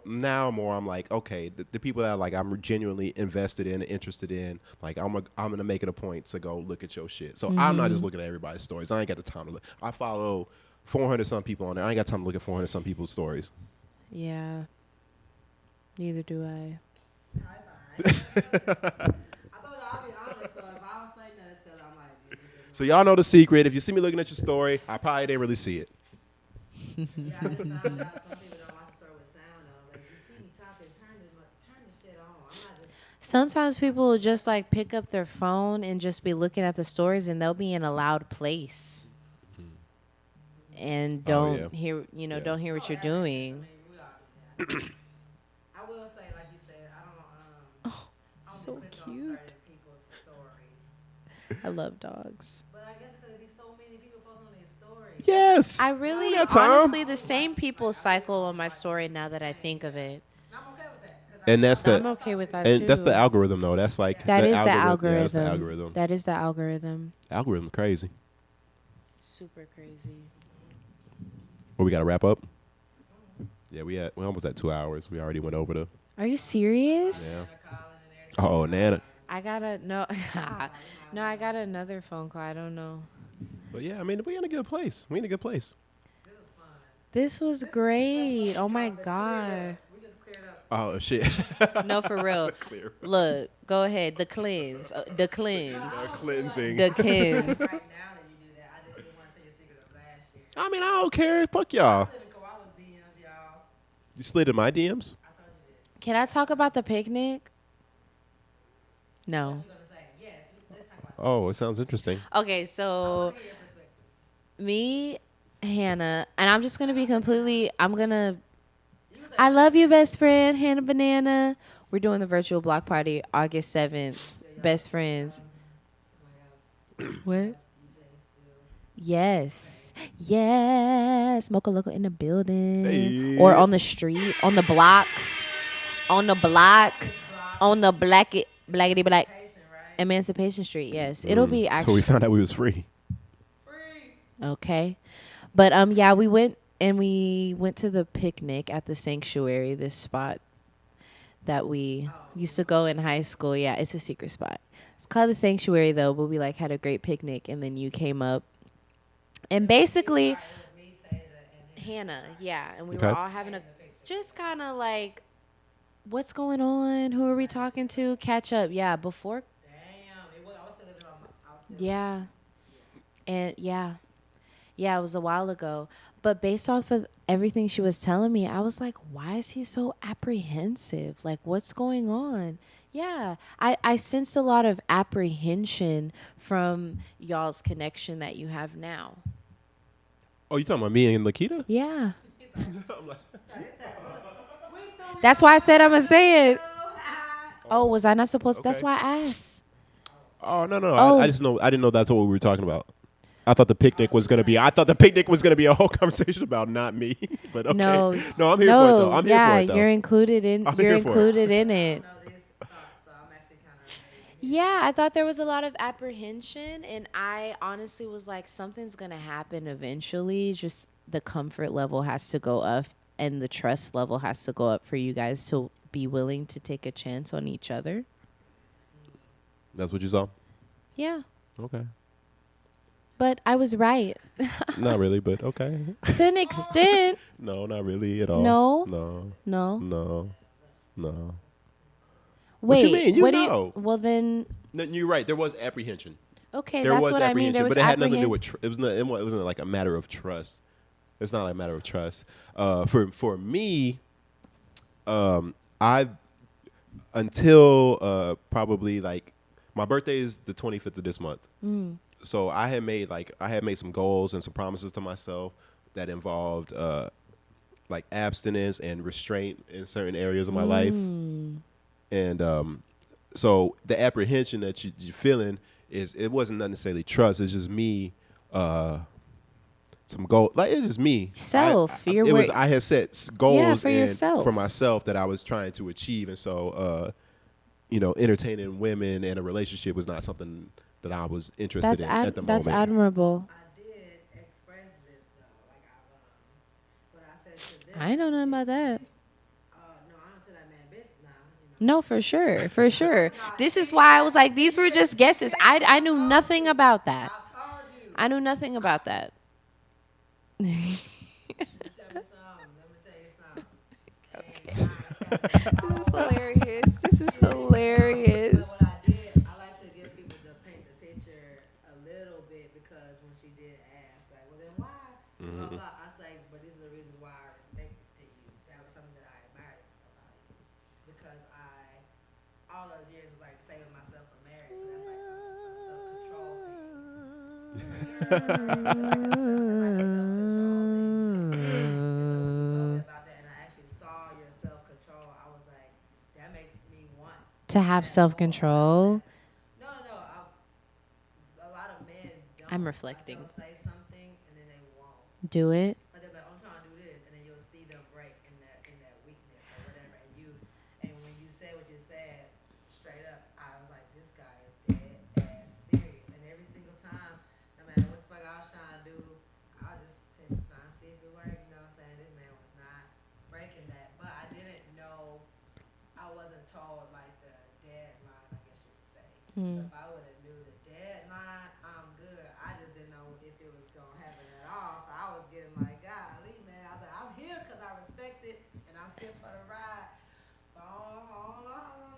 I'm like, okay, the people that like I'm genuinely invested in and interested in, like I'm gonna make it a point to go look at your shit. So I'm not just looking at everybody's stories. I ain't got the time to look. I follow 400 some people on there. I ain't got time to look at 400 some people's stories. Yeah. Neither do I. I told you I'll be honest, so if I don't say nothing, it's 'cause I'm like, So y'all know the secret. If you see me looking at your story, I probably didn't really see it. yeah, I just found out some people don't watch the story with sound on. Like, you see me talking, turn the shit on. I'm not just. Sometimes people will just like pick up their phone and just be looking at the stories, and they'll be in a loud place and don't yeah. hear, Yeah. don't hear what you're doing. We all do that. I will say, like you said, I don't. I don't so click on cute. certain people's stories. I love dogs. But I guess because there's so many people posting on their stories. Yes. I really, got time. honestly, the same people cycle on my story now that I think of it. And I'm okay with that. 'Cause And that's I'm the okay with that and too. that's the algorithm though. That's like That is the Yeah, algorithm. that's the algorithm. That is the algorithm. Algorithm crazy. Super crazy. Well, we got to wrap up. Yeah, we're almost at 2 hours. We already went over the. Are you serious? Yeah. Oh, Nana. I gotta no, no. I got another phone call. I don't know. But yeah, I mean, we in a good place. We in a good place. This was great. Oh my god. we just cleared up. Oh shit. No, for real. Clear. Look, go ahead. The cleanse. The cleanse. Cleansing. The kin. Right now that you do that, I just didn't want to tell your secret of last year. I mean, I don't care. Fuck y'all. I slid in Koala's DMs, y'all. You slid in my DMs. I told you this. Can I talk about the picnic? No. What you gonna say? Yes, let's talk about Oh, it sounds interesting. Okay, so me, Hannah, and I'm just gonna be completely. I love you, best friend, Hannah Banana. We're doing the virtual block party August 7th. Best friends. What? Yes. Yes. Mocha Loco in the building. Hey. Or on the street, on the block. On the block. On the blackity black. Emancipation Street, yes. It'll be So we actually found out we was free. okay. But yeah, we went to the picnic at the sanctuary, this spot that we used to go in high school. Yeah, it's a secret spot. It's called the sanctuary though, but we like had a great picnic and then you came up. And basically Hannah, yeah, and we were Okay. all having a just kind of like what's going on? Who are we talking to? Catch up. Yeah, before yeah. And yeah. Yeah, it was a while ago. But based off of everything she was telling me, I was like, why is he so apprehensive? Like, what's going on? Yeah, I sensed a lot of apprehension from y'all's connection that you have now. Oh, you talking about me and Lakita? Yeah. That's why I said I'm going to say it. Oh, was I not supposed to? That's Okay. why I asked. Oh no. Oh. I just know. I didn't know that's what we were talking about. I thought the picnic was gonna be. I thought the picnic was gonna be a whole conversation about not me. But okay. No. I'm here for it No, though. I'm yeah, here for it though. you're included in I'm you're here for it. included in it. know these thoughts, so I'm actually kind of amazed. Yeah, I thought there was a lot of apprehension, and I honestly was like, something's gonna happen eventually. Just the comfort level has to go up, and the trust level has to go up for you guys to be willing to take a chance on each other. That's what you saw. Yeah, Okay. but I was right Not really, but okay. to an extent. No, not really at all. No? No. No, No. wait. you mean? You what know. do you? Well, then, No, you're right. There was apprehension. okay, There that's was what I mean. apprehension, There was but it had nothing to do apprehension. with. It wasn't like a matter of trust. It's not like a matter of trust. For me, I until probably like my birthday is the 25th of this month. So I had made some goals and some promises to myself that involved like abstinence and restraint in certain areas of my life. And so the apprehension that you're feeling it wasn't necessarily trust. It's just me. Some goal, like it's just me. Self. I, You're it was. wor- I had set goals for and yourself. for myself that I was trying to achieve, and so entertaining women and a relationship was not something that I was interested in at the That's moment. admirable. I did express this though, like but I said to them, I ain't know nothing about that. no, I don't tell that man business now. You know. No, for sure, for sure. This is why I was like, these were just guesses. I knew nothing about that. I told you. I knew nothing about that. Tell me something. Let me tell you something. Okay. This is hilarious. This is hilarious. But what I did, I like to give people to paint the picture a little bit because when she did ask, like, well, then why? Blah, blah. I was like, but these are the reasons why I respected you. That was something that I admired about you. Because all those years was like saving myself for marriage. So that's like a self-control thing. About that, and I actually saw your self-control. I was like, that makes me want To have self-control. No. A lot of men don't. I'm reflecting. Like, they'll say something and then they won't. Do it. But they're like, I'm trying to do this, and then you'll see them break in that weakness or whatever. And when you said what you said, straight up, I was like, this guy is dead ass serious. And every single time, no matter what the fuck I was trying to do, I was just trying to see if it worked. You know what I'm saying? This man was not breaking that, but I didn't know. I wasn't told like the deadline, I guess you could say. So if I would have knew the deadline, I'm good. I just didn't know if it was gonna happen at all. So I was getting like, golly, man. I was like, I'm here because I respect it and I'm here for the ride.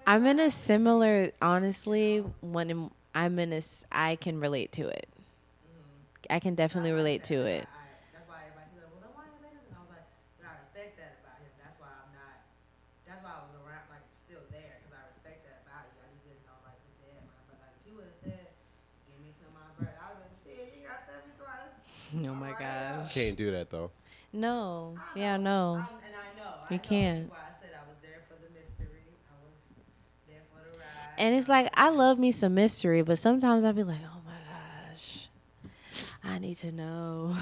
I'm in a similar, honestly, I can relate to it. I can definitely relate to it. That's why everybody's like, well, then why you say this? And I was like, but I respect that about him. That's why I'm not. That's why I was around, like, still there, because I respect that about you. I just didn't know, like, the deadline. But like, if you would have said, Oh my gosh. Can't do that though. No. Yeah, no. And I know. You can't. That's why I said I was there for the mystery. I was there for the ride. And it's like I love me some mystery, but sometimes I'll be like, oh my gosh, I need to know.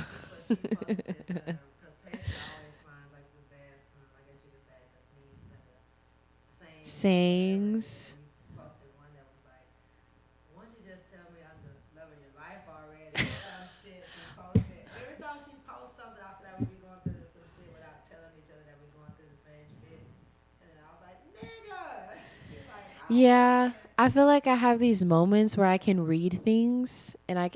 Because Tasia always finds like the best, I guess you could say, the memes and the Sayings. We posted one that was like, "Why don't you just tell me I'm the love of your life already?" Some shit she posted. Every time she posts something, I feel like we be going through some shit without telling each other that we're going through the same shit. And then I was like, "Nigga," she's like, Yeah, I feel like I have these moments where I can read things and I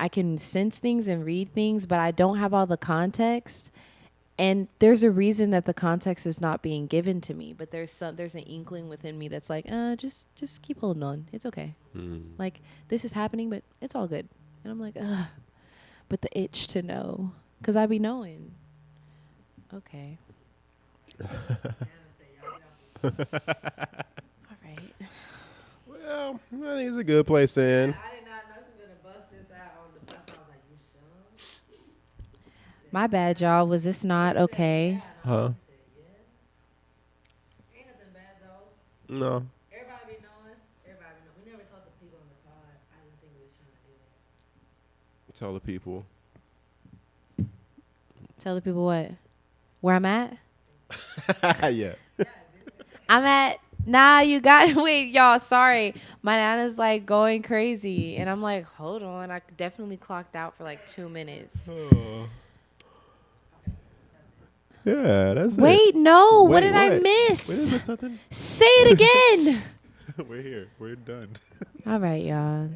can sense things and read things, but I don't have all the context. And there's a reason that the context is not being given to me, but there's an inkling within me that's like, just keep holding on. It's okay. Like this is happening, but it's all good. And I'm like, ugh. But the itch to know, 'cause I be knowing. Okay. All right. Well, I think it's a good place to end. I did not know she was gonna bust this out on the bus. I was like, "You sure?" My bad, y'all. Was this not okay? Huh? Ain't nothing bad though. No. Everybody be knowing. Everybody be knowing. We never talked to people on the pod. I didn't think we was trying to do that. Tell the people. Tell the people what? Where I'm at? Yeah. I'm at. Nah, you got. Wait, y'all. Sorry, my nana's like going crazy, and I'm like, hold on. I definitely clocked out for like 2 minutes. Oh. Yeah, that's it. Wait, no. What Wait, did I what? miss? Wait, is this nothing? Say it again. We're here. We're done. All right, y'all.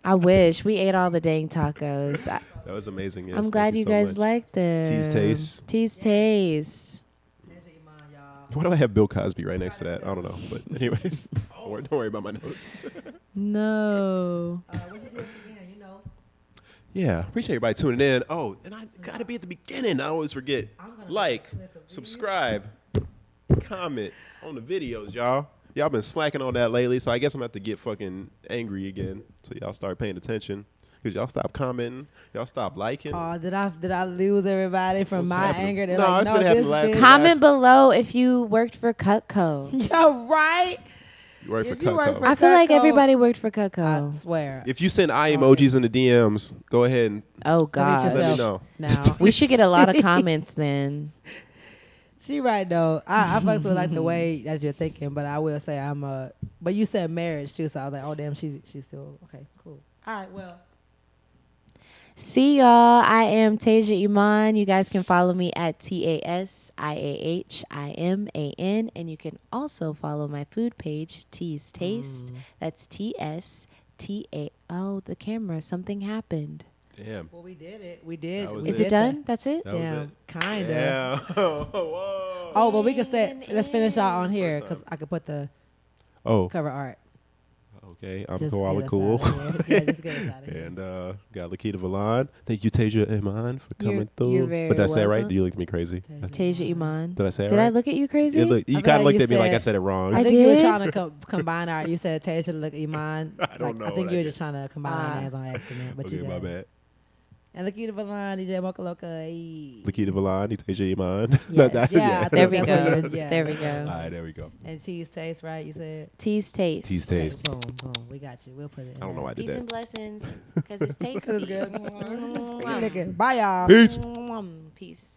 I wish we ate all the dang tacos. That was amazing. Yes, I'm thank glad you so guys much. liked them. Tease taste. Tease taste. Tasia Iman, y'all. Why do I have Bill Cosby right next to that? I don't know. But anyways, don't worry about my notes. No. What you do again? You know. Yeah, appreciate everybody tuning in. Oh, and I gotta be at the beginning. I always forget. I'm gonna Like, put a clip of these. subscribe, comment on the videos, y'all. Y'all been slacking on that lately, so I guess I'm gonna have to get fucking angry again. So y'all start paying attention. Cause y'all stop commenting, y'all stop liking. Oh, did I lose everybody from What's my happening? anger? They're No, like, it's no, been happening this last bitch- week. Comment below if you worked for Cutco. You're right. You work for if you work Cutco. for- I feel like Cutco. everybody worked for I Cutco. swear. If you send eye emojis in the DMs, go ahead and Oh Go get let me yourself. know. Now We should get a lot of comments then. she right though. I fucks with like the way that you're thinking, but I will say I'm a. But you said marriage too, so I was like, oh damn, she's still okay. Cool. All right, well. See y'all. I am Tasia Iman. You guys can follow me at TASIAHIMAN. And you can also follow my food page, T's Taste. That's TSTA. Oh, the camera. Something happened. Damn. Well, we did it. We did. That was we Is did it done? That's it? That was Damn, it. kinda. Yeah. Whoa. Oh, but we can say let's finish out on here First because I could put the Oh, cover art. okay. I'm Just Koala get us Cool. out of here. Yeah, just get us out of here. And got Lakita Valon. Thank you, Tasia Iman, for coming through. you're very Did I say it right? welcome. You looked at me crazy. Tasia Iman. Did I say it Did right? I look at you crazy? You, look, you I feel kind of like looked you at me like I said- said it wrong. I think you were did? trying to combine our. You said Tasia look Iman. I don't know I think what you I were just trying to combine our Ah. names on accident, but Okay, you my got it. bad. And Lakita Valon, DJ Mocha Loca. Hey. Lakita Valon, Tasia Iman. Yes. Yeah, There we that's go. what you're- yeah. There we All go. right, there we go. And Tease Taste, right? You said. Tease Taste. Tease Taste. Boom, boom. We got you. We'll put it. I don't know why I did Peace and that. blessings. Because it's tasty. Good. Bye, y'all. Peace. Peace.